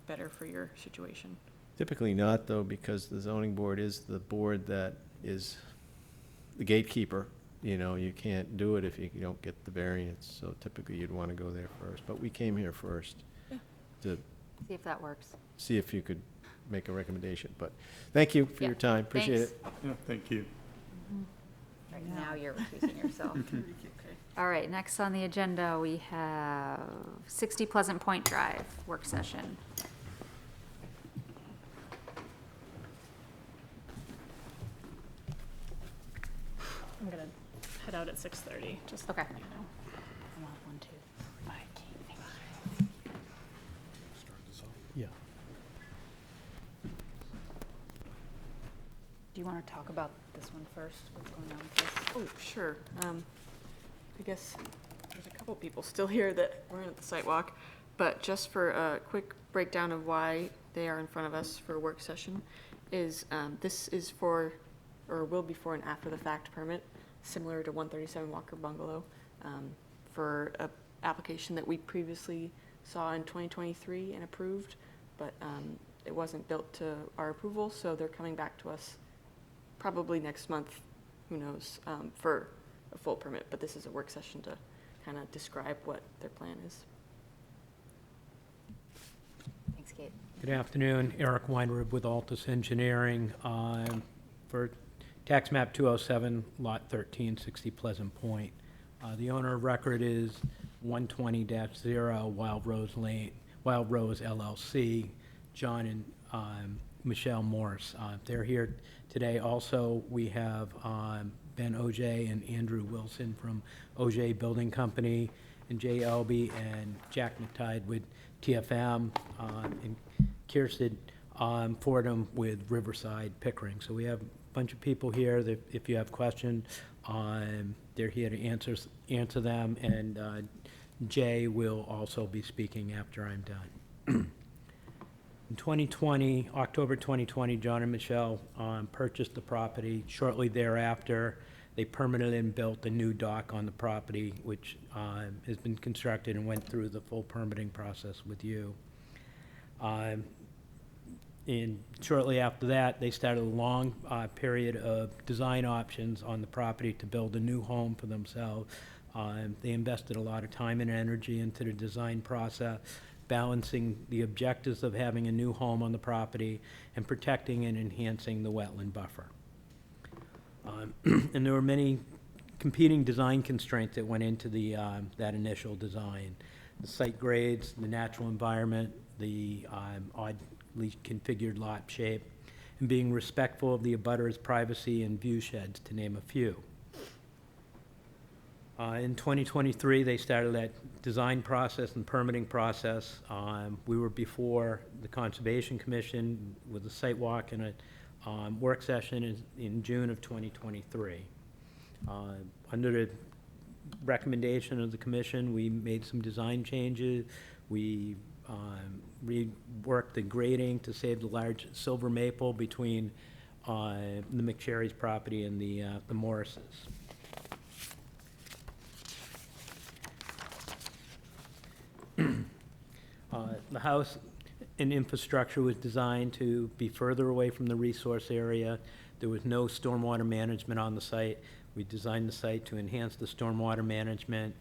better for your situation. Typically not, though, because the zoning board is the board that is the gatekeeper. You know, you can't do it if you don't get the variance, so typically you'd want to go there first. But we came here first to See if that works. see if you could make a recommendation. But thank you for your time, appreciate it. Yeah, thank you. Right, now you're recusing yourself. All right, next on the agenda, we have 60 Pleasant Point Drive, work session. I'm gonna head out at 6:30, just, Okay. you know. Yeah. Do you want to talk about this one first? What's going on with this? Oh, sure. I guess there's a couple people still here that weren't at the site walk, but just for a quick breakdown of why they are in front of us for a work session is, this is for, or will be for an after-the-fact permit, similar to 137 Walker Bungalow, for a application that we previously saw in 2023 and approved, but it wasn't built to our approval, so they're coming back to us probably next month, who knows, for a full permit, but this is a work session to kind of describe what their plan is. Thanks, Kate. Good afternoon, Eric Weinrib with Altus Engineering, for tax map 207, lot 1360 Pleasant Point. The owner of record is 120-0 Wild Rose Lane, Wild Rose LLC, John and Michelle Morse. They're here today. Also, we have Ben OJ and Andrew Wilson from OJ Building Company, and Jay Elby and Jack McTide with TFM, and Kirsten Fordham with Riverside Pickering. So we have a bunch of people here that if you have questions, they're here to answer them, and Jay will also be speaking after I'm done. In 2020, October 2020, John and Michelle purchased the property. Shortly thereafter, they permitted and built a new dock on the property, which has been constructed and went through the full permitting process with you. And shortly after that, they started a long period of design options on the property to build a new home for themselves. They invested a lot of time and energy into the design process, balancing the objectives of having a new home on the property and protecting and enhancing the wetland buffer. And there were many competing design constraints that went into that initial design. The site grades, the natural environment, the oddly configured lot shape, and being respectful of the abutters' privacy and view sheds, to name a few. In 2023, they started that design process and permitting process. We were before the Conservation Commission with a site walk and a work session in June of 2023. Under the recommendation of the commission, we made some design changes. We reworked the grading to save the large silver maple between the McSherry's property and the Morrises. The house and infrastructure was designed to be further away from the resource area. There was no stormwater management on the site. We designed the site to enhance the stormwater management.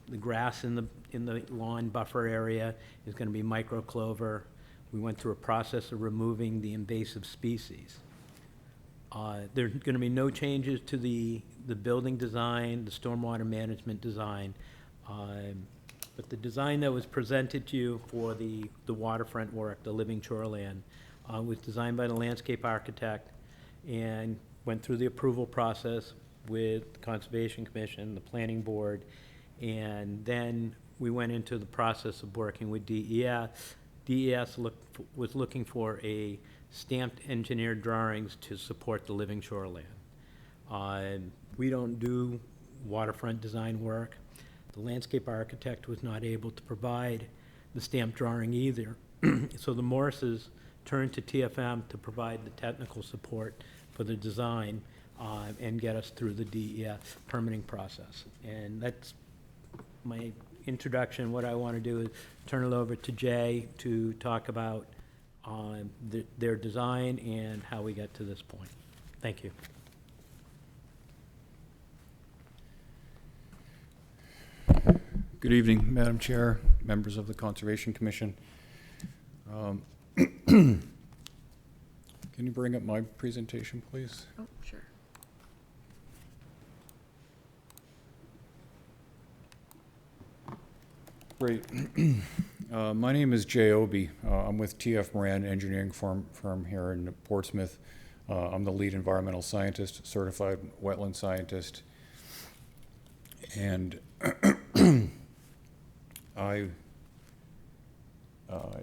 The grass in the lawn buffer area is going to be microclover. We went through a process of removing the invasive species. There's going to be no changes to the building design, the stormwater management design. But the design that was presented to you for the waterfront work, the living shoreland, was designed by the landscape architect and went through the approval process with the Conservation Commission, the Planning Board, and then we went into the process of working with DES. DES was looking for a stamped engineered drawings to support the living shoreland. We don't do waterfront design work. The landscape architect was not able to provide the stamp drawing either. So the Morrises turned to TFM to provide the technical support for the design and get us through the DES permitting process. And that's my introduction. What I want to do is turn it over to Jay to talk about their design and how we got to this point. Thank you. Good evening, Madam Chair, members of the Conservation Commission. Can you bring up my presentation, please? Oh, sure. Great. My name is Jay Obie. I'm with TF Moran Engineering firm here in Portsmouth. I'm the lead environmental scientist, certified wetland scientist. And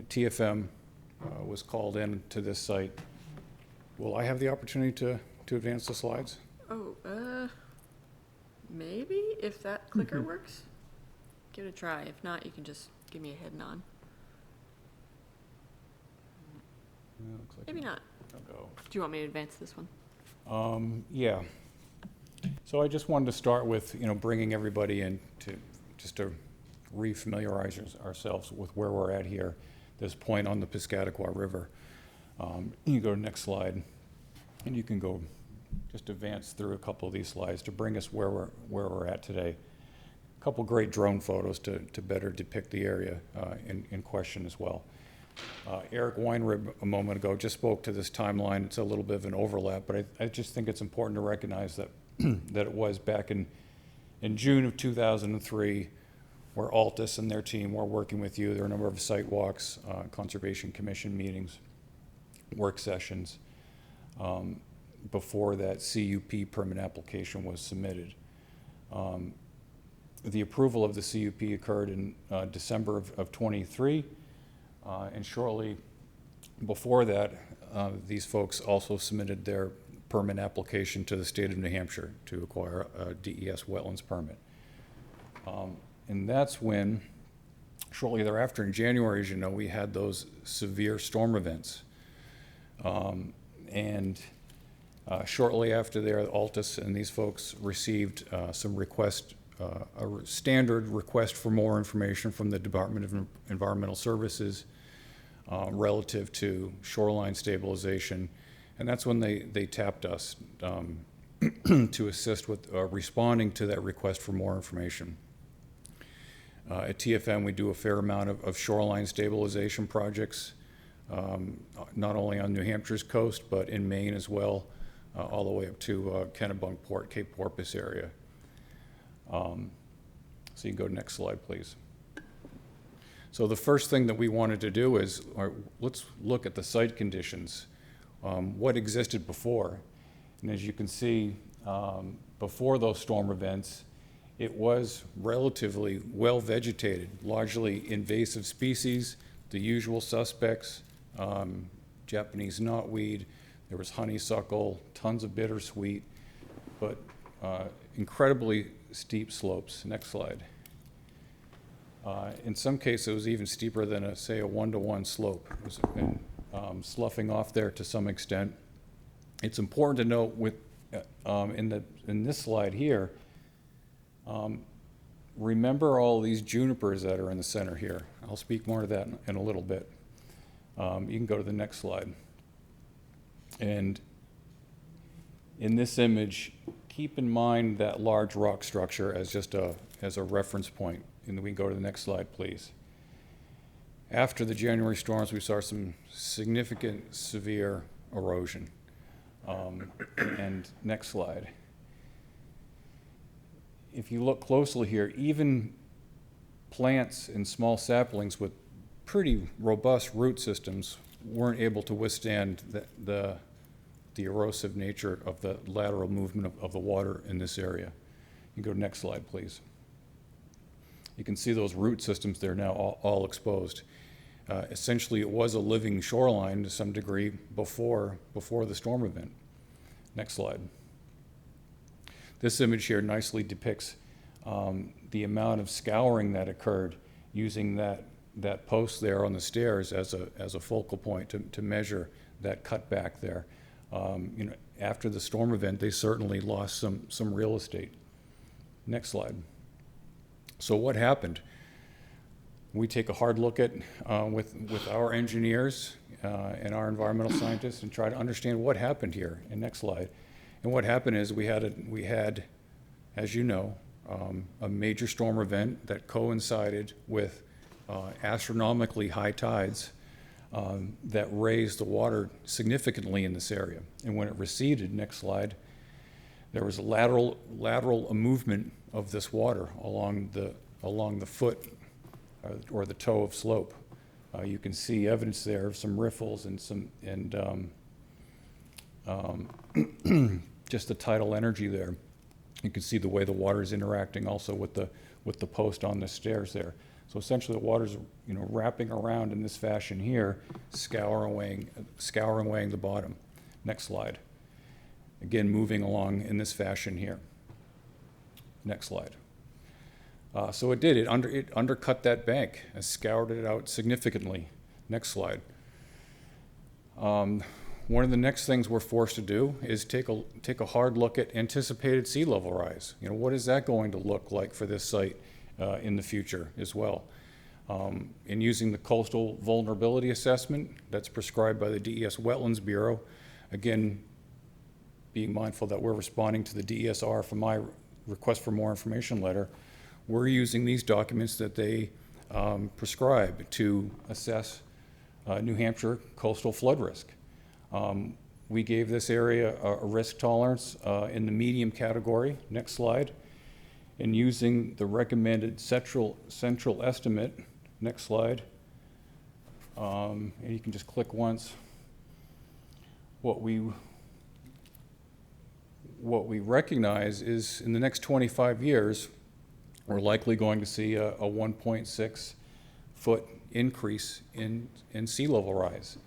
TFM was called in to this site. Will I have the opportunity to advance the slides? Oh, maybe, if that clicker works. Give it a try. If not, you can just give me a head nod. Looks like Maybe not. I'll go. Do you want me to advance this one? Yeah. So I just wanted to start with, bringing everybody in to re-familiarize ourselves with where we're at here, this point on the Piscataqua River. You can go to the next slide, and you can go just advance through a couple of these slides to bring us where we're at today. A couple great drone photos to better depict the area in question as well. Eric Weinrib a moment ago just spoke to this timeline. It's a little bit of an overlap, but I just think it's important to recognize that that it was back in June of 2003 where Altus and their team were working with you. There were a number of site walks, Conservation Commission meetings, work sessions before that CUP permit application was submitted. The approval of the CUP occurred in December of 23, and shortly before that, these folks also submitted their permit application to the state of New Hampshire to acquire a DES wetlands permit. And that's when, shortly thereafter, in January, as you know, we had those severe storm events. Shortly after there, Altus and these folks received some request, a standard request for more information from the Department of Environmental Services relative to shoreline stabilization. And that's when they tapped us to assist with responding to that request for more information. At TFM, we do a fair amount of shoreline stabilization projects, not only on New Hampshire's coast, but in Maine as well, all the way up to Kennebunkport, Cape Porpoise area. So you can go to next slide, please. So the first thing that we wanted to do is, let's look at the site conditions, what existed before. And as you can see, before those storm events, it was relatively well vegetated, largely invasive species, the usual suspects, Japanese knotweed, there was honeysuckle, tons of bittersweet, but incredibly steep slopes. Next slide. In some cases, it was even steeper than, say, a 1-to-1 slope. It was been sloughing off there to some extent. It's important to note in this slide here, remember all these junipers that are in the center here. I'll speak more to that in a little bit. You can go to the next slide. And in this image, keep in mind that large rock structure as just as a reference point. And we can go to the next slide, please. After the January storms, we saw some significant severe erosion. And next slide. If you look closely here, even plants and small saplings with pretty robust root systems weren't able to withstand the erosive nature of the lateral movement of the water in this area. You can go to next slide, please. You can see those root systems there now all exposed. Essentially, it was a living shoreline to some degree before the storm event. Next slide. This image here nicely depicts the amount of scouring that occurred using that post there on the stairs as a focal point to measure that cutback there. You know, after the storm event, they certainly lost some real estate. Next slide. So what happened? We take a hard look at with our engineers and our environmental scientists and try to understand what happened here. And next slide. And what happened is we had, as you know, a major storm event that coincided with astronomically high tides that raised the water significantly in this area. And when it receded, next slide, there was a lateral movement of this water along the foot or the toe of slope. You can see evidence there of some riffles and just the tidal energy there. You can see the way the water is interacting also with the post on the stairs there. So essentially, the water's wrapping around in this fashion here, scouring away the bottom. Next slide. Again, moving along in this fashion here. Next slide. So it undercut that bank and scoured it out significantly. Next slide. One of the next things we're forced to do is take a hard look at anticipated sea level rise. What is that going to look like for this site in the future as well? In using the coastal vulnerability assessment that's prescribed by the DES Wetlands Bureau, again, being mindful that we're responding to the DESR for my request for more information letter, we're using these documents that they prescribe to assess New Hampshire coastal flood risk. We gave this area a risk tolerance in the medium category. Next slide. And using the recommended central estimate, next slide, and you can just click once, what we recognize is in the next 25 years, we're likely going to see a 1.6 foot increase in sea level rise.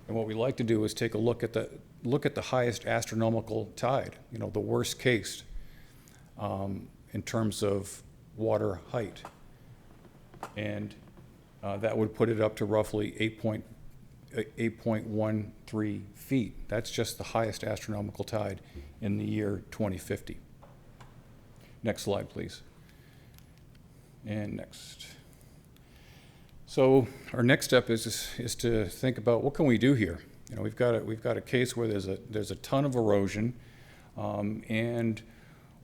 And what we like to do is take a look at the highest astronomical tide, the worst case in terms of water height. And that would put it up to roughly 8.13 feet. That's just the highest astronomical tide in the year 2050. Next slide, please. And next. So our next step is to think about what can we do here. We've got a case where there's a ton of erosion, and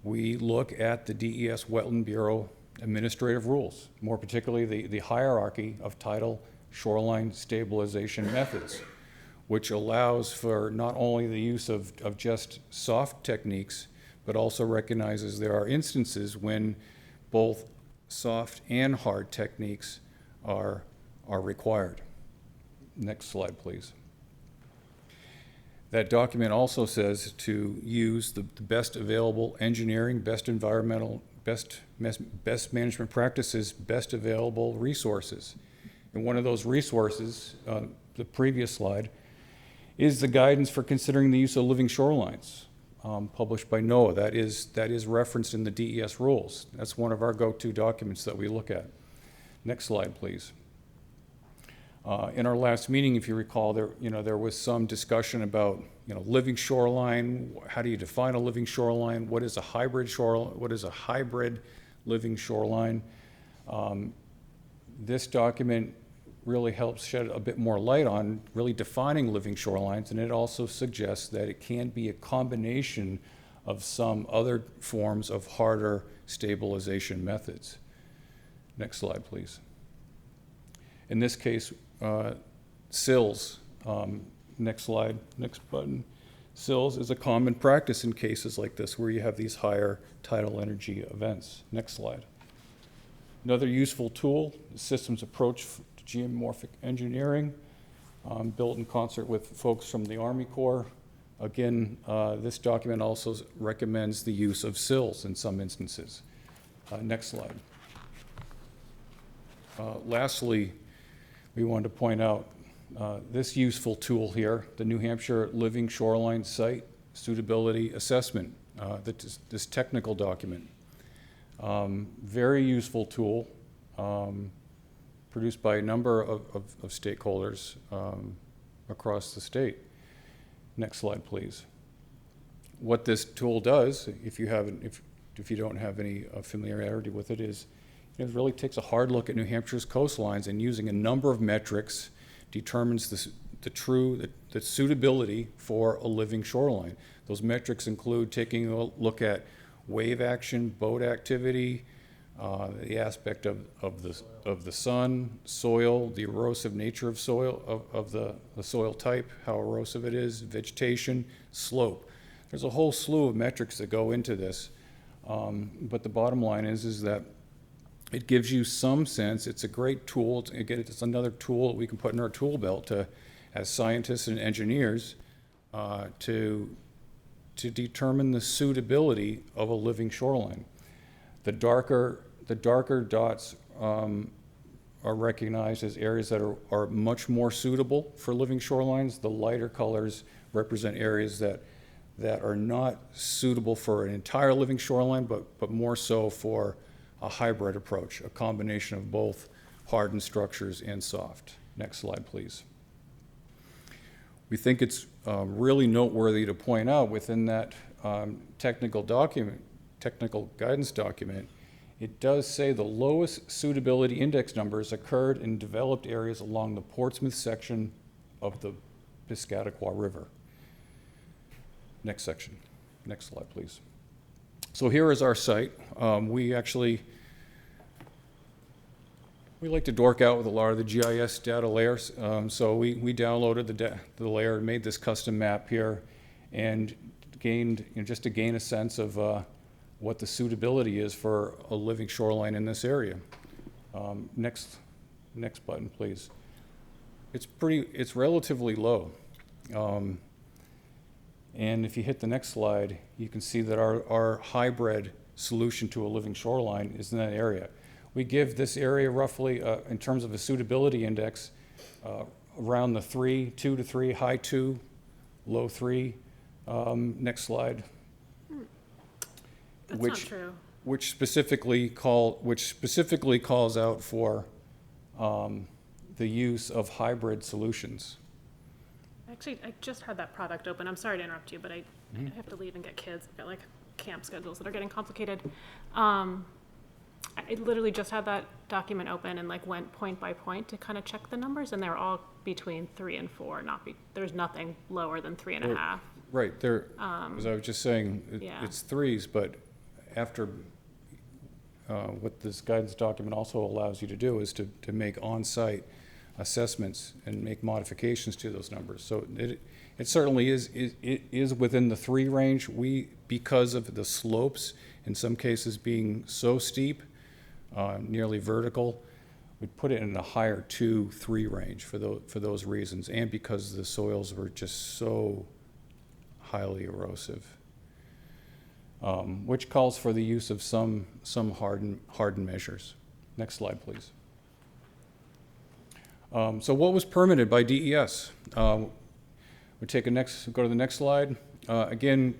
we look at the DES Wetland Bureau administrative rules, more particularly the hierarchy of tidal shoreline stabilization methods, which allows for not only the use of just soft techniques, but also recognizes there are instances when both soft and hard techniques are required. Next slide, please. That document also says to use the best available engineering, best environmental, best management practices, best available resources. And one of those resources, the previous slide, is the guidance for considering the use of living shorelines, published by NOAA. That is referenced in the DES rules. That's one of our go-to documents that we look at. Next slide, please. In our last meeting, if you recall, there was some discussion about living shoreline. How do you define a living shoreline? What is a hybrid shoreline? What is a hybrid living shoreline? This document really helps shed a bit more light on really defining living shorelines, and it also suggests that it can be a combination of some other forms of harder stabilization methods. Next slide, please. In this case, sills. Next slide, next button. Sills is a common practice in cases like this where you have these higher tidal energy events. Next slide. Another useful tool, the systems approach to geomorphic engineering, built in concert with folks from the Army Corps. Again, this document also recommends the use of sills in some instances. Next slide. Lastly, we wanted to point out this useful tool here, the New Hampshire Living Shoreline Site Suitability Assessment, this technical document. Very useful tool, produced by a number of stakeholders across the state. Next slide, please. What this tool does, if you don't have any familiarity with it, is it really takes a hard look at New Hampshire's coastlines and using a number of metrics determines the suitability for a living shoreline. Those metrics include taking a look at wave action, boat activity, the aspect of the sun, soil, the erosive nature of soil, of the soil type, how erosive it is, vegetation, slope. There's a whole slew of metrics that go into this, but the bottom line is that it gives you some sense. It's a great tool. It's another tool that we can put in our tool belt as scientists and engineers to determine the suitability of a living shoreline. The darker dots are recognized as areas that are much more suitable for living shorelines. The lighter colors represent areas that are not suitable for an entire living shoreline, but more so for a hybrid approach, a combination of both hardened structures and soft. Next slide, please. We think it's really noteworthy to point out within that technical guidance document, it does say the lowest suitability index numbers occurred in developed areas along the Portsmouth section of the Piscataqua River. Next section. Next slide, please. So here is our site. We like to dork out with a lot of the GIS data layers. So we downloaded the layer and made this custom map here and gained, just to gain a sense of what the suitability is for a living shoreline in this area. Next button, please. It's relatively low. And if you hit the next slide, you can see that our hybrid solution to a living shoreline is in that area. We give this area roughly, in terms of a suitability index, around the 2 to 3, high 2, low 3. Next slide. That's not true. Which specifically calls out for the use of hybrid solutions. Actually, I just had that product open. I'm sorry to interrupt you, but I have to leave and get kids. I've got like camp schedules that are getting complicated. I literally just had that document open and like went point by point to kind of check the numbers, and they're all between 3 and 4. There's nothing lower than 3.5. Right there, as I was just saying, it's 3s, but after what this guidance document also allows you to do is to make on-site assessments and make modifications to those numbers. So it certainly is within the 3 range. Because of the slopes, in some cases being so steep, nearly vertical, we put it in a higher 2, 3 range for those reasons, and because the soils were just so highly erosive, which calls for the use of some hardened measures. Next slide, please. So what was permitted by DES? We go to the next slide. Again,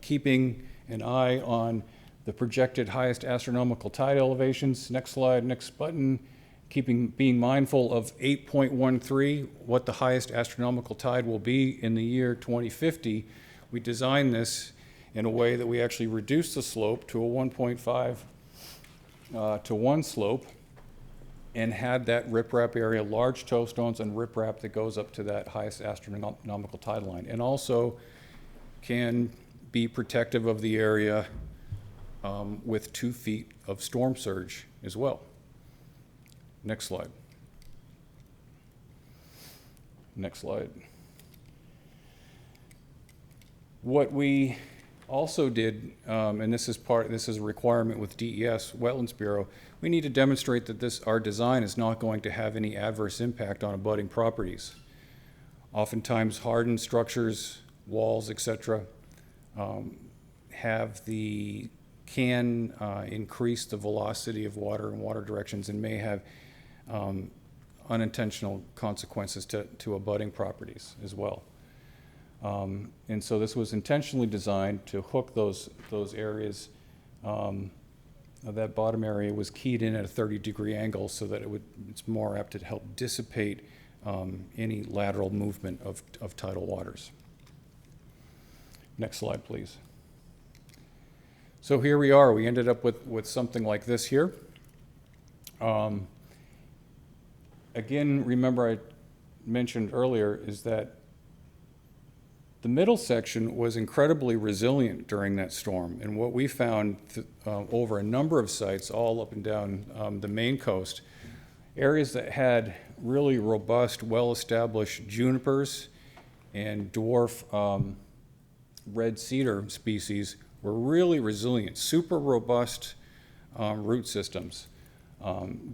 keeping an eye on the projected highest astronomical tide elevations. Next slide, next button. Being mindful of 8.13, what the highest astronomical tide will be in the year 2050. We designed this in a way that we actually reduce the slope to a 1.5 to 1 slope, and had that riprap area, large toe stones and riprap that goes up to that highest astronomical tide line, and also can be protective of the area with 2 feet of storm surge as well. Next slide. Next slide. What we also did, and this is a requirement with DES, Wetlands Bureau, we need to demonstrate that our design is not going to have any adverse impact on abutting properties. Oftentimes hardened structures, walls, etc., can increase the velocity of water in water directions and may have unintentional consequences to abutting properties as well. And so this was intentionally designed to hook those areas. That bottom area was keyed in at a 30-degree angle so that it's more apt to help dissipate any lateral movement of tidal waters. Next slide, please. So here we are. We ended up with something like this here. Again, remember I mentioned earlier is that the middle section was incredibly resilient during that storm. And what we found over a number of sites all up and down the Maine coast, areas that had really robust, well-established junipers and dwarf red cedar species were really resilient, super robust root systems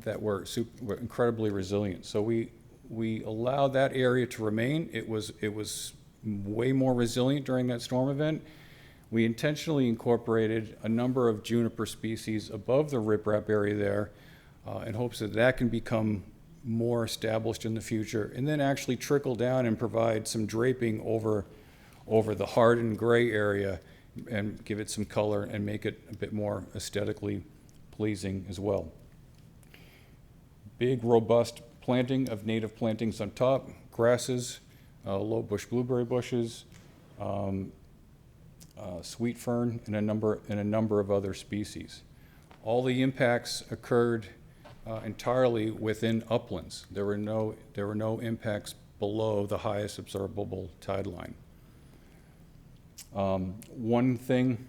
that were incredibly resilient. So we allowed that area to remain. It was way more resilient during that storm event. We intentionally incorporated a number of juniper species above the riprap area there in hopes that that can become more established in the future, and then actually trickle down and provide some draping over the hardened gray area and give it some color and make it a bit more aesthetically pleasing as well. Big, robust planting of native plantings on top, grasses, low bush blueberry bushes, sweet fern, and a number of other species. All the impacts occurred entirely within uplands. There were no impacts below the highest observable tide line. One thing,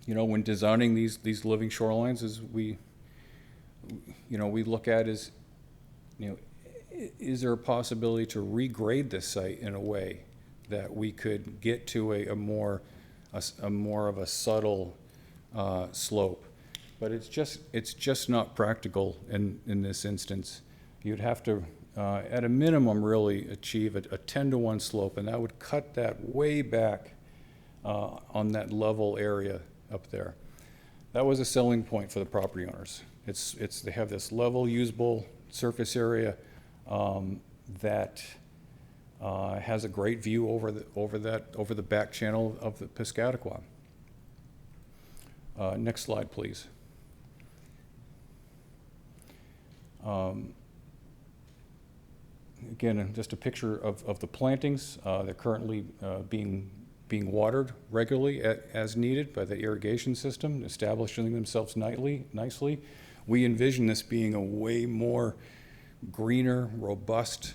when designing these living shorelines, is we look at is, is there a possibility to regrade this site in a way that we could get to a more of a subtle slope? But it's just not practical in this instance. You'd have to, at a minimum, really achieve a 10-to-1 slope, and that would cut that way back on that level area up there. That was a selling point for the property owners. They have this level, usable surface area that has a great view over the back channel of the Piscataqua. Next slide, please. Again, just a picture of the plantings. They're currently being watered regularly as needed by the irrigation system, establishing themselves nicely. We envision this being a way more greener, robust,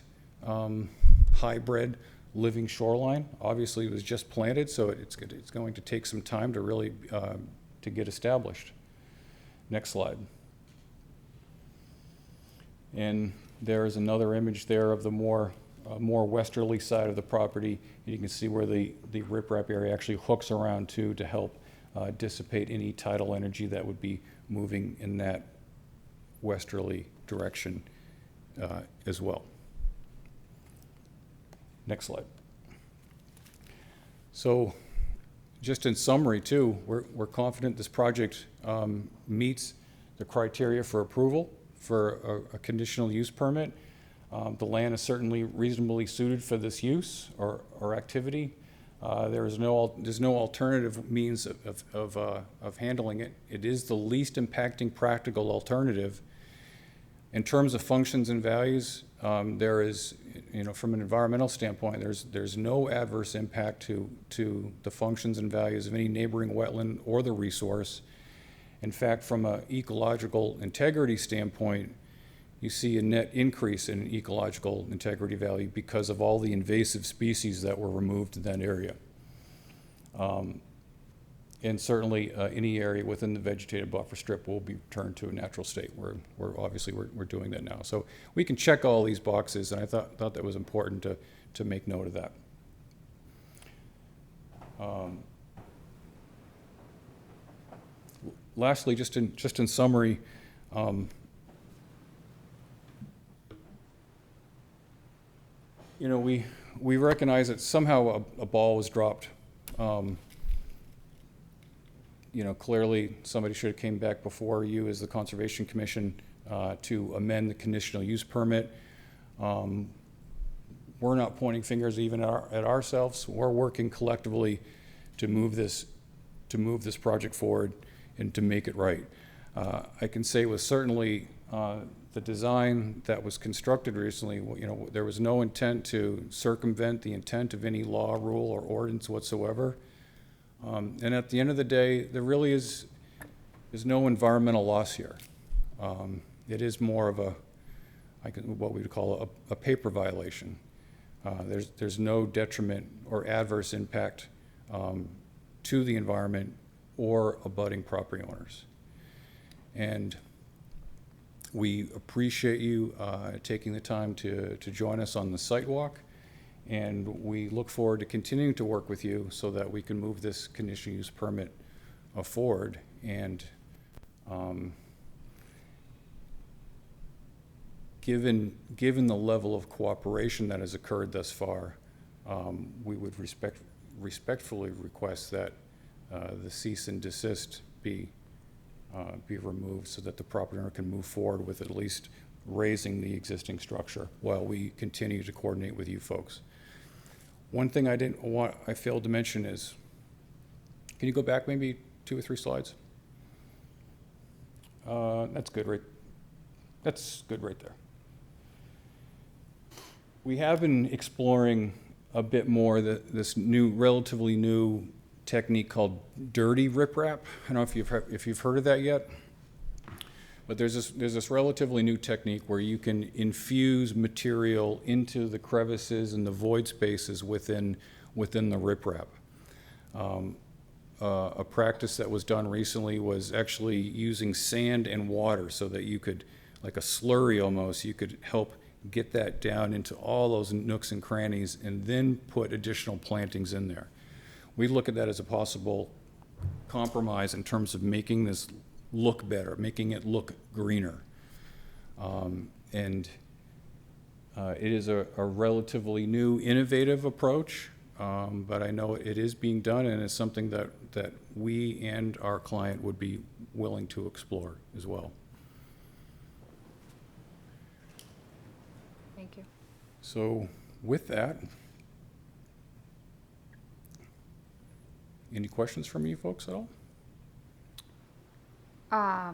hybrid living shoreline. Obviously, it was just planted, so it's going to take some time to really to get established. Next slide. And there is another image there of the more westerly side of the property. You can see where the riprap area actually hooks around to help dissipate any tidal energy that would be moving in that westerly direction as well. Next slide. So just in summary too, we're confident this project meets the criteria for approval for a conditional use permit. The land is certainly reasonably suited for this use or activity. There's no alternative means of handling it. It is the least impacting practical alternative. In terms of functions and values, there is, from an environmental standpoint, there's no adverse impact to the functions and values of any neighboring wetland or the resource. In fact, from an ecological integrity standpoint, you see a net increase in ecological integrity value because of all the invasive species that were removed in that area. And certainly any area within the vegetated buffer strip will be returned to a natural state. We're obviously doing that now. So we can check all these boxes, and I thought that was important to make note of that. Lastly, just in summary, we recognize that somehow a ball was dropped. Clearly somebody should have came back before you as the Conservation Commission to amend the conditional use permit. One we're not pointing fingers even at ourselves. We're working collectively to move this project forward and to make it right. I can say with certainly the design that was constructed recently, there was no intent to circumvent the intent of any law, rule, or ordinance whatsoever. And at the end of the day, there really is no environmental loss here. It is more of what we would call a paper violation. There's no detriment or adverse impact to the environment or abutting property owners. And we appreciate you taking the time to join us on the site walk, and we look forward to continuing to work with you so that we can move this conditional use permit forward. And given the level of cooperation that has occurred thus far, we would respectfully request that the cease and desist be removed so that the property owner can move forward with at least raising the existing structure while we continue to coordinate with you folks. One thing I failed to mention is, can you go back maybe 2 or 3 slides? That's good right there. We have been exploring a bit more this relatively new technique called dirty riprap. I don't know if you've heard of that yet, but there's this relatively new technique where you can infuse material into the crevices and the void spaces within the riprap. A practice that was done recently was actually using sand and water so that you could, like a slurry almost, you could help get that down into all those nooks and crannies and then put additional plantings in there. We look at that as a possible compromise in terms of making this look better, making it look greener. It is a relatively new, innovative approach, but I know it is being done, and it's something that we and our client would be willing to explore as well. Thank you. So with that, any questions from you folks at all? I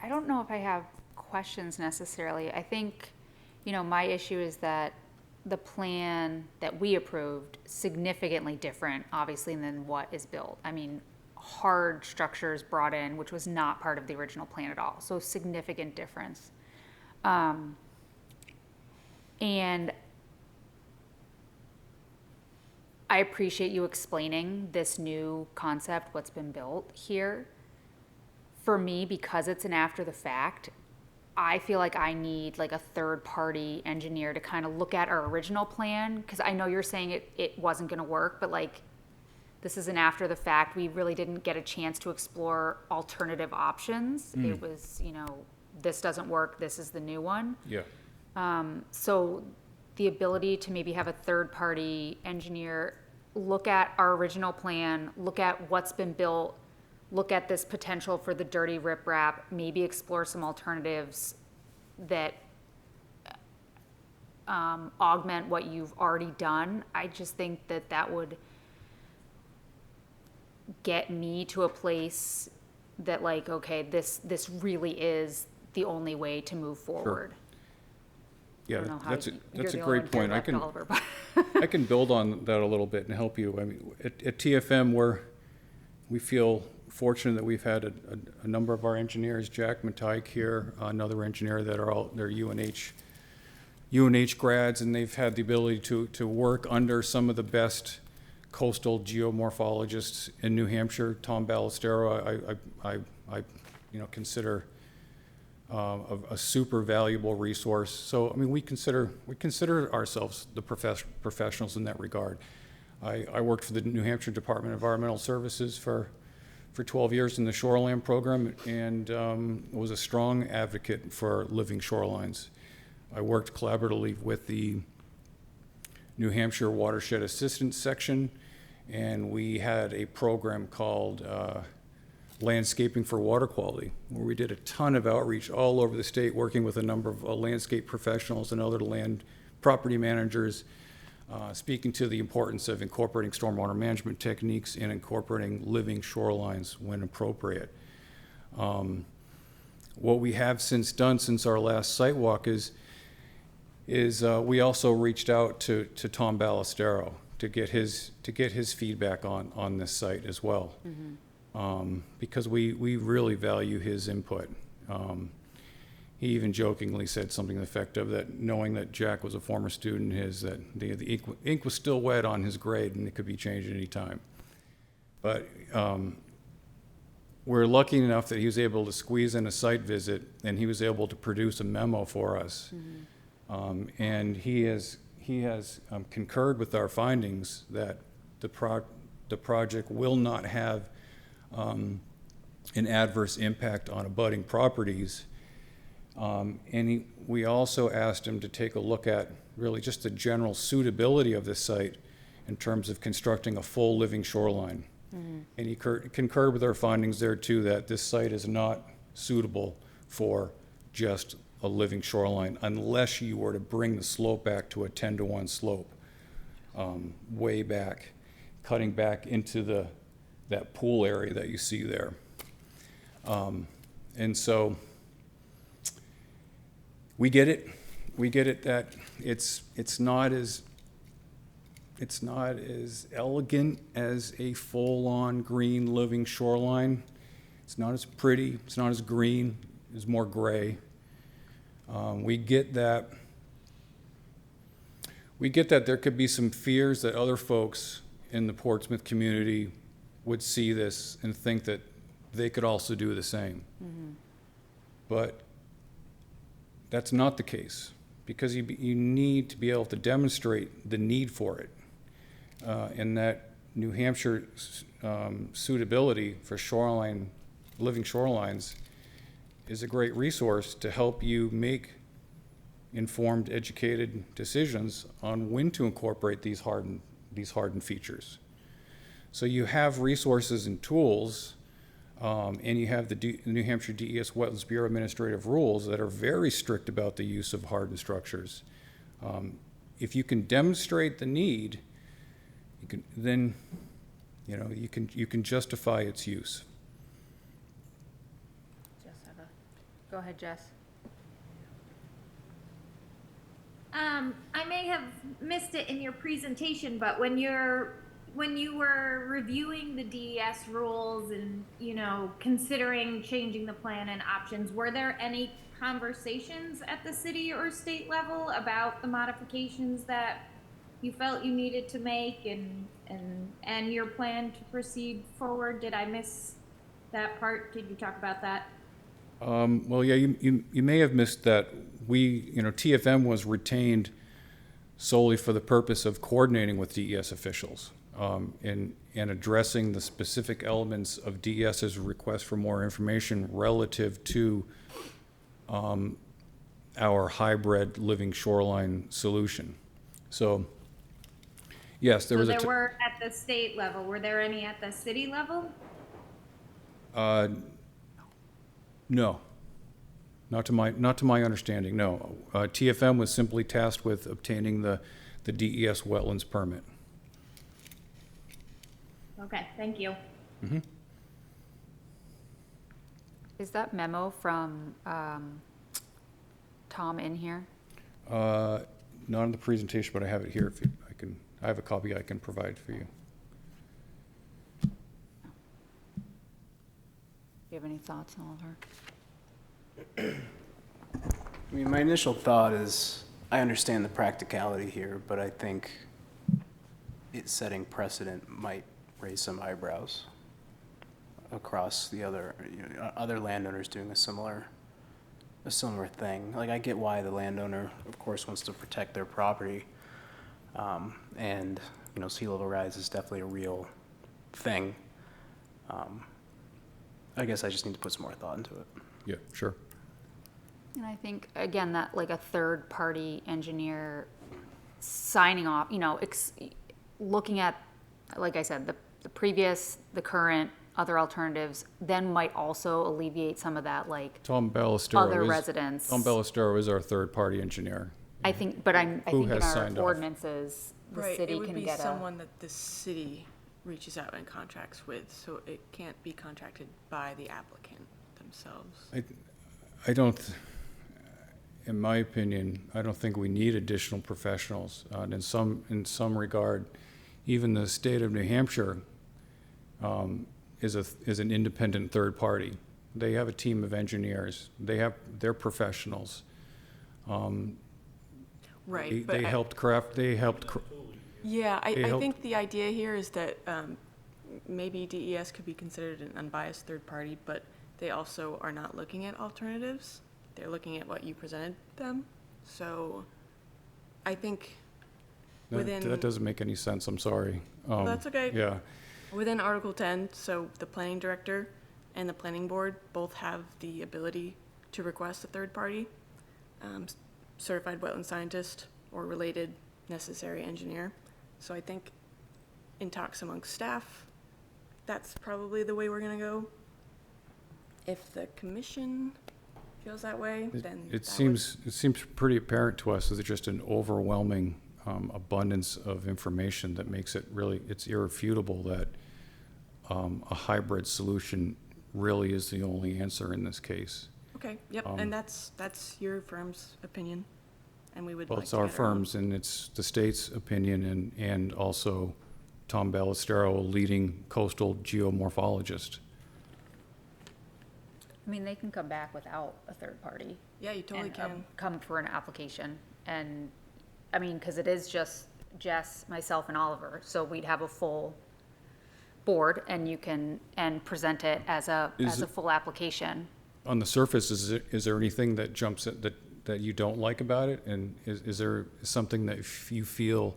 don't know if I have questions necessarily. I think, my issue is that the plan that we approved significantly different, obviously, than what is built. I mean, hard structures brought in, which was not part of the original plan at all. So significant difference. And I appreciate you explaining this new concept, what's been built here. For me, because it's an after the fact, I feel like I need like a third party engineer to kind of look at our original plan, because I know you're saying it wasn't gonna work, but like, this is an after the fact. We really didn't get a chance to explore alternative options. It was, this doesn't work, this is the new one. Yeah. So the ability to maybe have a third party engineer look at our original plan, look at what's been built, look at this potential for the dirty riprap, maybe explore some alternatives that augment what you've already done. I just think that would get me to a place that like, okay, this really is the only way to move forward. Yeah, that's a the great only point. one here left, Oliver, but- I can build on that a little bit and help you. I mean, at TFM, we feel fortunate that we've had a number of our engineers, Jack Matike here, another engineer they're UNH grads, and they've had the ability to work under some of the best coastal geomorphologists in New Hampshire. Tom Ballestero, I consider a super valuable resource. So, I mean, we consider ourselves the professionals in that regard. I worked for the New Hampshire Department of Environmental Services for 12 years in the shoreline program, and was a strong advocate for living shorelines. I worked collaboratively with the New Hampshire Watershed Assistance Section, and we had a program called landscaping for water quality, where we did a ton of outreach all over the state, working with a number of landscape professionals and other land property managers, speaking to the importance of incorporating stormwater management techniques and incorporating living shorelines when appropriate. What we have since done since our last site walk is we also reached out to Tom Ballestero to get his feedback on this site as well, because we really value his input. He even jokingly said something to the effect of that, knowing that Jack was a former student, that the ink was still wet on his grade and it could be changed at any time. But we're lucky enough that he was able to squeeze in a site visit, and he was able to produce a memo for us. And he has concurred with our findings that the project will not have an adverse impact on abutting properties. And we also asked him to take a look at really just the general suitability of this site in terms of constructing a full living shoreline. And he concurred with our findings there too, that this site is not suitable for just a living shoreline unless you were to bring the slope back to a 10-to-1 slope, way back, cutting back into that pool area that you see there. And so we get it that it's not as elegant as a full-on green living shoreline. It's not as pretty, it's not as green, it's more gray. We get that there could be some fears that other folks in the Portsmouth community would see this and think that they could also do the same. But that's not the case, because you need to be able to demonstrate the need for it. And that New Hampshire suitability for living shorelines is a great resource to help you make informed, educated decisions on when to incorporate these hardened features. So you have resources and tools, and you have the New Hampshire DES Wetlands Bureau administrative rules that are very strict about the use of hardened structures. If you can demonstrate the need, then you can justify its use. Go ahead, Jess. I may have missed it in your presentation, but when you were reviewing the DES rules and, considering changing the plan and options, were there any conversations at the city or state level about the modifications that you felt you needed to make and your plan to proceed forward? Did I miss that part? Did you talk about that? Well, yeah, you may have missed that. TFM was retained solely for the purpose of coordinating with DES officials and addressing the specific elements of DES's request for more information relative to our hybrid living shoreline solution. So, yes, there was there were at the state level. Were there any at the city level? No, not to my understanding. No, TFM was simply tasked with obtaining the DES wetlands permit. Okay, thank you. Is that memo from Tom in here? Not in the presentation, but I have it here. I have a copy I can provide for you. Do you have any thoughts, Oliver? I mean, my initial thought is, I understand the practicality here, but I think it setting precedent might raise some eyebrows across the other landowners doing a similar thing. Like, I get why the landowner, of course, wants to protect their property, and sea level rise is definitely a real thing. I guess I just need to put some more thought into it. Yeah, sure. And I think, again, that like a third-party engineer signing off, looking at, like I said, the previous, the current, other alternatives then might also alleviate some of that, like, Tom Ballestero other is, residents. Tom Ballestero is our third-party engineer. I think, but I Who think in has our signed off? ordinances, the Right, city it would can be get a. someone that the city reaches out and contracts with, so it can't be contracted by the applicant themselves. I don't, in my opinion, I don't think we need additional professionals. And in some regard, even the state of New Hampshire is an independent third party. They have a team of engineers. They're professionals. Right, but They I- helped craft. Yeah, I helped- think the idea here is that maybe DES could be considered an unbiased third party, but they also are not looking at alternatives. They're looking at what you presented them. So I think within. That doesn't make any sense. I'm sorry. That's okay. Yeah. Within Article 10, so the planning director and the planning board both have the ability to request a third party, certified wetland scientist or related necessary engineer. So I think in talks amongst staff, that's probably the way we're gonna go. If the commission feels that way, then It seems pretty apparent to us that there's just an overwhelming abundance of information that makes it really, it's irrefutable that a hybrid solution really is the only answer in this case. Okay, yep, and that's your firm's opinion, and we would Well, like it's to our get it on. firm's and it's the state's opinion and also Tom Ballestero, a leading coastal geomorphologist. I mean, they can come back without a third party. Yeah, you totally and, can. come for an application. And, I mean, because it is just Jess, myself, and Oliver. So we'd have a full board and you can, and present it as a full application. On the surface, is there anything that jumps at, that you don't like about it? And is there something that you feel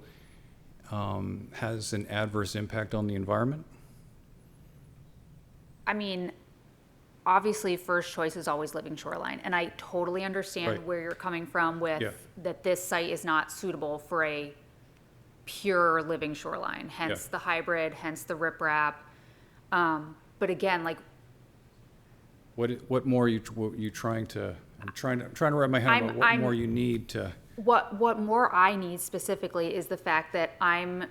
has an adverse impact on the environment? I mean, obviously, first choice is always living shoreline, and I totally understand Right. where you're coming from with Yeah. that this site is not suitable for a pure living shoreline, hence Yeah. the hybrid, hence the riprap. But again, like, What more are you trying to? I'm trying to wrap my head around what more you need to. what more I need specifically is the fact that I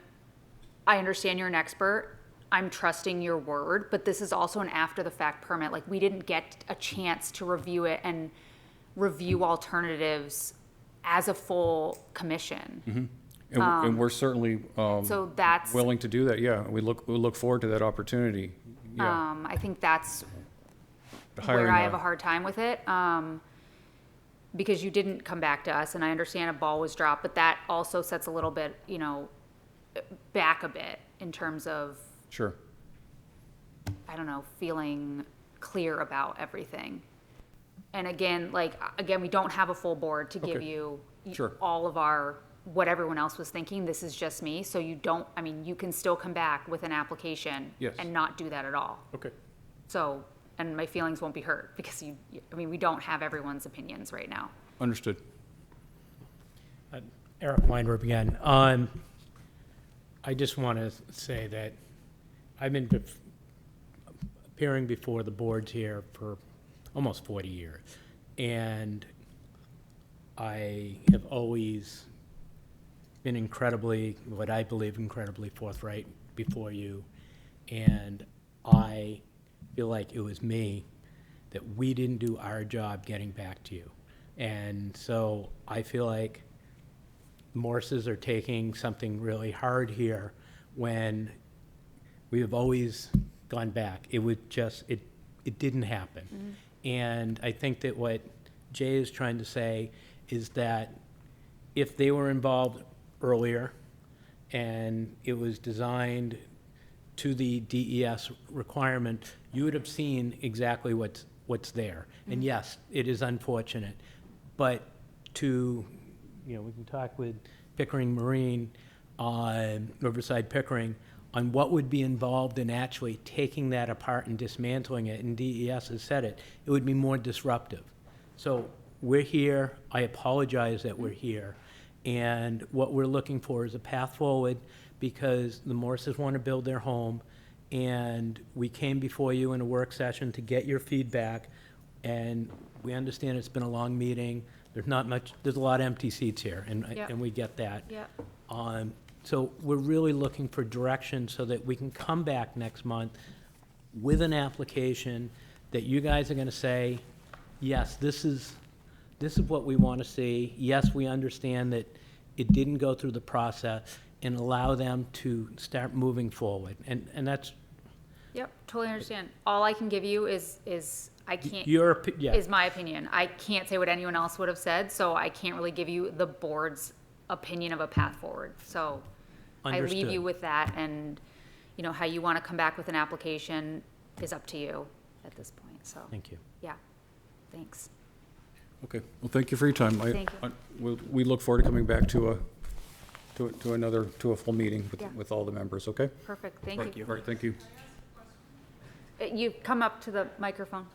understand you're an expert. I'm trusting your word, but this is also an after the fact permit. Like, we didn't get a chance to review it and review alternatives as a full commission. Mm-hmm. And we're certainly So that's, willing to do that. Yeah, we look forward to that opportunity. Yeah. I think that's Hiring where I have a hard time with it. Because you didn't come back to us, and I understand a ball was dropped, but that also sets a little bit, back a bit in terms of, Sure. I don't know, feeling clear about everything. And again, we don't have a full board to give Okay. you Sure. all of what everyone else was thinking. This is just me. So you can still come back with an application Yes. and not do that at all. Okay. So, and my feelings won't be hurt because we don't have everyone's opinions right now. Understood. Eric Weinreb again. I just want to say that I've been appearing before the boards here for almost 40 years. And I have always been what I believe, incredibly forthright before you. And I feel like it was me that we didn't do our job getting back to you. And so I feel like Morses are taking something really hard here when we have always gone back. It would just, it didn't happen. And I think that what Jay is trying to say is that if they were involved earlier and it was designed to the DES requirement, you would have seen exactly what's there. And yes, it is unfortunate, but we can talk with Pickering Marine, Riverside Pickering, on what would be involved in actually taking that apart and dismantling it, and DES has said it would be more disruptive. So we're here, I apologize that we're here, and what we're looking for is a path forward because the Morses want to build their home, and we came before you in a work session to get your feedback, and we understand it's been a long meeting. There's not much, there's a lot of empty seats here, Yep. and we get that. Yep. So we're really looking for direction so that we can come back next month with an application that you guys are gonna say, yes, this is what we want to see. Yes, we understand that it didn't go through the process, and allow them to start moving forward. And that's Yep, totally understand. All I can give you is I can't. yeah. Is my opinion. I can't say what anyone else would have said, so I can't really give you the board's opinion of a path forward. So I leave Understood. you with that, and you know how you want to come back with an application is up to you at this point. So Thank you. yeah, thanks. Okay, well, thank you for your time. Thank you. We look forward to coming back to a full meeting Yeah. with all the members, okay? Perfect. Thank you. All right, thank you. You come up to the microphone.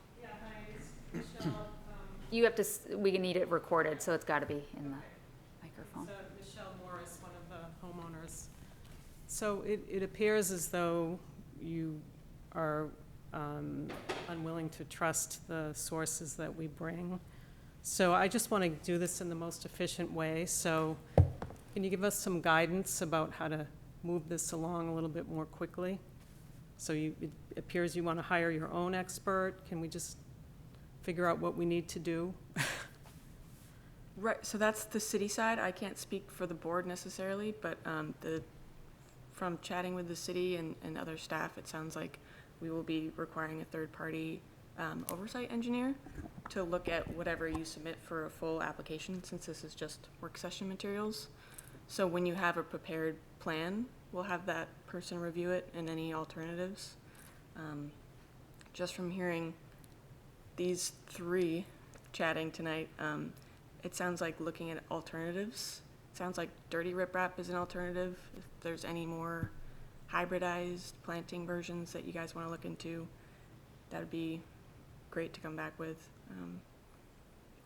You have to. We need it recorded, so it's got to be in the microphone. Michelle Morris, one of the homeowners. So it appears as though you are unwilling to trust the sources that we bring. So I just want to do this in the most efficient way. So can you give us some guidance about how to move this along a little bit more quickly? So it appears you want to hire your own expert. Can we just figure out what we need to do? Right, so that's the city side. I can't speak for the board necessarily, but from chatting with the city and other staff, it sounds like we will be requiring a third-party oversight engineer to look at whatever you submit for a full application, since this is just work session materials. So when you have a prepared plan, we'll have that person review it and any alternatives. Just from hearing these three chatting tonight, it sounds like looking at alternatives. It sounds like dirty riprap is an alternative. If there's any more hybridized planting versions that you guys want to look into, that would be great to come back with.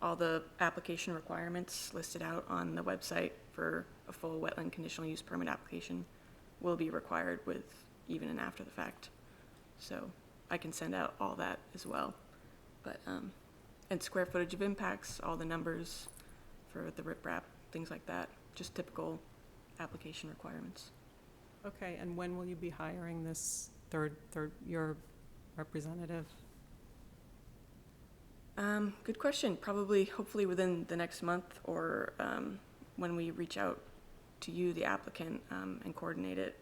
All the application requirements listed out on the website for a full wetland conditional use permit application will be required with even and after the fact. So I can send out all that as well. But, and square footage of impacts, all the numbers for the riprap, things like that, just typical application requirements. Okay, and when will you be hiring this your representative? Good question. Probably, hopefully within the next month, or when we reach out to you, the applicant, and coordinate it.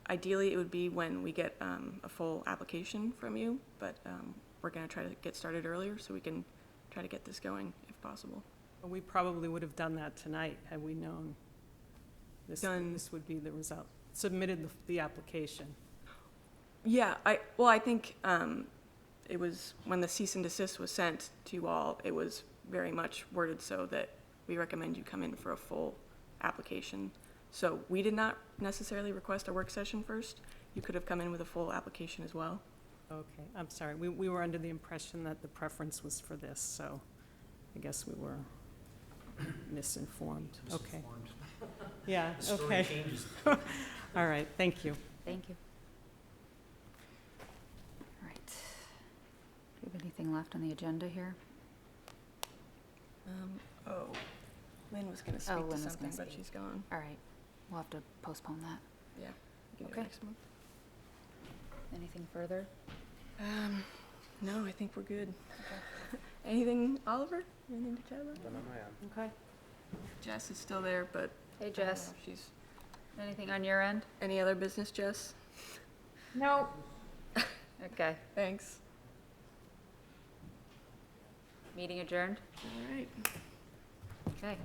Ideally, it would be when we get a full application from you, but we're going to try to get started earlier so we can try to get this going if possible. We probably would have done that tonight had we known this would be the result. Submitted the application. Yeah, I think it was when the cease and desist was sent to you all, it was very much worded so that we recommend you come in for a full application. So we did not necessarily request a work session first. You could have come in with a full application as well. Okay, I'm sorry. We were under the impression that the preference was for this, so I guess we were misinformed. Okay. Yeah, okay. All right, thank you. Thank you. All right. Do you have anything left on the agenda here? Lynn was going to speak Lynn to was gonna something, but speak. she's gone. All right. We'll have to postpone that. Yeah. we can do it Okay. next month. Anything further? No, I think we're good. Anything, Oliver? Anything to chat about? Okay. Jess is still there, but Hey, I don't know Jess. if she's. Anything on your end? Any other business, Jess? Nope. Okay. Thanks. Meeting adjourned? All right. Okay.